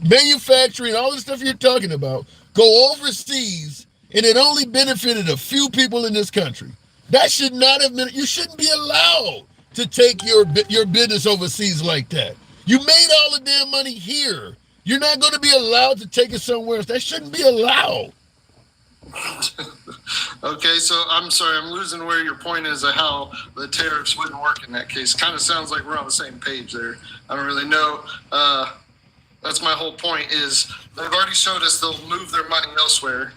manufacturing, all the stuff you're talking about, go overseas, and it only benefited a few people in this country. That should not have been. You shouldn't be allowed to take your business overseas like that. You made all the damn money here. You're not going to be allowed to take it somewhere else. That shouldn't be allowed. Okay, so I'm sorry, I'm losing where your point is of how the tariffs wouldn't work in that case. Kind of sounds like we're on the same page there. I don't really know. That's my whole point is they've already showed us they'll move their money elsewhere,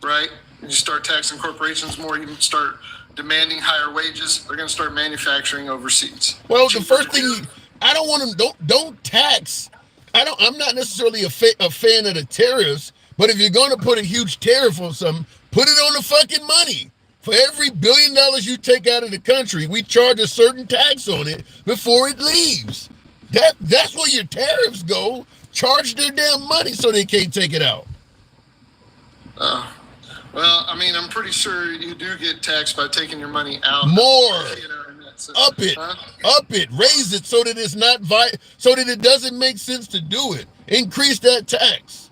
right? You start taxing corporations more, you start demanding higher wages, they're going to start manufacturing overseas. Well, the first thing, I don't want them, don't tax. I'm not necessarily a fan of the tariffs, but if you're going to put a huge tariff on something, put it on the fucking money. For every $1 billion you take out of the country, we charge a certain tax on it before it leaves. That's where your tariffs go. Charge their damn money so they can't take it out. Well, I mean, I'm pretty sure you do get taxed by taking your money out. More. You know, and that's, Up it. huh? Up it. Raise it so that it's not so that it doesn't make sense to do it. Increase that tax.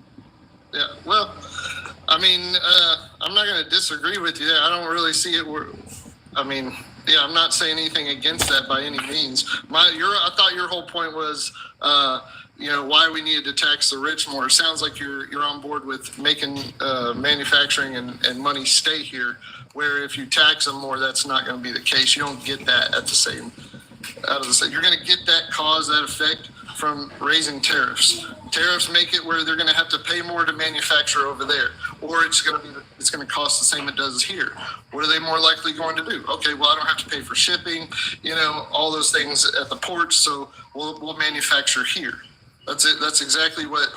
Yeah. Well, I mean, I'm not going to disagree with you. I don't really see it. Yeah, I'm not saying anything against that by any means. I thought your whole point was, why we needed to tax the rich more. It sounds like you're on board with making manufacturing and money stay here. Where if you tax them more, that's not going to be the case. You don't get that out of the same. You're going to get that cause, that effect from raising tariffs. Tariffs make it where they're going to have to pay more to manufacture over there, or it's going to cost the same it does here. What are they more likely going to do? Okay, well, I don't have to pay for shipping, all those things at the ports, so we'll manufacture here. That's it. That's exactly what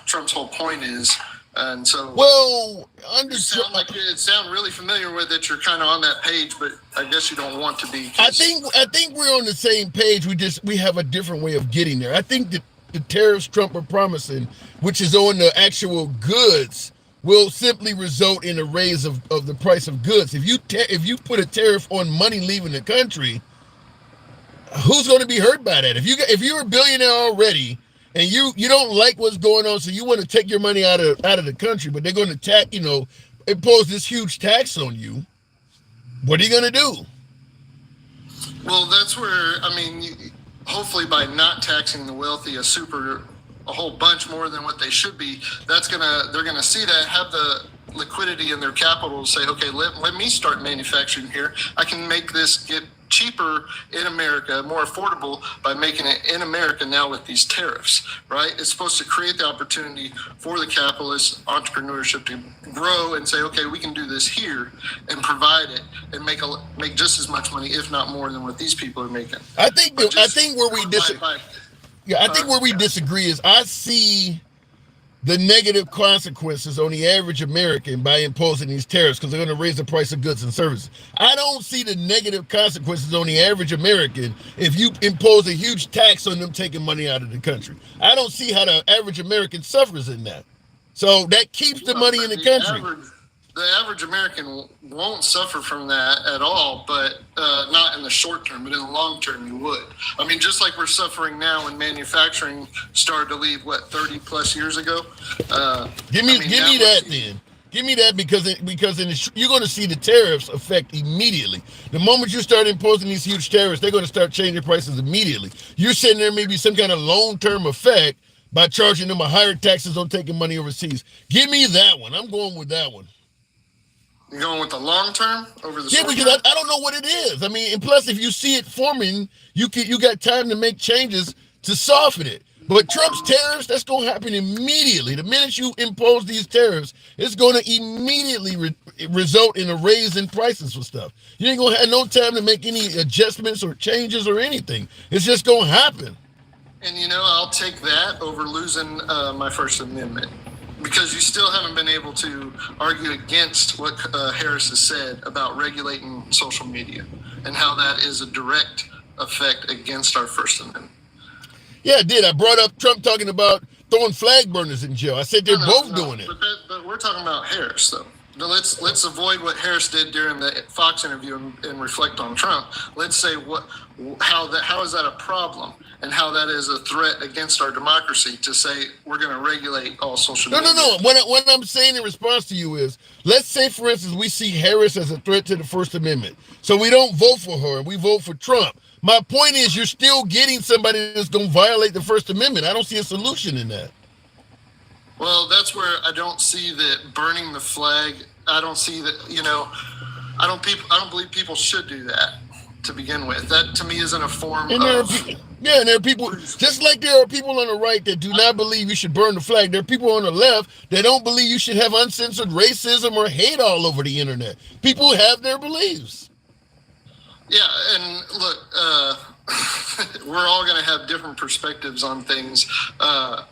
Trump's whole point is. And so, well, it sound really familiar with it. You're kind of on that page, but I guess you don't want to be. I think we're on the same page. We have a different way of getting there. I think that the tariffs Trump are promising, which is on the actual goods, will simply result in a raise of the price of goods. If you put a tariff on money leaving the country, who's going to be hurt by that? If you're a billionaire already, and you don't like what's going on, so you want to take your money out of the country, but they're going to impose this huge tax on you. What are you going to do? Well, that's where, hopefully by not taxing the wealthy a whole bunch more than what they should be, they're gonna see that, have the liquidity in their capital to say, okay, let me start manufacturing here. I can make this get cheaper in America, more affordable by making it in America now with these tariffs, right? It's supposed to create the opportunity for the capitalist entrepreneurship to grow and say, okay, we can do this here and provide it and make just as much money, if not more, than what these people are making. I think where we disagree is I see the negative consequences on the average American by imposing these tariffs because they're going to raise the price of goods and services. I don't see the negative consequences on the average American if you impose a huge tax on them taking money out of the country. I don't see how the average American suffers in that. So that keeps the money in the country. The average American won't suffer from that at all, but not in the short term, but in the long term you would. Just like we're suffering now when manufacturing started to leave, 30 plus years ago? Give me that then. Give me that because you're going to see the tariffs affect immediately. The moment you start imposing these huge tariffs, they're going to start changing prices immediately. You're saying there may be some kind of long-term effect by charging them a higher taxes on taking money overseas. Give me that one. I'm going with that one. You're going with the long term over the short term? Yeah, because I don't know what it is. And plus, if you see it forming, you got time to make changes to soften it. But Trump's tariffs, that's going to happen immediately. The minute you impose these tariffs, it's going to immediately result in a raise in prices for stuff. You ain't going to have no time to make any adjustments or changes or anything. It's just going to happen. And I'll take that over losing my First Amendment. Because you still haven't been able to argue against what Harris has said about regulating social media and how that is a direct effect against our First Amendment. Yeah, I did. I brought up Trump talking about throwing flag burners in jail. I said they're both doing it. But we're talking about Harris, though. Let's avoid what Harris did during the Fox interview and reflect on Trump. Let's say how is that a problem and how that is a threat against our democracy to say we're going to regulate all social media. No. What I'm saying in response to you is, let's say, for instance, we see Harris as a threat to the First Amendment. So we don't vote for her. We vote for Trump. My point is you're still getting somebody that's going to violate the First Amendment. I don't see a solution in that. Well, that's where I don't see that burning the flag. I don't see that, I don't believe people should do that to begin with. That to me isn't a form and there are people, just like there are people on the right that do not believe you should burn the flag. There are people on the left that don't believe you should have uncensored racism or hate all over the internet. People have their beliefs. Yeah, and look, we're all going to have different perspectives on things, but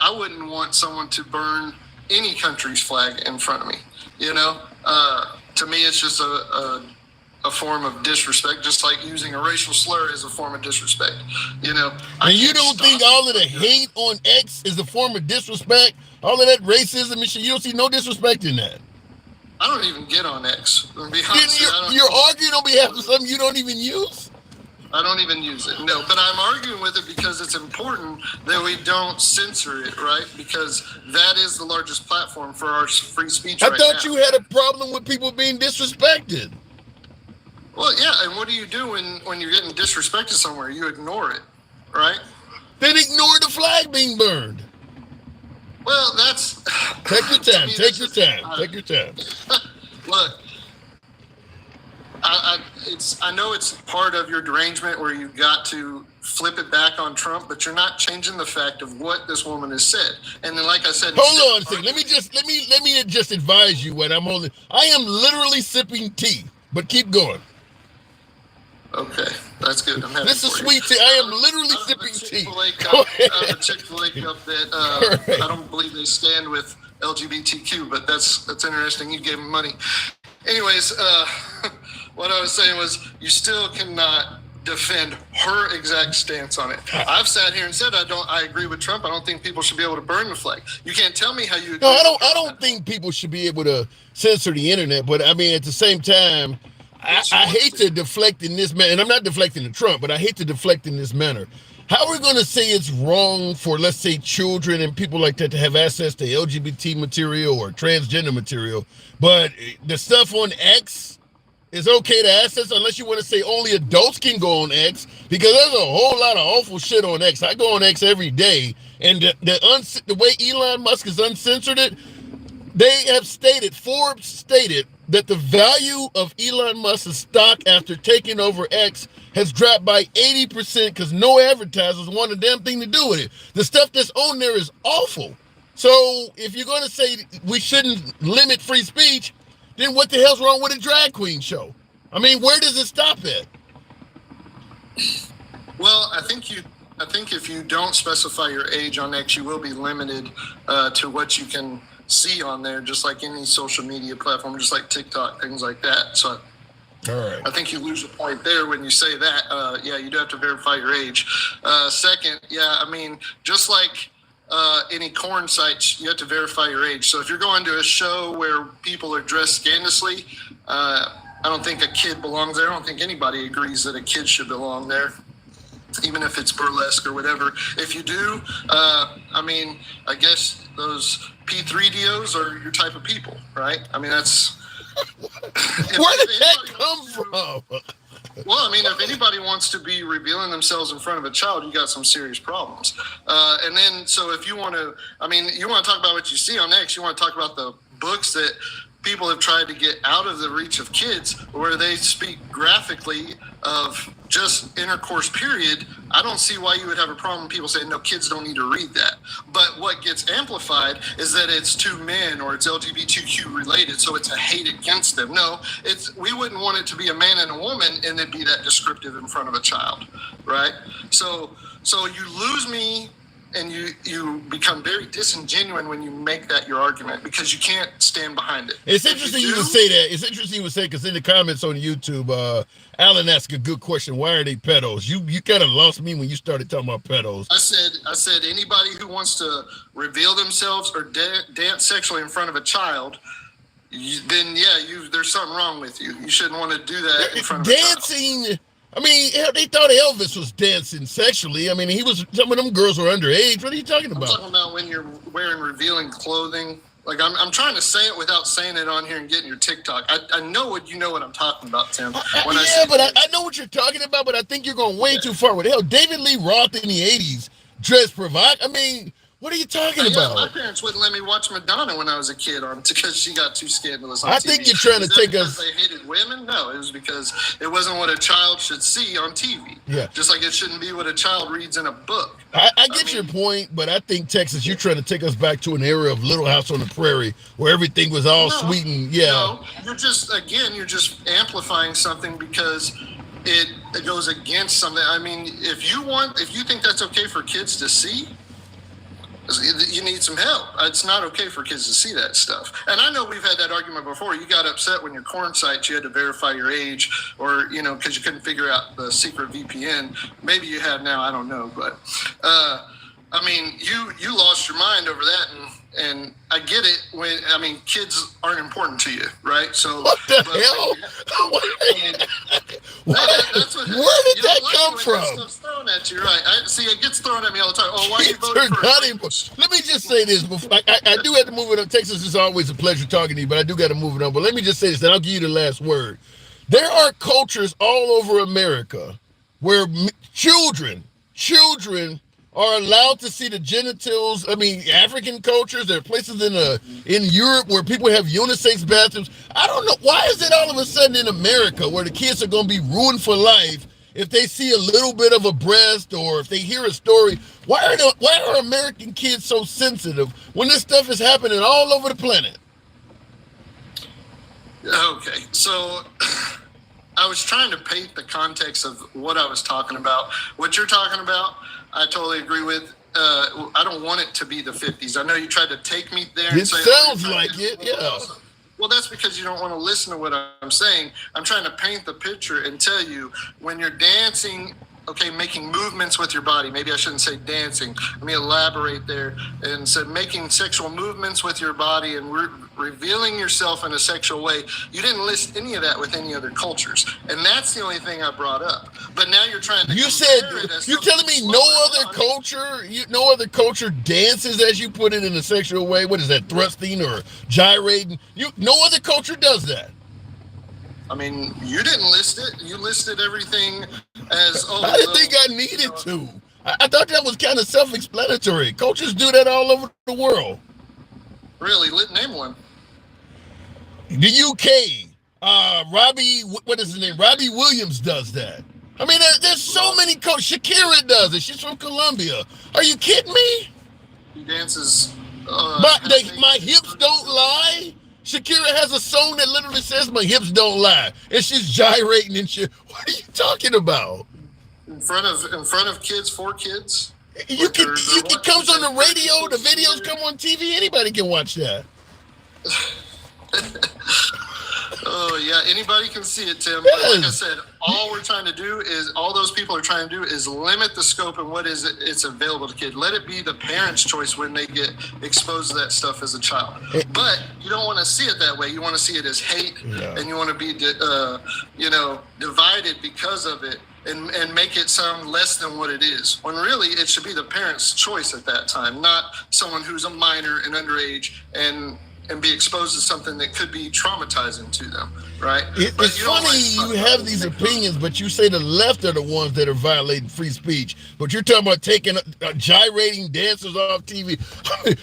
I wouldn't want someone to burn any country's flag in front of me. To me, it's just a form of disrespect, just like using a racial slur is a form of disrespect. And you don't think all of the hate on X is a form of disrespect? All of that racism and shit, you don't see no disrespect in that? I don't even get on X. To be honest, You're arguing on behalf of something you don't even use? I don't even use it. No, but I'm arguing with it because it's important that we don't censor it, right? Because that is the largest platform for our free speech I right thought now. you had a problem with people being disrespected. Well, yeah, and what do you do when you're getting disrespected somewhere? You ignore it, right? Then ignore the flag being burned. Well, that's... Take your time. Take your time. Take your time. Look, I know it's part of your derangement where you've got to flip it back on Trump, but you're not changing the fact of what this woman has said. And then, like I said, hold on a second. Let me just advise you when I'm on. I am literally sipping tea, but keep going. Okay, that's good. I'm happy this is for sweet tea. I am literally sipping tea. The Chick-fil-A cup that I don't believe they stand with LGBTQ, but that's interesting. You gave them money. Anyways, what I was saying was you still cannot defend her exact stance on it. I've sat here and said I agree with Trump. I don't think people should be able to burn the flag. You can't tell me how you agree. No, I don't think people should be able to censor the internet, but I mean at the same time, I hate to deflect in this manner, and I'm not deflecting to Trump, but I hate to deflect in this manner. How are we going to say it's wrong for, let's say, children and people like that to have access to LGBT material or transgender material, but the stuff on X is okay to access unless you want to say only adults can go on X, because there's a whole lot of awful shit on X. I go on X every day, and the way Elon Musk has uncensored it, they have stated, Forbes stated, that the value of Elon Musk's stock after taking over X has dropped by 80% because no advertisers want a damn thing to do with it. The stuff that's on there is awful. So if you're going to say we shouldn't limit free speech, then what the hell's wrong with a drag queen show? I mean, where does it stop at? Well, I think if you don't specify your age on X, you will be limited to what you can see on there, just like any social media platform, just like TikTok, things like that. So all right. I think you lose a point there when you say that. Yeah, you do have to verify your age. Second, yeah, I mean, just like any corn sites, you have to verify your age. So if you're going to a show where people are dressed scandalously, I don't think a kid belongs there. I don't think anybody agrees that a kid should belong there, even if it's burlesque or whatever. If you do, I mean, I guess those P3DOs are your type of people, right? I mean, that's... Where did that come from? Well, I mean, if anybody wants to be revealing themselves in front of a child, you got some serious problems. And then, so if you want to, I mean, you want to talk about what you see on X, you want to talk about the books that people have tried to get out of the reach of kids, where they speak graphically of just intercourse, period. I don't see why you would have a problem people saying, no, kids don't need to read that. But what gets amplified is that it's two men or it's LGBTQ related, so it's a hate against them. No, we wouldn't want it to be a man and a woman and it be that descriptive in front of a child, right? So you lose me, and you become very disingenuous when you make that your argument, because you can't stand behind it. It's interesting you would say that. It's interesting you would say, because in the comments on YouTube, Alan asked a good question. Why are they pedos? You kind of lost me when you started talking about pedos. I said anybody who wants to reveal themselves or dance sexually in front of a child, then yeah, there's something wrong with you. You shouldn't want to do that in front of a child. Dancing. I mean, they thought Elvis was dancing sexually. I mean, some of them girls were underage. What are you talking about? I'm talking about when you're wearing revealing clothing. Like, I'm trying to say it without saying it on here and getting your TikTok. I know you know what I'm talking about, Tim. I know what you're talking about, but I think you're going way too far with it. Hell, David Lee Roth in the 80s dressed provocative. I mean, what are you talking about? My parents wouldn't let me watch Madonna when I was a kid because she got too scandalous on I TV. think you're trying to take us... They hated women? No, it was because it wasn't what a child should see on TV. Yeah. Just like it shouldn't be what a child reads in a book. I get your point, but I think, Texas, you're trying to take us back to an era of Little House on the Prairie where everything was all sweet and, yeah. No, you're just amplifying something because it goes against something. I mean, if you think that's okay for kids to see, you need some help. It's not okay for kids to see that stuff. And I know we've had that argument before. You got upset when your corn site, you had to verify your age, or, because you couldn't figure out the secret VPN. Maybe you have now, I don't know. But I mean, you lost your mind over that, and I get it. Kids aren't important to you, right? So what the hell? Where did that come from? Stuff's thrown at you, right? It gets thrown at me all the time. Oh, why you voting for? Let me just say this. I do have to move it on. Texas is always a pleasure talking to you, but I do got to move it on. But let me just say this, and I'll give you the last word. There are cultures all over America where children are allowed to see the genitals. I mean, African cultures. There are places in Europe where people have unisex bathrooms. I don't know. Why is it all of a sudden in America where the kids are going to be ruined for life if they see a little bit of a breast or if they hear a story? Why are American kids so sensitive when this stuff is happening all over the planet? Okay, so I was trying to paint the context of what I was talking about. What you're talking about, I totally agree with. I don't want it to be the 50s. I know you tried to take me there. It sounds like it, yeah. Well, that's because you don't want to listen to what I'm saying. I'm trying to paint the picture and tell you when you're dancing, okay, making movements with your body. Maybe I shouldn't say dancing. Let me elaborate there and said making sexual movements with your body and revealing yourself in a sexual way. You didn't list any of that with any other cultures, and that's the only thing I brought up. But now you're trying to. You're telling me no other culture dances as you put it in a sexual way. What is that, thrusting or gyrating? No other culture does that. I mean, you didn't list it. You listed everything as. I didn't think I needed to. I thought that was kind of self-explanatory. Cultures do that all over the world. Really? Name one. The UK. What is his name? Robbie Williams does that. I mean, there's so many cultures. Shakira does it. She's from Colombia. Are you kidding me? He dances. My hips don't lie. Shakira has a song that literally says "My hips don't lie," and she's gyrating and shit. What are you talking about? In front of kids, for kids. It comes on the radio. The videos come on TV. Anybody can watch that. Oh yeah, anybody can see it, Tim. Yes. But like I said, all those people are trying to do is limit the scope and what is it's available to kids. Let it be the parents' choice when they get exposed to that stuff as a child. But you don't want to see it that way. You want to see it as hate, and you want to be, divided because of it, and make it sound less than what it is. When really it should be the parents' choice at that time, not someone who's a minor and underage and be exposed to something that could be traumatizing to them, right? It's funny you have these opinions, but you say the left are the ones that are violating free speech. But you're talking about taking gyrating dancers off TV.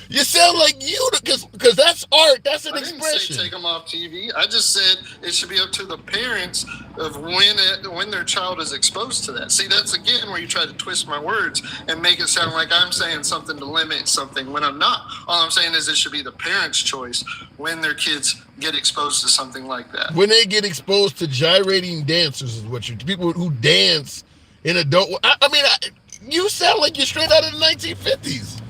You sound like because that's art. That's an expression. I didn't say take them off TV. I just said it should be up to the parents of when their child is exposed to that. See, that's again where you try to twist my words and make it sound like I'm saying something to limit something when I'm not. All I'm saying is it should be the parents' choice when their kids get exposed to something like that. When they get exposed to gyrating dancers is what people who dance in adult. You sound like you're straight out of the 1950s.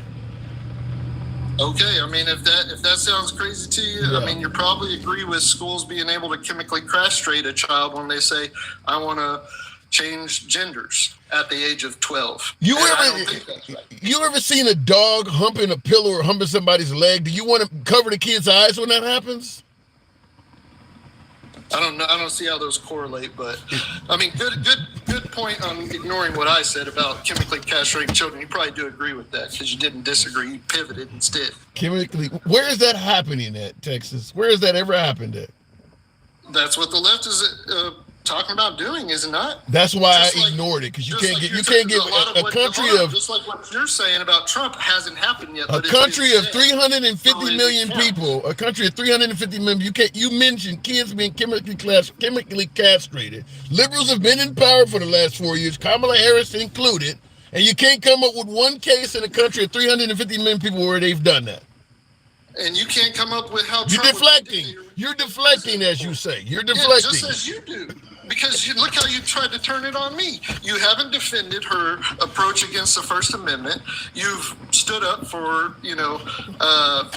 Okay, I mean, if that sounds crazy to you, yeah. I mean, you probably agree with schools being able to chemically castrate a child when they say, I want to change genders at the age of 12. You ever seen a dog humping a pillow or humping somebody's leg? Do you want to cover the kid's eyes when that happens? I don't know. I don't see how those correlate, but I mean, good point on ignoring what I said about chemically castrating children. You probably do agree with that because you didn't disagree. You pivoted instead. Chemically, where is that happening at, Texas? Where has that ever happened at? That's what the left is talking about doing, is it not? That's why I ignored it, because you can't get a country of just like what you're saying about Trump hasn't happened yet. A country of 350 million people. A country of 350 million. You mentioned kids being chemically castrated. Liberals have been in power for the last 4 years, Kamala Harris included, and you can't come up with one case in a country of 350 million people where they've done that. And you can't come up with how You're deflecting. You're deflecting, as you say. You're deflecting. Yeah, just as you do. Because look how you tried to turn it on me. You haven't defended her approach against the First Amendment. You've stood up for,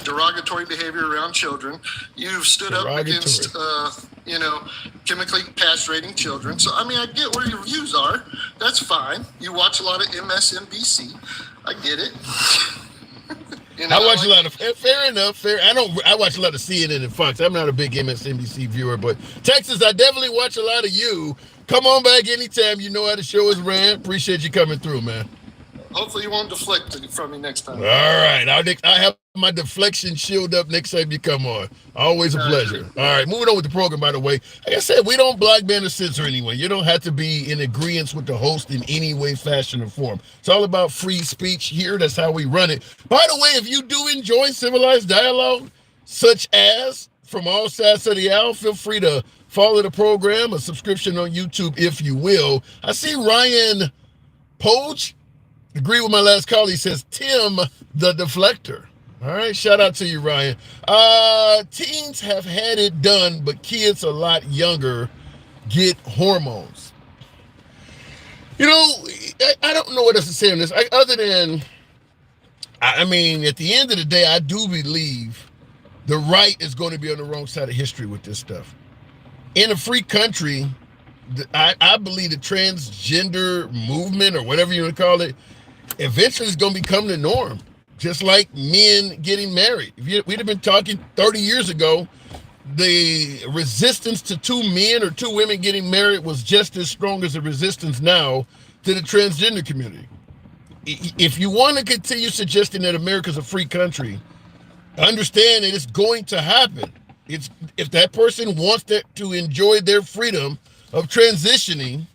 derogatory behavior around children. You've stood up against, chemically castrating children. So, I mean, I get where your views are. That's fine. You watch a lot of MSNBC. I get it. I watch a lot of fair enough. I watch a lot of CNN and Fox. I'm not a big MSNBC viewer, but Texas, I definitely watch a lot of you. Come on back anytime. You know how the show is ran. Appreciate you coming through, man. Hopefully you won't deflect it from me next time. All right. I have my deflection shield up next time you come on. Always a pleasure. All right. Moving on with the program, by the way. Like I said, we don't block, ban, or censor anyone. You don't have to be in agreement with the host in any way, fashion, or form. It's all about free speech here. That's how we run it. By the way, if you do enjoy civilized dialogue, such as From All Sides of the Aisle, feel free to follow the program, a subscription on YouTube, if you will. I see Ryan Poge. Agree with my last call. He says, Tim the Deflector. All right. Shout out to you, Ryan. Teens have had it done, but kids a lot younger get hormones. You know, I don't know what else to say on this. Other than, I mean, at the end of the day, I do believe the right is going to be on the wrong side of history with this stuff. In a free country, I believe the transgender movement, or whatever you want to call it, eventually it's going to become the norm, just like men getting married. We'd have been talking 30 years ago, the resistance to two men or two women getting married was just as strong as the resistance now to the transgender community. If you want to continue suggesting that America's a free country, understand that it's going to happen. If that person wants to enjoy their freedom of transitioning,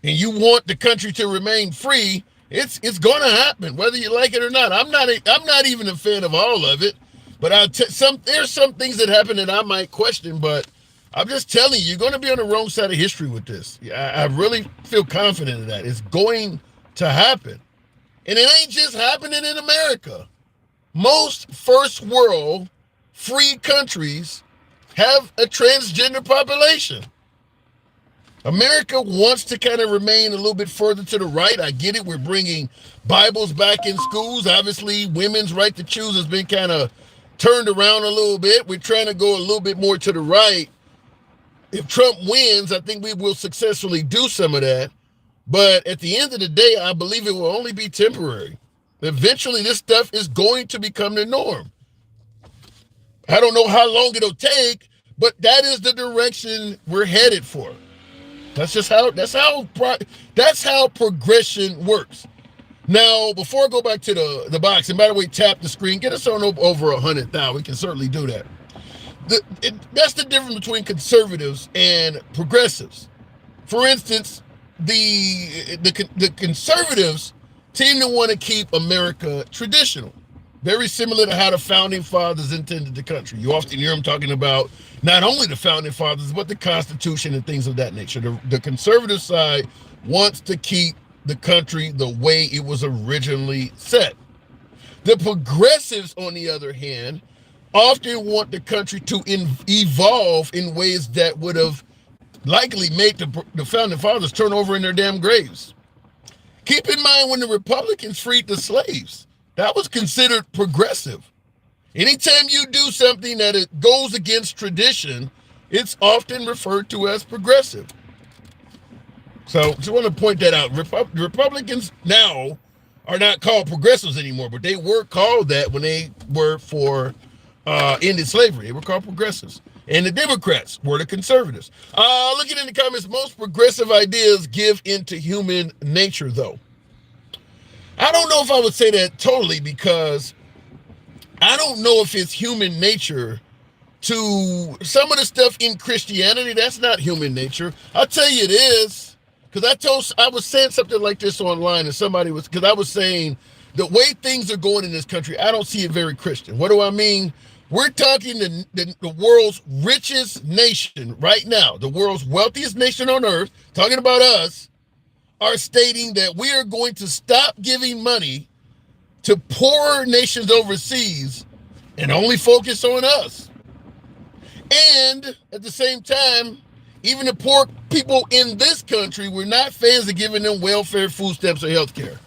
and you want the country to remain free, it's going to happen, whether you like it or not. I'm not even a fan of all of it, but there's some things that happen that I might question. But I'm just telling you, you're going to be on the wrong side of history with this. I really feel confident in that. It's going to happen, and it ain't just happening in America. Most first world free countries have a transgender population. America wants to kind of remain a little bit further to the right. I get it. We're bringing Bibles back in schools. Obviously, women's right to choose has been kind of turned around a little bit. We're trying to go a little bit more to the right. If Trump wins, I think we will successfully do some of that. But at the end of the day, I believe it will only be temporary. Eventually, this stuff is going to become the norm. I don't know how long it'll take, but that is the direction we're headed for. That's how progression works. Now, before I go back to the box, and by the way, tap the screen, get us on over 100,000. We can certainly do that. That's the difference between conservatives and progressives. For instance, the conservatives tend to want to keep America traditional. Very similar to how the founding fathers intended the country. You often hear them talking about not only the founding fathers, but the Constitution and things of that nature. The conservative side wants to keep the country the way it was originally set. The progressives, on the other hand, often want the country to evolve in ways that would have likely made the founding fathers turn over in their damn graves. Keep in mind when the Republicans freed the slaves, that was considered progressive. Anytime you do something that it goes against tradition, it's often referred to as progressive. So just want to point that out. Republicans now are not called progressives anymore, but they were called that when they were for ended slavery. They were called progressives. And the Democrats were the conservatives. Looking in the comments, most progressive ideas give into human nature, though. I don't know if I would say that totally, because I don't know if it's human nature to some of the stuff in Christianity. That's not human nature. I'll tell you it is, because I was saying something like this online, and because I was saying the way things are going in this country, I don't see it very Christian. What do I mean? We're talking the world's richest nation right now, the world's wealthiest nation on earth, talking about us, are stating that we are going to stop giving money to poorer nations overseas and only focus on us. And at the same time, even the poor people in this country, we're not fans of giving them welfare, food stamps, or health care.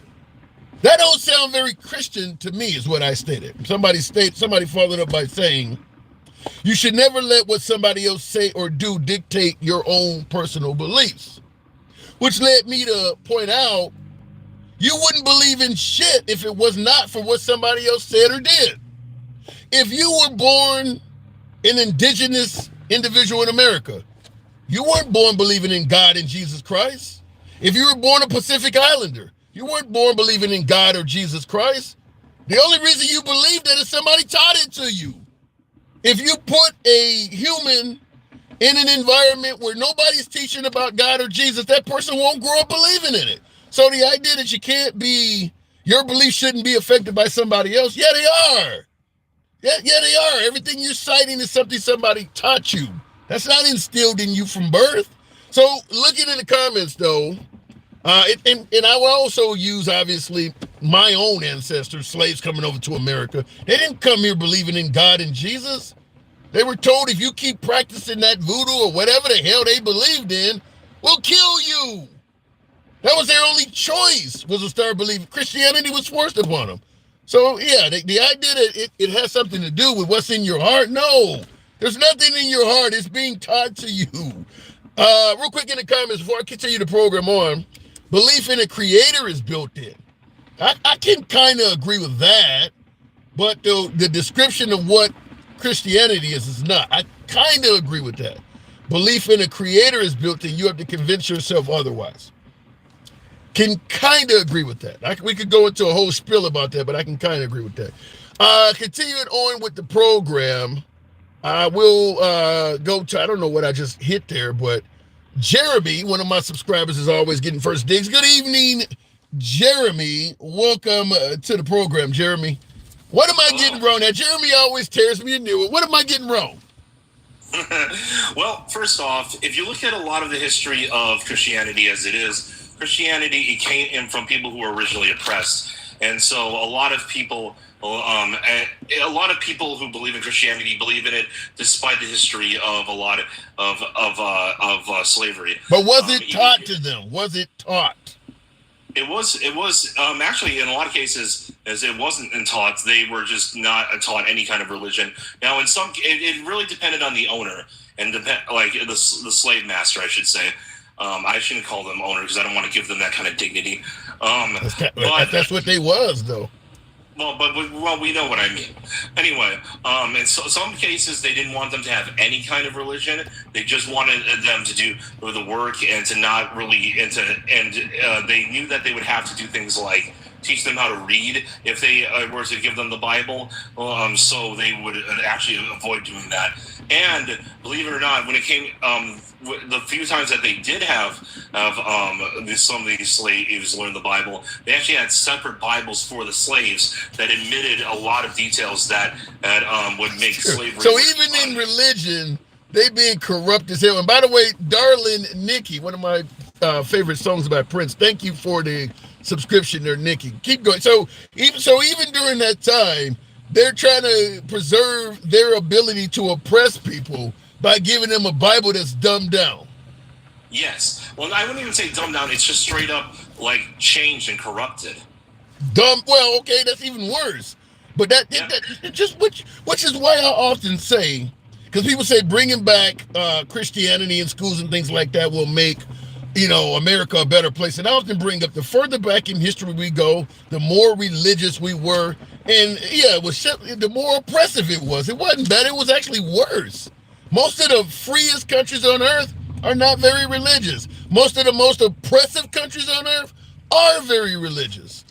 That don't sound very Christian to me, is what I stated. Somebody followed up by saying, you should never let what somebody else say or do dictate your own personal beliefs. Which led me to point out, You wouldn't believe in shit if it was not for what somebody else said or did. If you were born an indigenous individual in America, you weren't born believing in God and Jesus Christ. If you were born a Pacific Islander, you weren't born believing in God or Jesus Christ. The only reason you believe that is somebody taught it to you. If you put a human in an environment where nobody's teaching about God or Jesus, that person won't grow up believing in it. So the idea that you can't be, your beliefs shouldn't be affected by somebody else, yeah, they are. Yeah, they are. Everything you're citing is something somebody taught you. That's not instilled in you from birth. So looking in the comments, though, and I will also use, obviously, my own ancestors, slaves coming over to America. They didn't come here believing in God and Jesus. They were told if you keep practicing that voodoo or whatever the hell they believed in, we'll kill you. That was their only choice, was to start believing. Christianity was forced upon them. So, yeah, the idea that it has something to do with what's in your heart, no. There's nothing in your heart. It's being taught to you. Real quick in the comments, before I continue the program on, belief in a creator is built in. I can kind of agree with that, but the description of what Christianity is not. I kind of agree with that. Belief in a creator is built in. You have to convince yourself otherwise. Can kind of agree with that. We could go into a whole spiel about that, but I can kind of agree with that. Continuing on with the program, I will go to, I don't know what I just hit there, but Jeremy, one of my subscribers, is always getting first digs. Good evening, Jeremy. Welcome to the program, Jeremy. What am I getting wrong? Now, Jeremy always tears me a new one. What am I getting wrong? Well, first off, if you look at a lot of the history of Christianity as it is, Christianity, it came in from people who were originally oppressed. And so a lot of people who believe in Christianity believe in it despite the history of a lot of slavery. But was it taught to them? Was it taught? It was actually, in a lot of cases, as it wasn't taught, they were just not taught any kind of religion. Now, in some, it really depended on the owner and the slave master, I should say. I shouldn't call them owner because I don't want to give them that kind of dignity. That's what they was, though. Well, we know what I mean. Anyway, in some cases, they didn't want them to have any kind of religion. They just wanted them to do the work and to not really they knew that they would have to do things like teach them how to read if they were to give them the Bible. So they would actually avoid doing that. And believe it or not, when it came, the few times that they did have some of these slaves learn the Bible, they actually had separate Bibles for the slaves that admitted a lot of details that would make slavery. So even in religion, they being corrupt as hell. And by the way, Darling Nikki, one of my favorite songs by Prince. Thank you for the subscription there, Nikki. Keep going. So even during that time, they're trying to preserve their ability to oppress people by giving them a Bible that's dumbed down. Yes. Well, I wouldn't even say dumbed down. It's just straight up like changed and corrupted. Dumb. Well, okay, that's even worse. But that just which is why I often say, because people say bringing back Christianity in schools and things like that will make America a better place. And I often bring up the further back in history we go, the more religious we were. And yeah, the more oppressive it was. It wasn't bad. It was actually worse. Most of the freest countries on earth are not very religious. Most of the most oppressive countries on earth are very religious.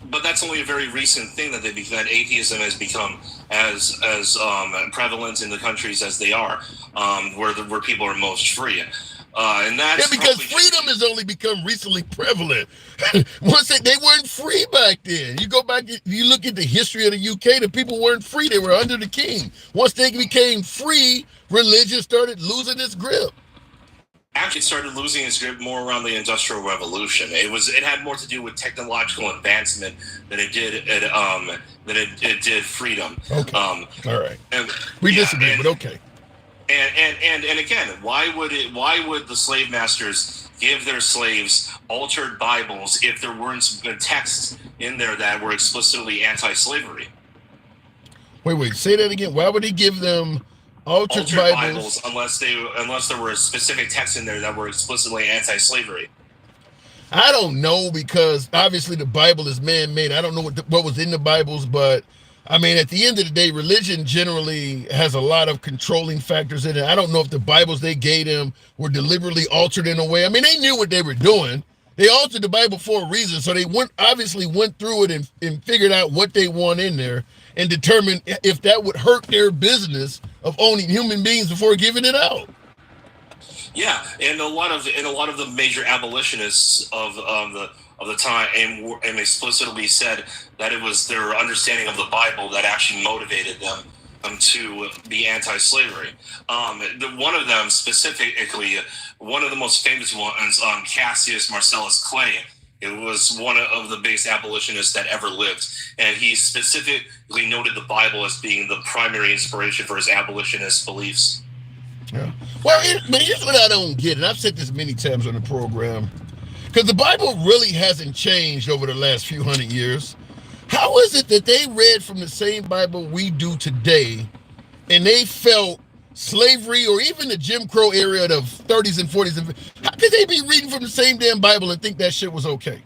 But that's only a very recent thing that atheism has become as prevalent in the countries as they are, where people are most free. And that's because freedom has only become recently prevalent. Once they weren't free back then. You go back, you look at the history of the UK, the people weren't free. They were under the king. Once they became free, religion started losing its grip. Actually, it started losing its grip more around the Industrial Revolution. It had more to do with technological advancement than it did it did freedom. Okay. All right. We disagree, but okay. And again, why would the slave masters give their slaves altered Bibles if there weren't texts in there that were explicitly anti-slavery? Wait, say that again. Why would he give them altered Bibles unless there were specific texts in there that were explicitly anti-slavery? I don't know, because obviously the Bible is man-made. I don't know what was in the Bibles, but I mean, at the end of the day, religion generally has a lot of controlling factors in it. I don't know if the Bibles they gave them were deliberately altered in a way. I mean, they knew what they were doing. They altered the Bible for a reason, so they obviously went through it and figured out what they want in there and determined if that would hurt their business of owning human beings before giving it out. Yeah, and a lot of the major abolitionists of the time and explicitly said that it was their understanding of the Bible that actually motivated them to be anti-slavery. One of them specifically, one of the most famous ones, Cassius Marcellus Clay. It was one of the biggest abolitionists that ever lived, and he specifically noted the Bible as being the primary inspiration for his abolitionist beliefs. Yeah. Well, here's what I don't get, and I've said this many times on the program, because the Bible really hasn't changed over the last few hundred years. How is it that they read from the same Bible we do today, and they felt slavery or even the Jim Crow era of 30s and 40s? How could they be reading from the same damn Bible and think that shit was okay?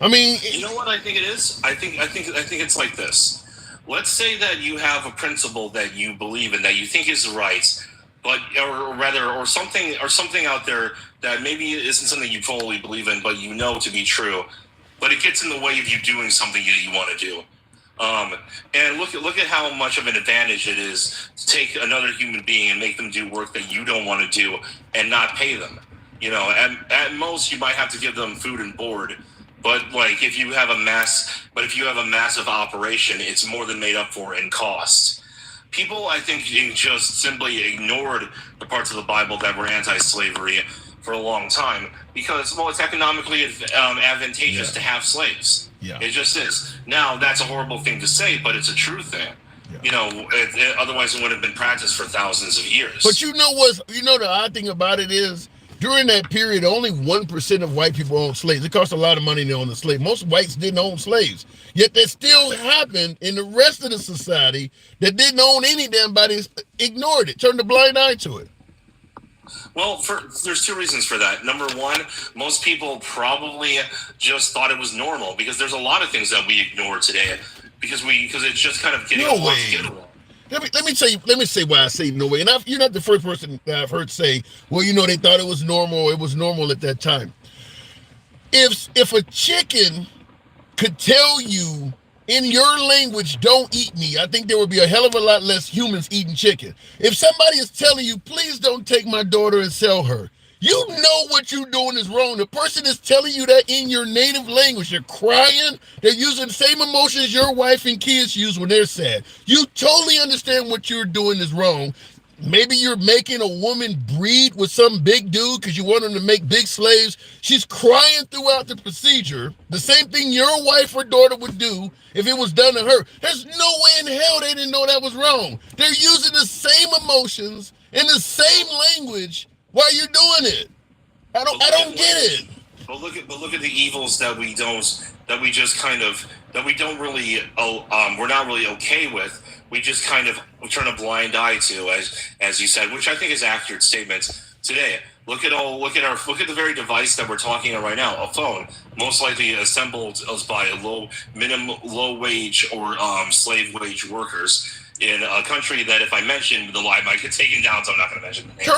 I mean, you know what I think it is? I think it's like this. Let's say that you have a principle that you believe in, that you think is right, but or something out there that maybe isn't something you fully believe in, but you know to be true, but it gets in the way of you doing something that you want to do. And look at how much of an advantage it is to take another human being and make them do work that you don't want to do and not pay them. You know, at most you might have to give them food and board, but like if you have a massive operation, it's more than made up for in cost. People, I think, just simply ignored the parts of the Bible that were anti-slavery for a long time because, well, it's economically advantageous to have slaves. Yeah. It just is. Now, that's a horrible thing to say, but it's a true thing. Yeah. You know, otherwise it would have been practiced for thousands of years. But the odd thing about it is, during that period, only 1% of white people owned slaves. It cost a lot of money to own a slave. Most whites didn't own slaves. Yet that still happened in the rest of the society that didn't own any damn bodies, ignored it, turned a blind eye to it. Well, there's two reasons for that. Number one, most people probably just thought it was normal because there's a lot of things that we ignore today because it's just kind of getting away. Let me say why I say no way. And you're not the first person that I've heard say, well, they thought it was normal. It was normal at that time. If a chicken could tell you in your language, don't eat me, I think there would be a hell of a lot less humans eating chicken. If somebody is telling you, please don't take my daughter and sell her, you know what you're doing is wrong. The person is telling you that in your native language. They're crying. They're using the same emotions your wife and kids use when they're sad. You totally understand what you're doing is wrong. Maybe you're making a woman breed with some big dude because you want him to make big slaves. She's crying throughout the procedure. The same thing your wife or daughter would do if it was done to her. There's no way in hell they didn't know that was wrong. They're using the same emotions in the same language while you're doing it. I don't get it. But look at the evils that we don't really we're not really okay with. We just kind of turn a blind eye to, as you said, which I think is accurate statements today. Look at the very device that we're talking about right now, a phone, most likely assembled by low wage or slave wage workers in a country that, if I mention the lie, might get taken down, so I'm not going to mention the name.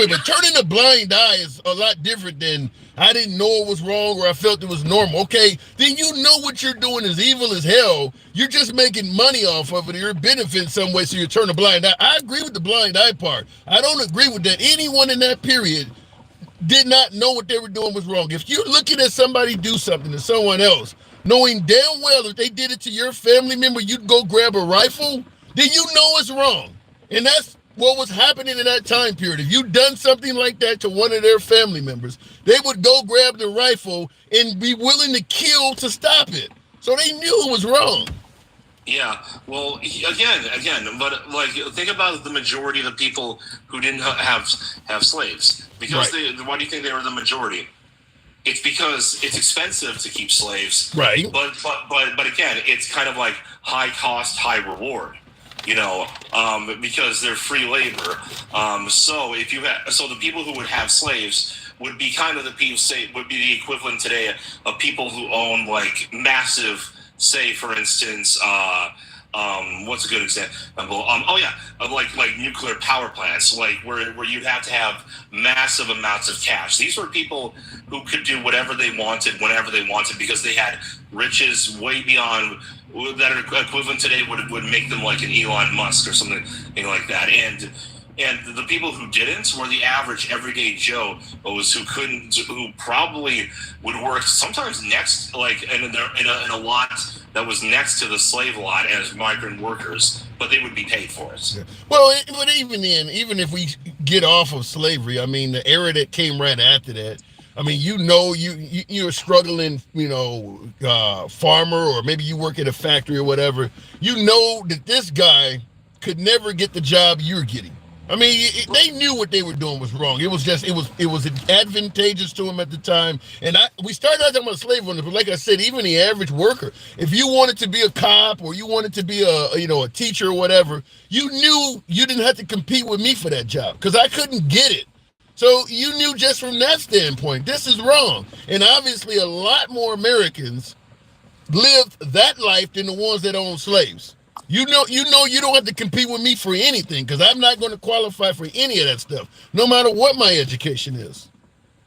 But turning a blind eye is a lot different than I didn't know it was wrong or I felt it was normal. Okay, then you know what you're doing is evil as hell. You're just making money off of it. You're benefiting some way, so you turn a blind eye. I agree with the blind eye part. I don't agree with that. Anyone in that period did not know what they were doing was wrong. If you're looking at somebody do something to someone else, knowing damn well if they did it to your family member, you'd go grab a rifle, then you know it's wrong. And that's what was happening in that time period. If you'd done something like that to one of their family members, they would go grab the rifle and be willing to kill to stop it. So they knew it was wrong. Yeah, well, again, but like think about the majority of the people who didn't have slaves. Because why do you think they were the majority? It's because it's expensive to keep slaves. Right. But again, it's kind of like high cost, high reward. Because they're free labor. So the people who would have slaves would be kind of would be the equivalent today of people who own like massive, say for instance, what's a good example? Like nuclear power plants, like where you'd have to have massive amounts of cash. These were people who could do whatever they wanted, whenever they wanted, because they had riches way beyond that are equivalent today would make them like an Elon Musk or something like that. And the people who didn't were the average everyday Joe who probably would work sometimes next, like in a lot that was next to the slave lot as migrant workers, but they would be paid for it. Yeah. Well, but even then, even if we get off of slavery, I mean, the era that came right after that, I mean, you're struggling, farmer, or maybe you work at a factory or whatever. You know that this guy could never get the job you're getting. I mean, they knew what they were doing was wrong. It was advantageous to them at the time. And we started out talking about slave owners, but like I said, even the average worker, if you wanted to be a cop or you wanted to be a teacher or whatever, you knew you didn't have to compete with me for that job because I couldn't get it. So you knew just from that standpoint, this is wrong. And obviously a lot more Americans lived that life than the ones that owned slaves. You know you don't have to compete with me for anything because I'm not going to qualify for any of that stuff, no matter what my education is.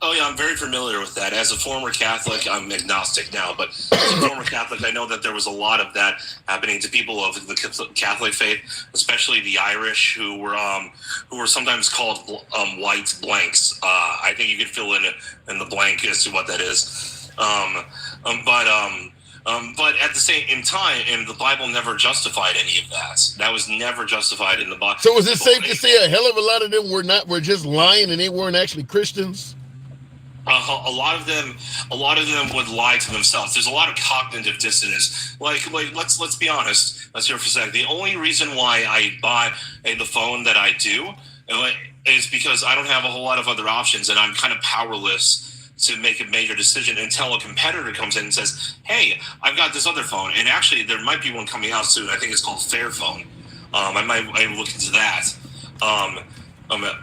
Oh yeah, I'm very familiar with that. As a former Catholic, I'm agnostic now, but as a former Catholic, I know that there was a lot of that happening to people of the Catholic faith, especially the Irish, who were sometimes called white blanks. I think you could fill in the blank as to what that is. But at the same time, and the Bible never justified any of that. That was never justified in the Bible. So is it safe to say a hell of a lot of them were just lying and they weren't actually Christians? A lot of them would lie to themselves. There's a lot of cognitive dissonance. Like let's be honest. Let's hear for a second. The only reason why I buy the phone that I do is because I don't have a whole lot of other options, and I'm kind of powerless to make a major decision until a competitor comes in and says, "Hey, I've got this other phone," and actually there might be one coming out soon. I think it's called Fairphone. I might look into that.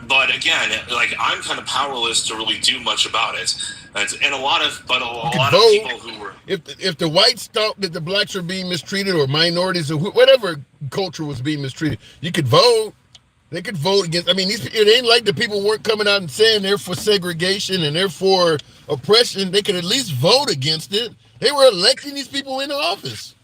But again, like I'm kind of powerless to really do much about it. And a lot of people who were, if the whites thought that the blacks were being mistreated or minorities or whatever culture was being mistreated, you could vote. They could vote against. I mean, it ain't like the people weren't coming out and saying they're for segregation and they're for oppression. They could at least vote against it. They were electing these people into office.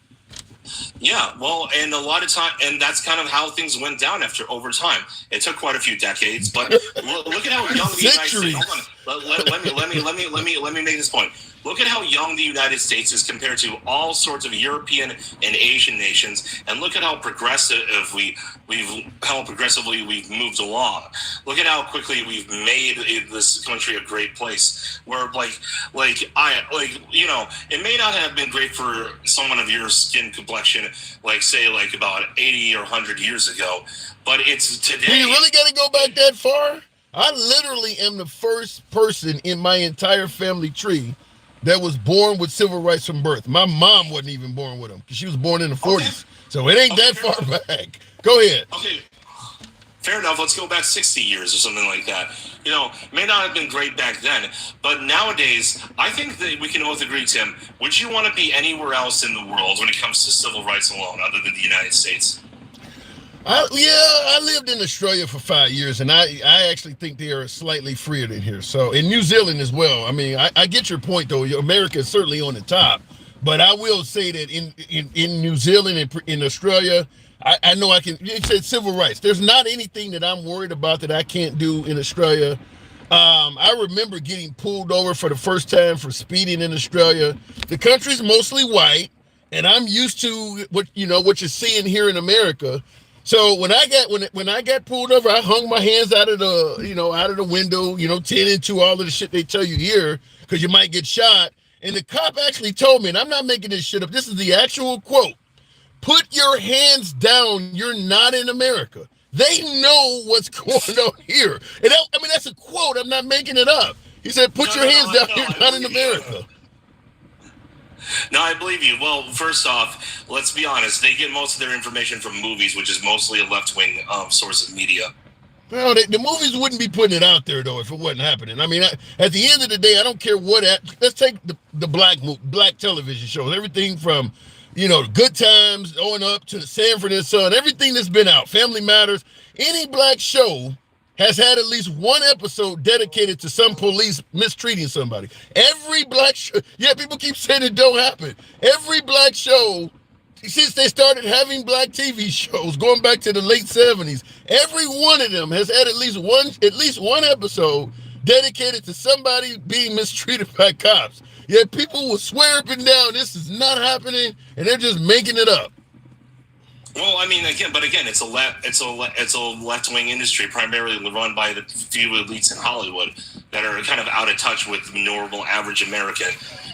Yeah, well, and a lot of time, and that's kind of how things went down over time. It took quite a few decades, but look at how young the United States. Hold on, let me make this point. Look at how young the United States is compared to all sorts of European and Asian nations, and look at how progressively we've moved along. Look at how quickly we've made this country a great place. Where it may not have been great for someone of your skin complexion, like about 80 or 100 years ago, but it's today. Do you really got to go back that far? I literally am the first person in my entire family tree that was born with civil rights from birth. My mom wasn't even born with them because she was born in the 40s. Okay. So it ain't that far back. Go ahead. Okay. Fair enough. Let's go back 60 years or something like that. May not have been great back then, but nowadays, I think that we can both agree, Tim, would you want to be anywhere else in the world when it comes to civil rights alone other than the United States? I lived in Australia for 5 years, and I actually think they are slightly freer than here. So, in New Zealand as well. I mean, I get your point, though. America is certainly on the top. But I will say that in New Zealand and in Australia, I know it said civil rights. There's not anything that I'm worried about that I can't do in Australia. I remember getting pulled over for the first time for speeding in Australia. The country's mostly white, and I'm used to what you're seeing here in America. So when I got pulled over, I hung my hands out of the window, 10 into all of the shit they tell you here, because you might get shot. And the cop actually told me, and I'm not making this shit up, this is the actual quote, "Put your hands down, you're not in America." They know what's going on here. And that's a quote, I'm not making it up. He said, "Put your hands down, you're not in America." No, I believe you. Well, first off, let's be honest. They get most of their information from movies, which is mostly a left-wing source of media. Well, the movies wouldn't be putting it out there, though, if it wasn't happening. I mean, at the end of the day, I don't care what. Let's take the black television shows. Everything from, Good Times on up to the Sanford and Son. Everything that's been out. Family Matters. Any black show has had at least one episode dedicated to some police mistreating somebody. Every black show. Yeah, people keep saying it don't happen. Every black show, since they started having black TV shows going back to the late 70s, every one of them has had at least one episode dedicated to somebody being mistreated by cops. Yet people will swear up and down this is not happening, and they're just making it up. Well, I mean, again, it's a left-wing industry, primarily run by the few elites in Hollywood that are kind of out of touch with the normal, average American.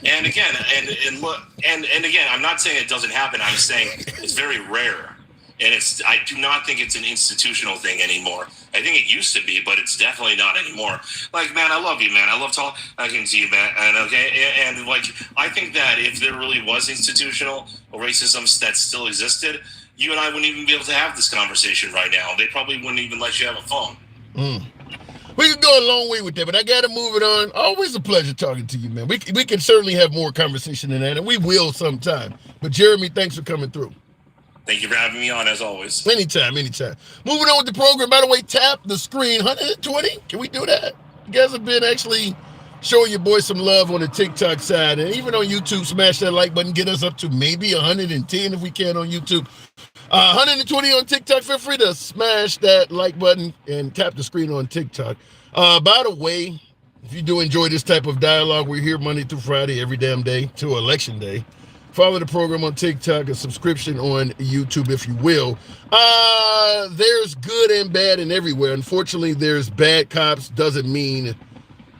And again, and again, I'm not saying it doesn't happen. I'm saying it's very rare, and I do not think it's an institutional thing anymore. I think it used to be, but it's definitely not anymore. Like, man, I love you, man. I love talking to you, man. And like, I think that if there really was institutional racism that still existed, you and I wouldn't even be able to have this conversation right now. They probably wouldn't even let you have a phone. We could go a long way with that, but I got to move it on. Always a pleasure talking to you, man. We can certainly have more conversation than that, and we will sometime. But Jeremy, thanks for coming through. Thank you for having me on, as always. Anytime. Moving on with the program. By the way, tap the screen. 120? Can we do that? You guys have been actually showing your boy some love on the TikTok side, and even on YouTube, smash that like button. Get us up to maybe 110 if we can on YouTube. 120 on TikTok. Feel free to smash that like button and tap the screen on TikTok. By the way, if you do enjoy this type of dialogue, we're here Monday through Friday, every damn day to Election Day. Follow the program on TikTok, a subscription on YouTube, if you will. There's good and bad and everywhere. Unfortunately, there's bad cops. Doesn't mean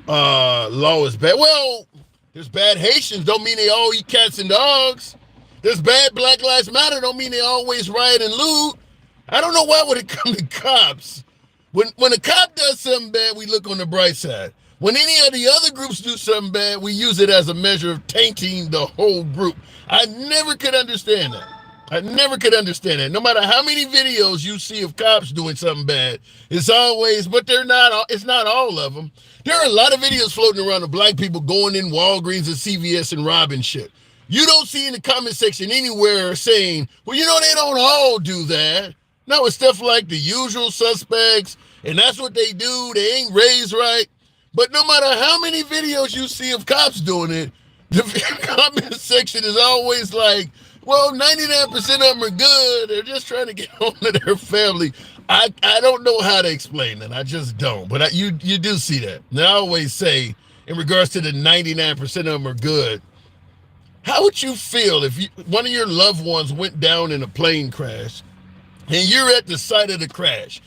law is bad. Well, there's bad Haitians. Don't mean they all eat cats and dogs. There's bad Black Lives Matter. Don't mean they always riot and loot. I don't know why when it comes to cops, when a cop does something bad, we look on the bright side. When any of the other groups do something bad, we use it as a measure of tainting the whole group. I never could understand that. No matter how many videos you see of cops doing something bad, it's always, but it's not all of them. There are a lot of videos floating around of black people going in Walgreens and CVS and robbing shit. You don't see in the comment section anywhere saying, well, they don't all do that. No, it's stuff like the usual suspects, and that's what they do. They ain't raised right. But no matter how many videos you see of cops doing it, the comment section is always like, well, 99% of them are good. They're just trying to get home to their family. I don't know how to explain that. I just don't. But you do see that. And I always say, in regards to the 99% of them are good, how would you feel if one of your loved ones went down in a plane crash and you're at the site of the crash,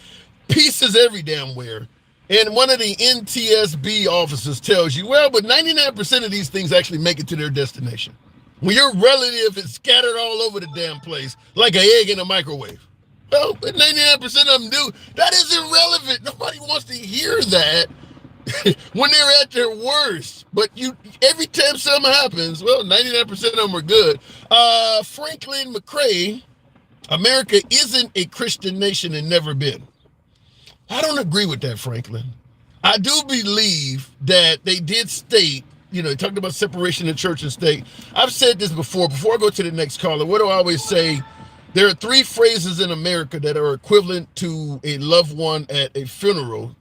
pieces every damn where, and one of the NTSB officers tells you, well, but 99% of these things actually make it to their destination. When your relative is scattered all over the damn place like an egg in a microwave. Well, but 99% of them do. That is irrelevant. Nobody wants to hear that when they're at their worst. But every time something happens, well, 99% of them are good. Franklin McRae, America isn't a Christian nation and never been. I don't agree with that, Franklin. I do believe that they did state, they talked about separation of church and state. I've said this before I go to the next caller. What do I always say? There are 3 phrases in America that are equivalent to a loved one at a funeral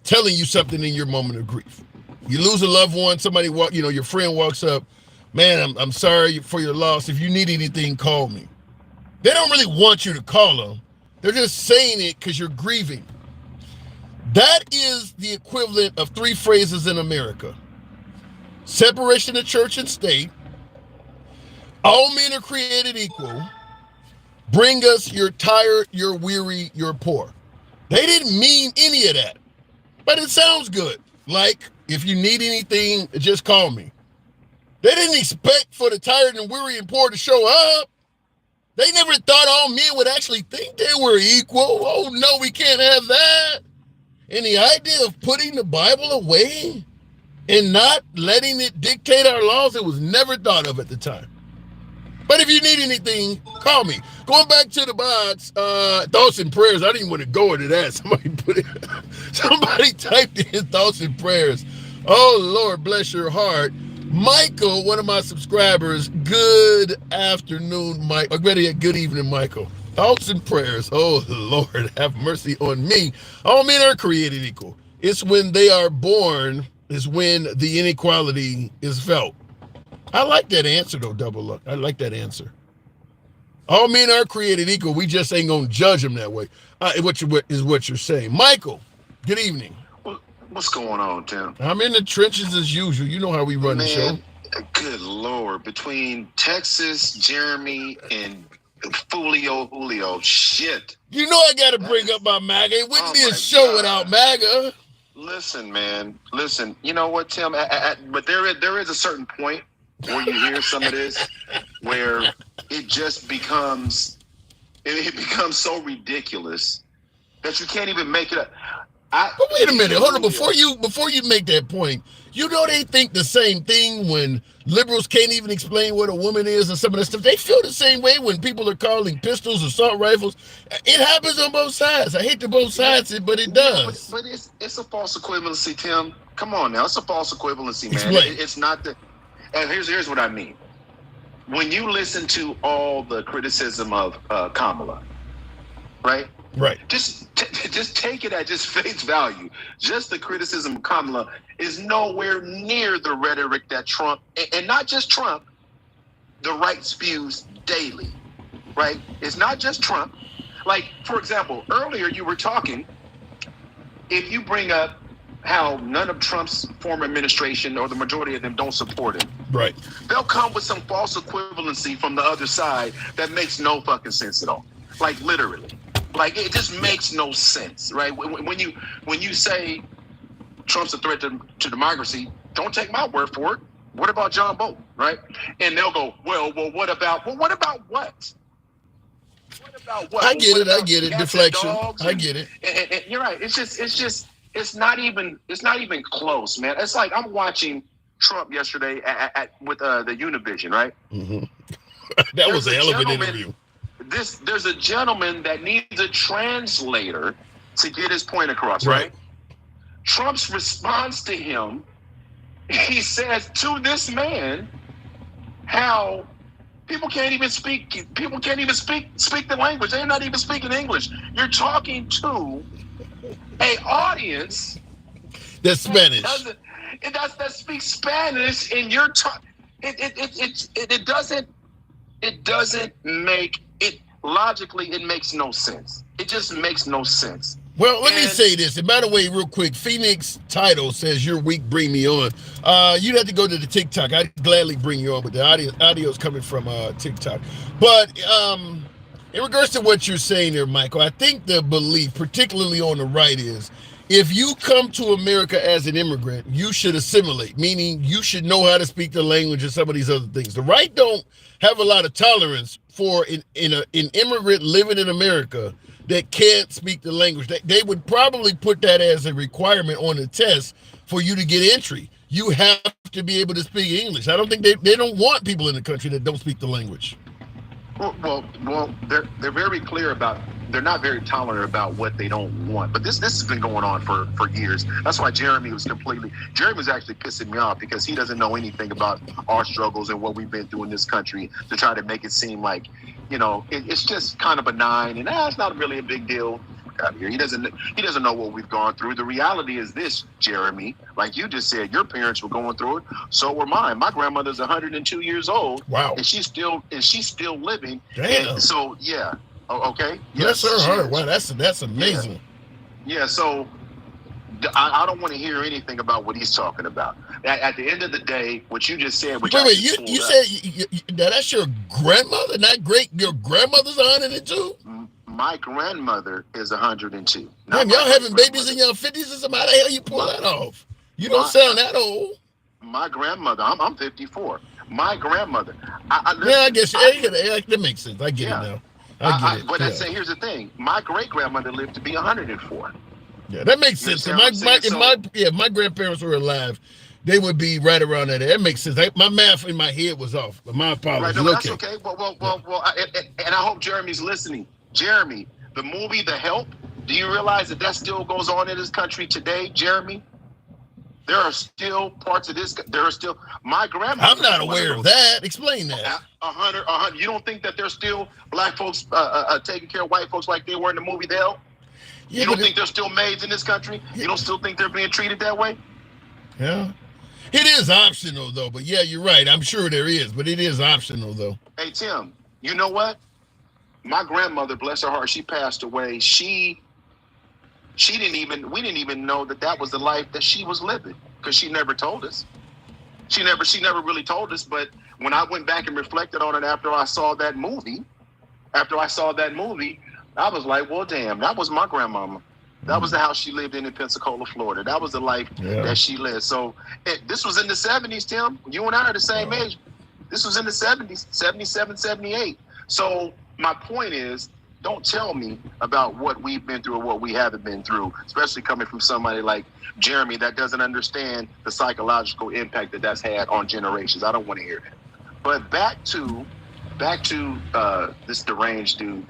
telling you something in your moment of grief. You lose a loved one, somebody your friend walks up, man, I'm sorry for your loss. If you need anything, call me. They don't really want you to call them. They're just saying it because you're grieving. That is the equivalent of 3 phrases in America. Separation of church and state. All men are created equal. Bring us, you're tired, you're weary, you're poor. They didn't mean any of that. But it sounds good. Like, if you need anything, just call me. They didn't expect for the tired and weary and poor to show up. They never thought all men would actually think they were equal. Oh, no, we can't have that. And the idea of putting the Bible away and not letting it dictate our laws, it was never thought of at the time. But if you need anything, call me. Going back to the bots, thoughts and prayers. I didn't want to go into that. Somebody put it. Somebody typed in thoughts and prayers. Oh Lord, bless your heart. Michael, one of my subscribers. Good afternoon, Mike. Good evening, Michael. Thoughts and prayers. Oh Lord, have mercy on me. All men are created equal. It's when they are born is when the inequality is felt. I like that answer though, Double Luck. I like that answer. All men are created equal. We just ain't gonna judge them that way. What you're saying, Michael? Good evening. What's going on, Tim? I'm in the trenches as usual. You know how we run the show. Good Lord, between Texas, Jeremy, and Julio, shit. You know I got to bring up my MAGA. It wouldn't be a show without MAGA. Listen, man. Listen. You know what, Tim? But there is a certain point where you hear some of this where it just becomes so ridiculous that you can't even make it up. But wait a minute, hold on. Before you make that point, you know they think the same thing when liberals can't even explain what a woman is and some of that stuff. They feel the same way when people are calling pistols assault rifles. It happens on both sides. I hate to both sides it, but it does. But it's a false equivalency, Tim. Come on now, it's a false equivalency, man. Explain. It's not the. Here's what I mean. When you listen to all the criticism of Kamala, right? Right. Just take it at just face value. Just the criticism of Kamala is nowhere near the rhetoric that Trump, and not just Trump, the right spews daily, right? It's not just Trump. Like, for example, earlier you were talking, if you bring up how none of Trump's former administration or the majority of them don't support him, right? They'll come with some false equivalency from the other side that makes no fucking sense at all. Like, literally. Like, it just makes no sense, right? When you say Trump's a threat to democracy, don't take my word for it. What about John Bolton, right? And they'll go, well, what about what? What about what? I get it. Deflection. I get it. And you're right. It's not even close, man. It's like I'm watching Trump yesterday with the Univision, right? Mm-hmm. That was a hell of an interview. There's a gentleman that needs a translator to get his point across, right? Trump's response to him, he says to this man, how people can't even speak the language. They're not even speaking English. You're talking to an audience that's Spanish. That speaks Spanish, and you're talking. It doesn't make it logically. It makes no sense. It just makes no sense. Well, let me say this. And by the way, real quick, Phoenix Title says you're weak. Bring me on. You'd have to go to the TikTok. I'd gladly bring you on, but the audio is coming from TikTok. But in regards to what you're saying there, Michael, I think the belief, particularly on the right, is if you come to America as an immigrant, you should assimilate, meaning you should know how to speak the language and some of these other things. The right don't have a lot of tolerance for an immigrant living in America that can't speak the language. They would probably put that as a requirement on the test for you to get entry. You have to be able to speak English. I don't think they don't want people in the country that don't speak the language. Well, they're very clear about. They're not very tolerant about what they don't want. But this has been going on for years. That's why Jeremy was actually pissing me off, because he doesn't know anything about our struggles and what we've been through in this country to try to make it seem like, it's just kind of benign and it's not really a big deal out here. He doesn't know what we've gone through. The reality is this, Jeremy, like you just said, your parents were going through it. So were mine. My grandmother's 102 years old. Wow. And she's still living. Damn. And so, yeah. Okay. Yes, sir. Wow, that's amazing. Yeah. So I don't want to hear anything about what he's talking about. At the end of the day, what you just said. Wait, you said that's your grandmother, not your grandmother's 102? My grandmother is 102. Damn, y'all having babies in your 50s or something? How the hell you pull that off? You don't sound that old. My grandmother, I'm 54. My grandmother. I guess that makes sense. I get it now. I get it. But I say, here's the thing. My great-grandmother lived to be 104. Yeah, that makes sense. If my grandparents were alive, they would be right around that. That makes sense. My math in my head was off, but my apologies. Right, no, that's okay. And I hope Jeremy's listening. Jeremy, the movie The Help, do you realize that still goes on in this country today, Jeremy? There are still parts of this. There are still my grandmother. I'm not aware of that. Explain that. 100. You don't think that there's still black folks taking care of white folks like they were in the movie The Help? Yeah, you don't think there's still maids in this country? You don't still think they're being treated that way? Yeah. It is optional, though. But yeah, you're right. I'm sure there is, but it is optional, though. Hey, Tim, you know what? My grandmother, bless her heart, she passed away. We didn't even know that was the life that she was living because she never told us. She never really told us. But when I went back and reflected on it after I saw that movie, I was like, well, damn, that was my grandmama. That was the house she lived in Pensacola, Florida. That was the life that she lived. So this was in the 70s, Tim. You and I are the same age. This was in the 70s, 77, 78. So my point is, don't tell me about what we've been through or what we haven't been through, especially coming from somebody like Jeremy that doesn't understand the psychological impact that's had on generations. I don't want to hear that. But back to this deranged dude,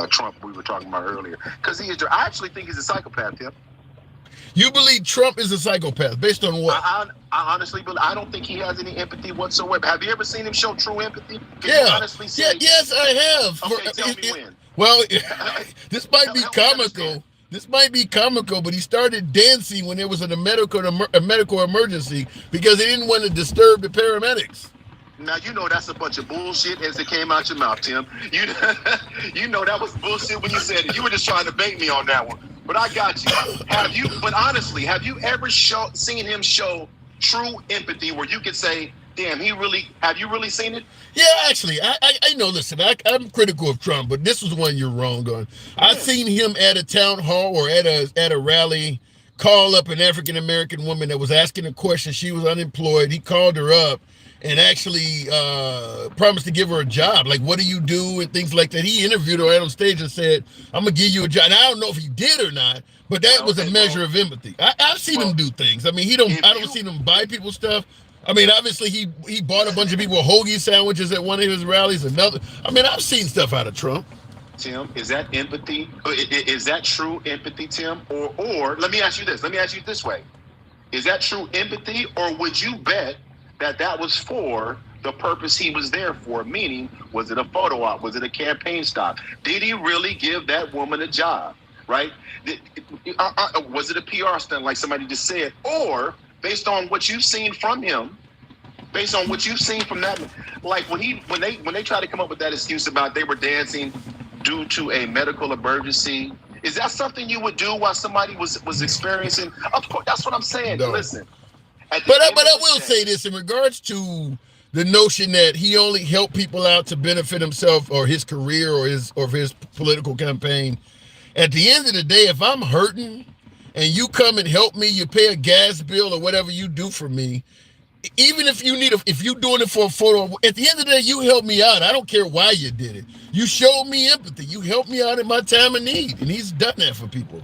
Trump, we were talking about earlier, because I actually think he's a psychopath, Tim. You believe Trump is a psychopath based on what? I honestly believe. I don't think he has any empathy whatsoever. Have you ever seen him show true empathy? Can you honestly say, yes, I have. Okay, tell me when. Well, this might be comical. This might be comical, but he started dancing when there was a medical emergency because he didn't want to disturb the paramedics. Now, you know that's a bunch of bullshit as it came out your mouth, Tim. You know that was bullshit when you said it. You were just trying to bait me on that one. But I got you. But honestly, have you ever seen him show true empathy where you could say, damn, have you really seen it? Yeah, actually, I know, listen, I'm critical of Trump, but this was one you're wrong on. Yeah. I've seen him at a town hall or at a rally call up an African-American woman that was asking a question. She was unemployed. He called her up and actually promised to give her a job. Like, what do you do? And things like that. He interviewed her right on stage and said, I'm going to give you a job. And I don't know if he did or not, but that was a measure of empathy. I've seen him do things. I mean, I don't see him buy people stuff. I mean, obviously, he bought a bunch of people hoagie sandwiches at one of his rallies. I've seen stuff out of Trump. Tim, is that empathy? Is that true empathy, Tim? Or let me ask you this. Let me ask you this way. Is that true empathy, or would you bet that was for the purpose he was there for? Meaning, was it a photo op? Was it a campaign stop? Did he really give that woman a job, right? Was it a PR stunt like somebody just said? Or based on what you've seen from him, based on what you've seen from that, like when they try to come up with that excuse about they were dancing due to a medical emergency, is that something you would do while somebody was experiencing? Of course, that's what I'm saying. No. Listen, but I will say this in regards to the notion that he only helped people out to benefit himself or his career or his political campaign. At the end of the day, if I'm hurting and you come and help me, you pay a gas bill or whatever you do for me, even if you're doing it for a photo, at the end of the day, you help me out. I don't care why you did it. You showed me empathy. You helped me out in my time of need, and he's done that for people.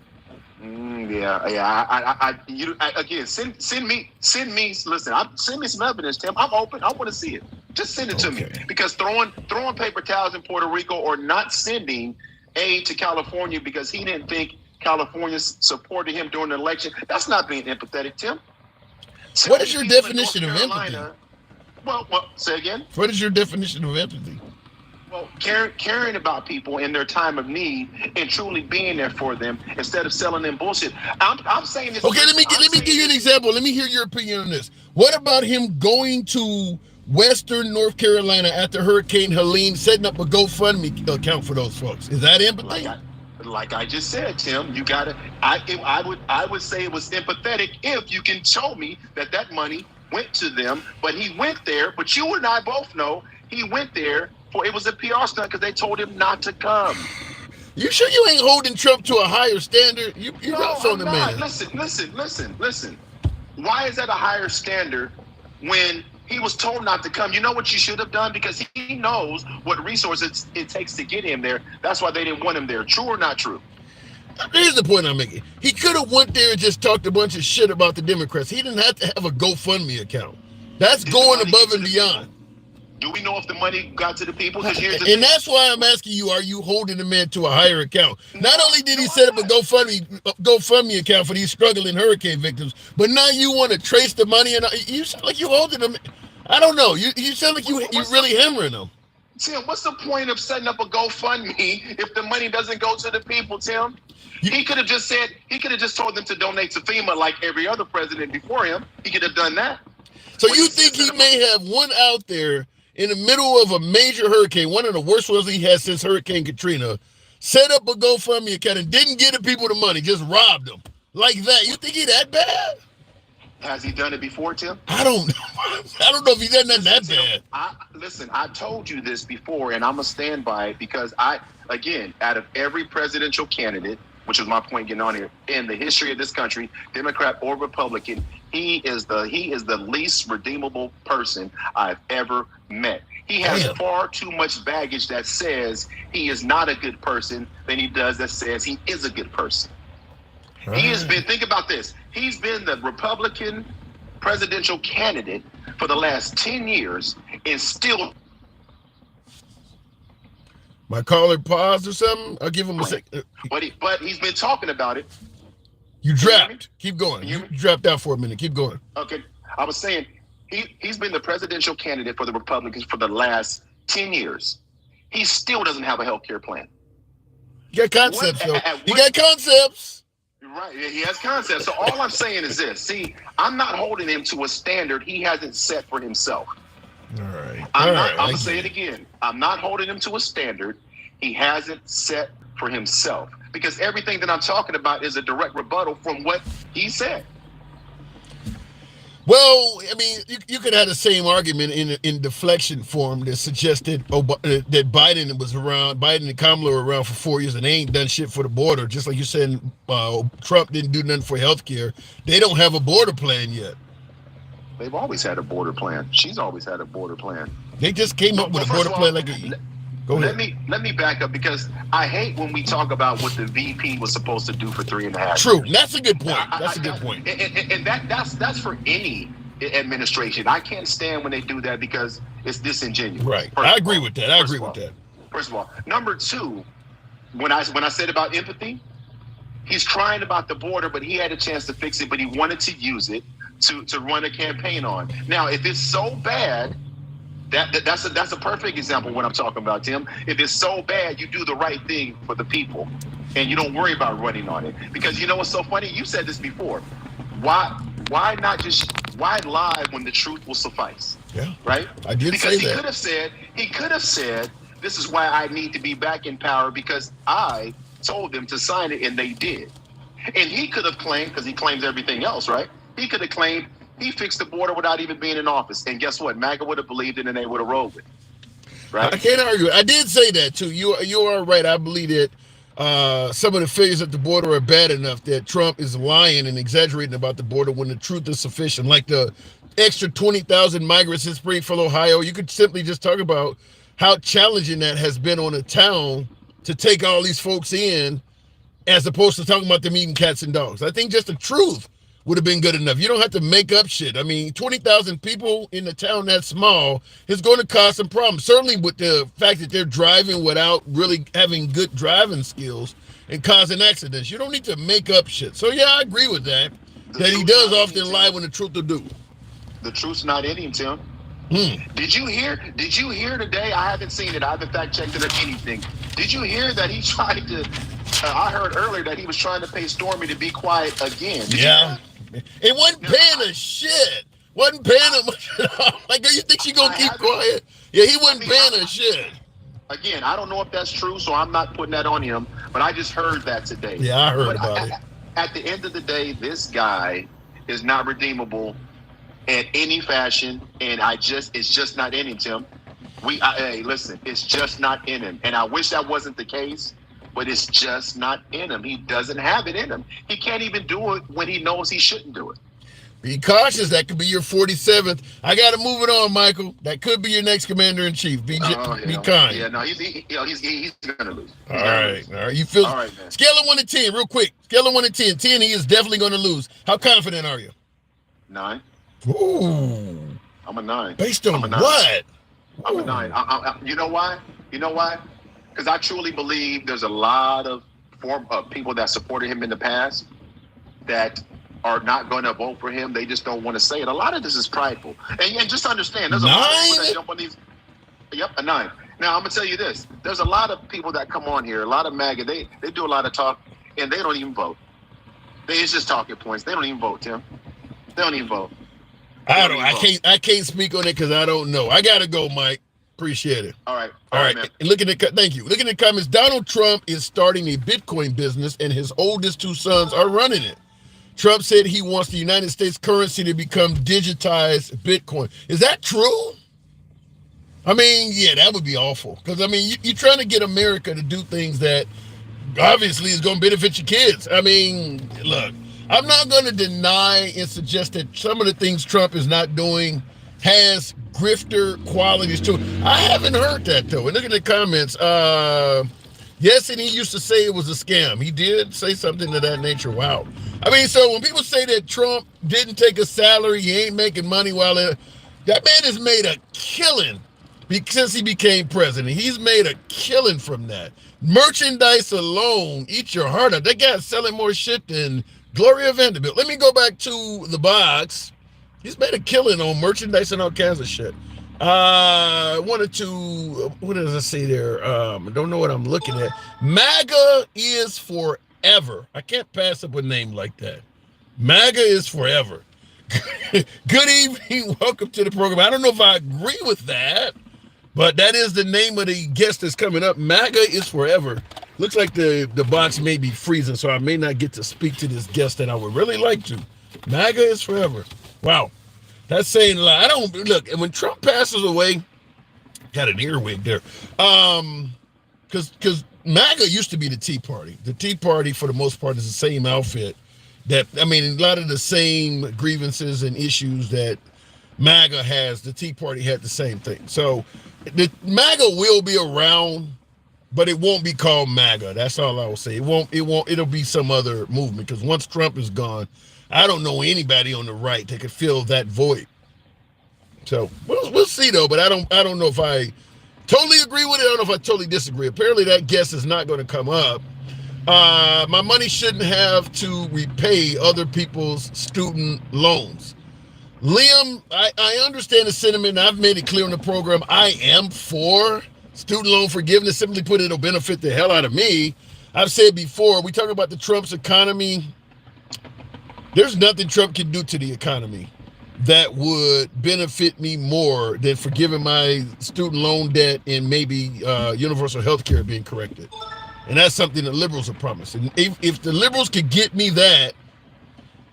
Again, send me. Listen, send me some evidence, Tim. I'm open. I want to see it. Just send it to me, because throwing paper towels in Puerto Rico or not sending aid to California because he didn't think California supported him during the election, that's not being empathetic, Tim. What is your definition of empathy? Well, say again? What is your definition of empathy? Well, caring about people in their time of need and truly being there for them instead of selling them bullshit. I'm saying this. Okay, let me give you an example. Let me hear your opinion on this. What about him going to Western North Carolina after Hurricane Helene, setting up a GoFundMe account for those folks? Is that empathy? Like I just said, Tim, you gotta. I would say it was empathetic if you can show me that money went to them. But he went there. But you and I both know he went there for it was a PR stunt because they told him not to come. You sure you ain't holding Trump to a higher standard? You're not on the man. Listen. Why is that a higher standard when he was told not to come? You know what you should have done? Because he knows what resources it takes to get him there. That's why they didn't want him there. True or not true? Here's the point I'm making. He could have went there and just talked a bunch of shit about the Democrats. He didn't have to have a GoFundMe account. That's going above and beyond. Do we know if the money got to the people? And that's why I'm asking you, are you holding the man to a higher account? Not only did he set up a GoFundMe account for these struggling hurricane victims, but now you want to trace the money, and you sound like you holding them. I don't know. You sound like you really hammering them. Tim, what's the point of setting up a GoFundMe if the money doesn't go to the people, Tim? He could have just told them to donate to FEMA like every other president before him. He could have done that. So you think he may have one out there in the middle of a major hurricane, one of the worst ones he had since Hurricane Katrina, set up a GoFundMe account and didn't give the people the money, just robbed them like that? You think he that bad? Has he done it before, Tim? I don't know. I don't know if he's done nothing that bad. I told you this before, and I'm going to stand by it because again, out of every presidential candidate, which is my point getting on here, in the history of this country, Democrat or Republican, he is the least redeemable person I've ever met. He has far too much baggage that says he is not a good person than he does that says he is a good person. He has been, think about this, he's been the Republican presidential candidate for the last 10 years and still... My caller paused or something? I'll give him a second. But he's been talking about it. You dropped. Keep going. You dropped out for a minute. Keep going. Okay. I was saying, he's been the presidential candidate for the Republicans for the last 10 years. He still doesn't have a health care plan. You got concepts, though. You got concepts. Right. He has concepts. So all I'm saying is this. See, I'm not holding him to a standard he hasn't set for himself. All right. I'm going to say it again. I'm not holding him to a standard he hasn't set for himself. Because everything that I'm talking about is a direct rebuttal from what he said. Well, I mean, you could have the same argument in deflection form that suggested that Biden and Kamala were around for 4 years and they ain't done shit for the border. Just like you said, Trump didn't do nothing for healthcare. They don't have a border plan yet. They've always had a border plan. She's always had a border plan. They just came up with a border plan Go ahead. Let me back up because I hate when we talk about what the VP was supposed to do for 3.5 years. True. That's a good point. That's a good point. And that's for any administration. I can't stand when they do that because it's disingenuous. Right. I agree with that. First of all. Number two, when I said about empathy, he's crying about the border, but he had a chance to fix it, but he wanted to use it to run a campaign on. Now, if it's so bad, that's a perfect example of what I'm talking about, Tim. If it's so bad, you do the right thing for the people, and you don't worry about running on it. Because you know what's so funny? You said this before. Why lie when the truth will suffice? Yeah. Right? I did because say he that. He could have said, this is why I need to be back in power because I told them to sign it and they did. And he could have claimed, because he claims everything else, right? He could have claimed he fixed the border without even being in office. And guess what? MAGA would have believed it and they would have rolled with it. Right? I can't argue. I did say that too. You are right. I believe that some of the figures at the border are bad enough that Trump is lying and exaggerating about the border when the truth is sufficient. Like the extra 20,000 migrants in Springfield, Ohio. You could simply just talk about how challenging that has been on a town to take all these folks in as opposed to talking about them eating cats and dogs. I think just the truth would have been good enough. You don't have to make up shit. I mean, 20,000 people in a town that small is going to cause some problems. Certainly with the fact that they're driving without really having good driving skills and causing accidents. You don't need to make up shit. So yeah, I agree with that. That he does often lie when the truth will do. The truth's not in him, Tim. Did you hear today? I haven't seen it. I haven't fact checked it or anything. Did you hear that he tried to? I heard earlier that he was trying to pay Stormy to be quiet again. It wasn't paying a shit. Wasn't paying him much at all. Like, do you think she gonna keep quiet? Yeah, he wasn't paying a shit. Again, I don't know if that's true, so I'm not putting that on him. But I just heard that today. Yeah, I heard about it. At the end of the day, this guy is not redeemable in any fashion, and it's just not in him, Tim. Hey, listen, it's just not in him, and I wish that wasn't the case. But it's just not in him. He doesn't have it in him. He can't even do it when he knows he shouldn't do it. Be cautious. That could be your 47th. I got to move it on, Michael. That could be your next commander-in-chief. Be kind. Yeah, no, he's gonna lose. All right. You feel? All right, man. Scale of 1 to 10, real quick. Scale of 1 to 10. 10, he is definitely going to lose. How confident are you? 9. Ooh. I'm a 9. Based on what? I'm a 9. You know why? Because I truly believe there's a lot of people that supported him in the past that are not going to vote for him. They just don't want to say it. A lot of this is prideful. And just understand, there's a lot of people that jump on these. Yep, a 9. Now, I'm going to tell you this. There's a lot of people that come on here, a lot of MAGA, they do a lot of talk, and they don't even vote. It's just talking points. They don't even vote, Tim. They don't even vote. I can't speak on it because I don't know. I got to go, Mike. Appreciate it. All right. Man. And thank you. Look at the comments. Donald Trump is starting a Bitcoin business, and his oldest 2 sons are running it. Trump said he wants the United States currency to become digitized Bitcoin. Is that true? I mean, yeah, that would be awful. Because, I mean, you're trying to get America to do things that obviously is going to benefit your kids. I mean, look, I'm not going to deny and suggest that some of the things Trump is not doing has grifter qualities to it. I haven't heard that, though. And look at the comments. Yes, and he used to say it was a scam. He did say something to that nature. Wow. I mean, so when people say that Trump didn't take a salary, he ain't making money that man has made a killing since he became president. He's made a killing from that. Merchandise alone, eat your heart out. That guy's selling more shit than Gloria Vanderbilt. Let me go back to the box. He's made a killing on merchandise and all kinds of shit. What does it say there? I don't know what I'm looking at. MAGA is forever. I can't pass up a name like that. MAGA is forever. Good evening. Welcome to the program. I don't know if I agree with that, but that is the name of the guest that's coming up. MAGA is forever. Looks like the box may be freezing, so I may not get to speak to this guest that I would really like to. MAGA is forever. Wow. That's saying a lot. Look, and when Trump passes away, got an earwig there. Because MAGA used to be the Tea Party. The Tea Party, for the most part, is the same outfit. A lot of the same grievances and issues that MAGA has, the Tea Party had the same thing. So the MAGA will be around, but it won't be called MAGA. That's all I will say. It'll be some other movement, because once Trump is gone, I don't know anybody on the right that could fill that void. So we'll see though, but I don't know if I totally agree with it. I don't know if I totally disagree. Apparently that guest is not going to come up. My money shouldn't have to repay other people's student loans. Liam, I understand the sentiment. I've made it clear in the program. I am for student loan forgiveness. Simply put, it'll benefit the hell out of me. I've said before, we talk about the Trump's economy. There's nothing Trump can do to the economy that would benefit me more than forgiving my student loan debt and maybe universal health care being corrected. And that's something the liberals have promised. And if the liberals could get me that,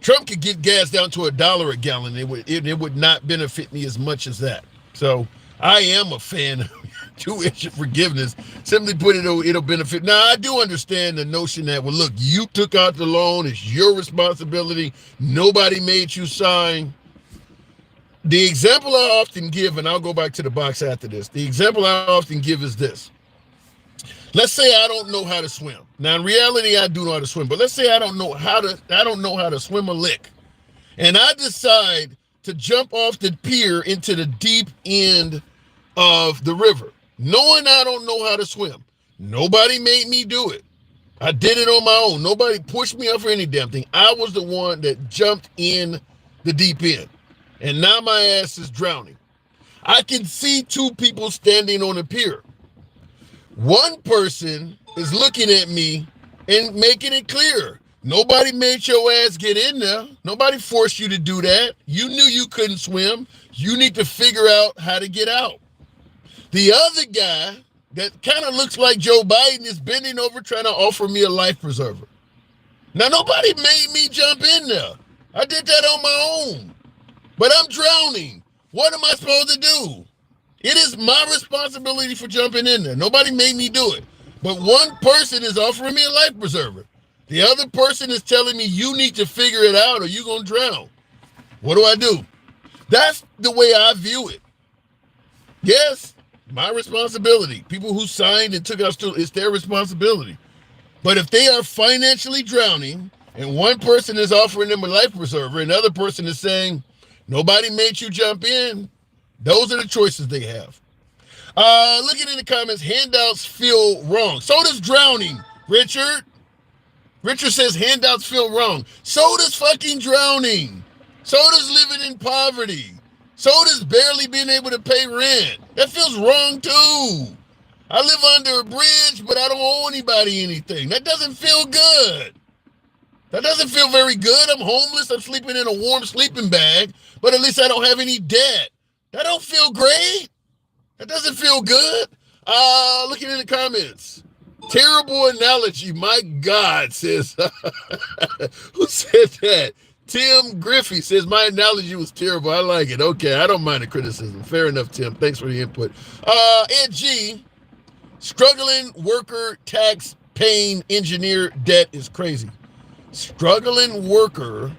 Trump could get gas down to $1 a gallon. It would not benefit me as much as that. So I am a fan of tuition forgiveness. Simply put, it'll benefit. Now, I do understand the notion that, well, look, you took out the loan. It's your responsibility. Nobody made you sign. The example I often give, and I'll go back to the box after this. The example I often give is this. Let's say I don't know how to swim. Now, in reality, I do know how to swim, but let's say I don't know how to swim a lick. And I decide to jump off the pier into the deep end of the river, knowing I don't know how to swim. Nobody made me do it. I did it on my own. Nobody pushed me up for any damn thing. I was the one that jumped in the deep end. And now my ass is drowning. I can see 2 people standing on the pier. One person is looking at me and making it clear. Nobody made your ass get in there. Nobody forced you to do that. You knew you couldn't swim. You need to figure out how to get out. The other guy that kind of looks like Joe Biden is bending over trying to offer me a life preserver. Now, nobody made me jump in there. I did that on my own. But I'm drowning. What am I supposed to do? It is my responsibility for jumping in there. Nobody made me do it. But one person is offering me a life preserver. The other person is telling me you need to figure it out or you're going to drown. What do I do? That's the way I view it. Yes, my responsibility. People who signed and took out students, it's their responsibility. But if they are financially drowning and one person is offering them a life preserver, and another person is saying, nobody made you jump in, those are the choices they have. Looking in the comments, handouts feel wrong. So does drowning, Richard. Richard says handouts feel wrong. So does fucking drowning. So does living in poverty. So does barely being able to pay rent. That feels wrong too. I live under a bridge, but I don't owe anybody anything. That doesn't feel good. That doesn't feel very good. I'm homeless. I'm sleeping in a warm sleeping bag, but at least I don't have any debt. That don't feel great. That doesn't feel good. Looking in the comments. Terrible analogy. My God, says. Who said that? Tim Griffey says, my analogy was terrible. I like it. Okay, I don't mind the criticism. Fair enough, Tim. Thanks for the input. Ed G, struggling worker tax paying engineer debt is crazy. Struggling worker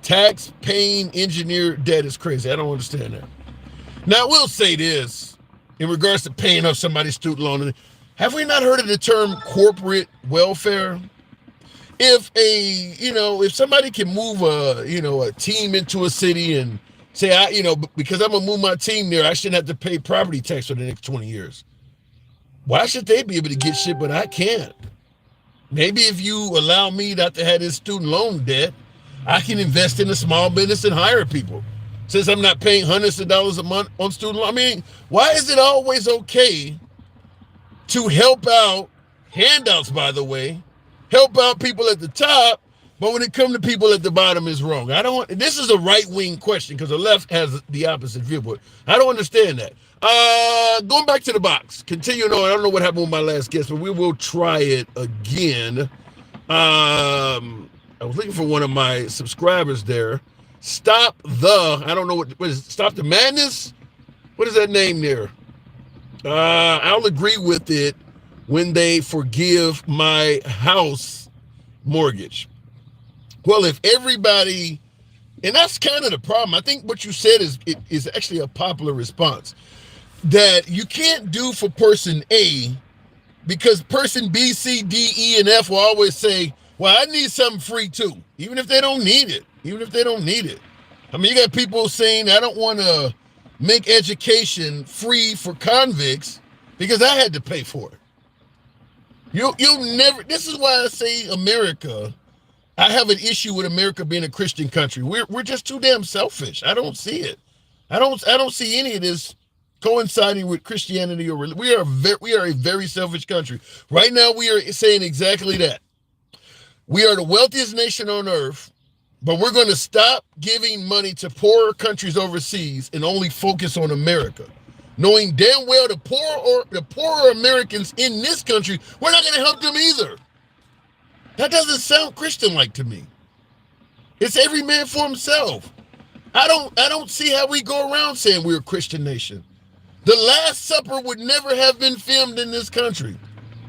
tax paying engineer debt is crazy. I don't understand that. Now, we'll say this in regards to paying off somebody's student loan. Have we not heard of the term corporate welfare? If somebody can move a team into a city and say, because I'm gonna move my team there, I shouldn't have to pay property tax for the next 20 years. Why should they be able to get shit, but I can't? Maybe if you allow me not to have this student loan debt, I can invest in a small business and hire people. Since I'm not paying hundreds of dollars a month on student loan. I mean, why is it always okay to help out, handouts, by the way, help out people at the top, but when it comes to people at the bottom, it's wrong? This is a right-wing question because the left has the opposite viewpoint. I don't understand that. Going back to the box, continuing on, I don't know what happened with my last guest, but we will try it again. I was looking for one of my subscribers there. Stop the Madness? What is that name there? I'll agree with it when they forgive my house mortgage. Well, if everybody, and that's kind of the problem. I think what you said is actually a popular response, that you can't do for person A because person B, C, D, E, and F will always say, well, I need something free too, even if they don't need it. I mean, you got people saying, I don't want to make education free for convicts because I had to pay for it. You'll never, this is why I say America, I have an issue with America being a Christian country. We're just too damn selfish. I don't see it. I don't see any of this coinciding with Christianity or religion. We are a very selfish country. Right now, we are saying exactly that. We are the wealthiest nation on earth, but we're going to stop giving money to poorer countries overseas and only focus on America, knowing damn well the poorer Americans in this country, we're not going to help them either. That doesn't sound Christian-like to me. It's every man for himself. I don't see how we go around saying we're a Christian nation. The Last Supper would never have been filmed in this country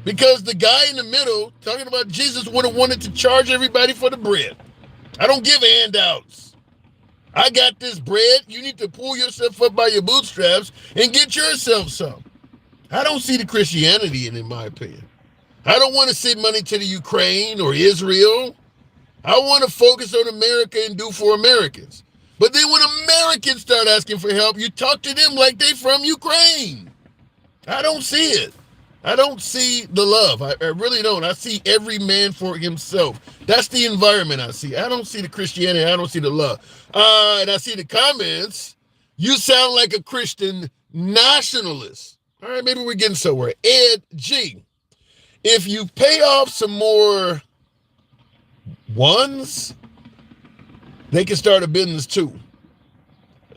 because the guy in the middle talking about Jesus would have wanted to charge everybody for the bread. I don't give handouts. I got this bread. You need to pull yourself up by your bootstraps and get yourself some. I don't see the Christianity in my opinion. I don't want to send money to the Ukraine or Israel. I want to focus on America and do for Americans. But then when Americans start asking for help, you talk to them like they from Ukraine. I don't see it. I don't see the love. I really don't. I see every man for himself. That's the environment I see. I don't see the Christianity. I don't see the love. And I see the comments. You sound like a Christian nationalist. All right, maybe we're getting somewhere. Ed G, if you pay off some more ones, they can start a business too.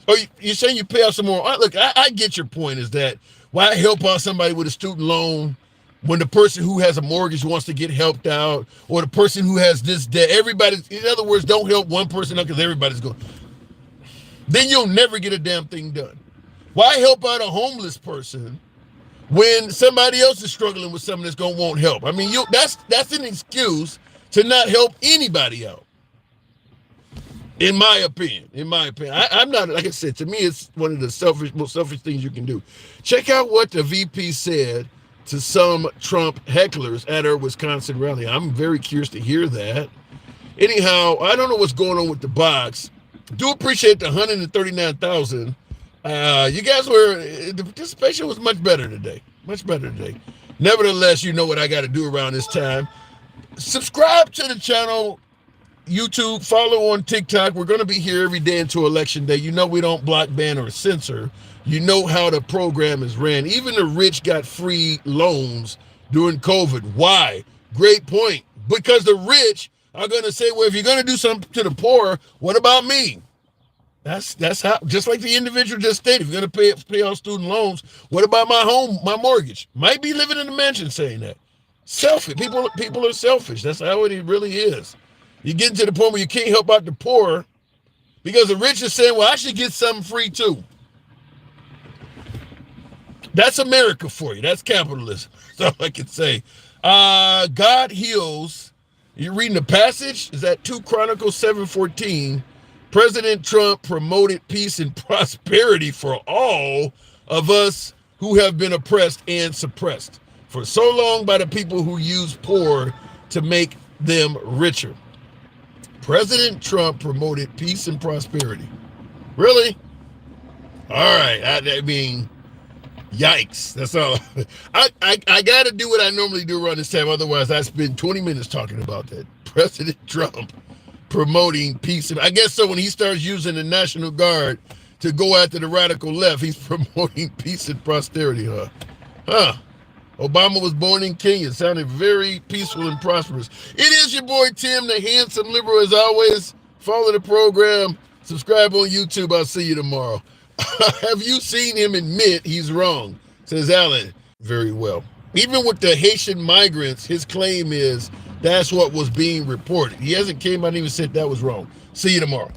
Oh, you're saying you pay off some more? Look, I get your point is that why help out somebody with a student loan when the person who has a mortgage wants to get helped out, or the person who has this debt? Everybody, in other words, don't help one person out because everybody's going. Then you'll never get a damn thing done. Why help out a homeless person when somebody else is struggling with something that's going to want help? I mean, that's an excuse to not help anybody out. In my opinion, I'm not, like I said, to me, it's one of the most selfish things you can do. Check out what the VP said to some Trump hecklers at her Wisconsin rally. I'm very curious to hear that. Anyhow, I don't know what's going on with the box. Do appreciate the 139,000. You guys the participation was much better today. Much better today. Nevertheless, you know what I got to do around this time. Subscribe to the channel, YouTube, follow on TikTok. We're going to be here every day until Election Day. You know we don't block, ban, or censor. You know how the program is ran. Even the rich got free loans during COVID. Why? Great point. Because the rich are going to say, well, if you're going to do something to the poor, what about me? That's how, just like the individual just stated, if you're going to pay off student loans, what about my home, my mortgage? Might be living in a mansion saying that. Selfish. People are selfish. That's how it really is. You get to the point where you can't help out the poor because the rich are saying, well, I should get something free too. That's America for you. That's capitalism. That's all I can say. God heals. You're reading the passage? Is that 2 Chronicles 7:14? President Trump promoted peace and prosperity for all of us who have been oppressed and suppressed for so long by the people who use poor to make them richer. President Trump promoted peace and prosperity. Really? All right. I mean, yikes. That's all. I got to do what I normally do around this time. Otherwise, I spend 20 minutes talking about that. President Trump promoting peace. And I guess so when he starts using the National Guard to go after the radical left, he's promoting peace and prosperity, huh? Obama was born in Kenya. Sounded very peaceful and prosperous. It is your boy Tim, the handsome liberal, as always. Follow the program. Subscribe on YouTube. I'll see you tomorrow. Have you seen him admit he's wrong? Says Alan. Very well. Even with the Haitian migrants, his claim is that's what was being reported. He hasn't came out and even said that was wrong. See you tomorrow.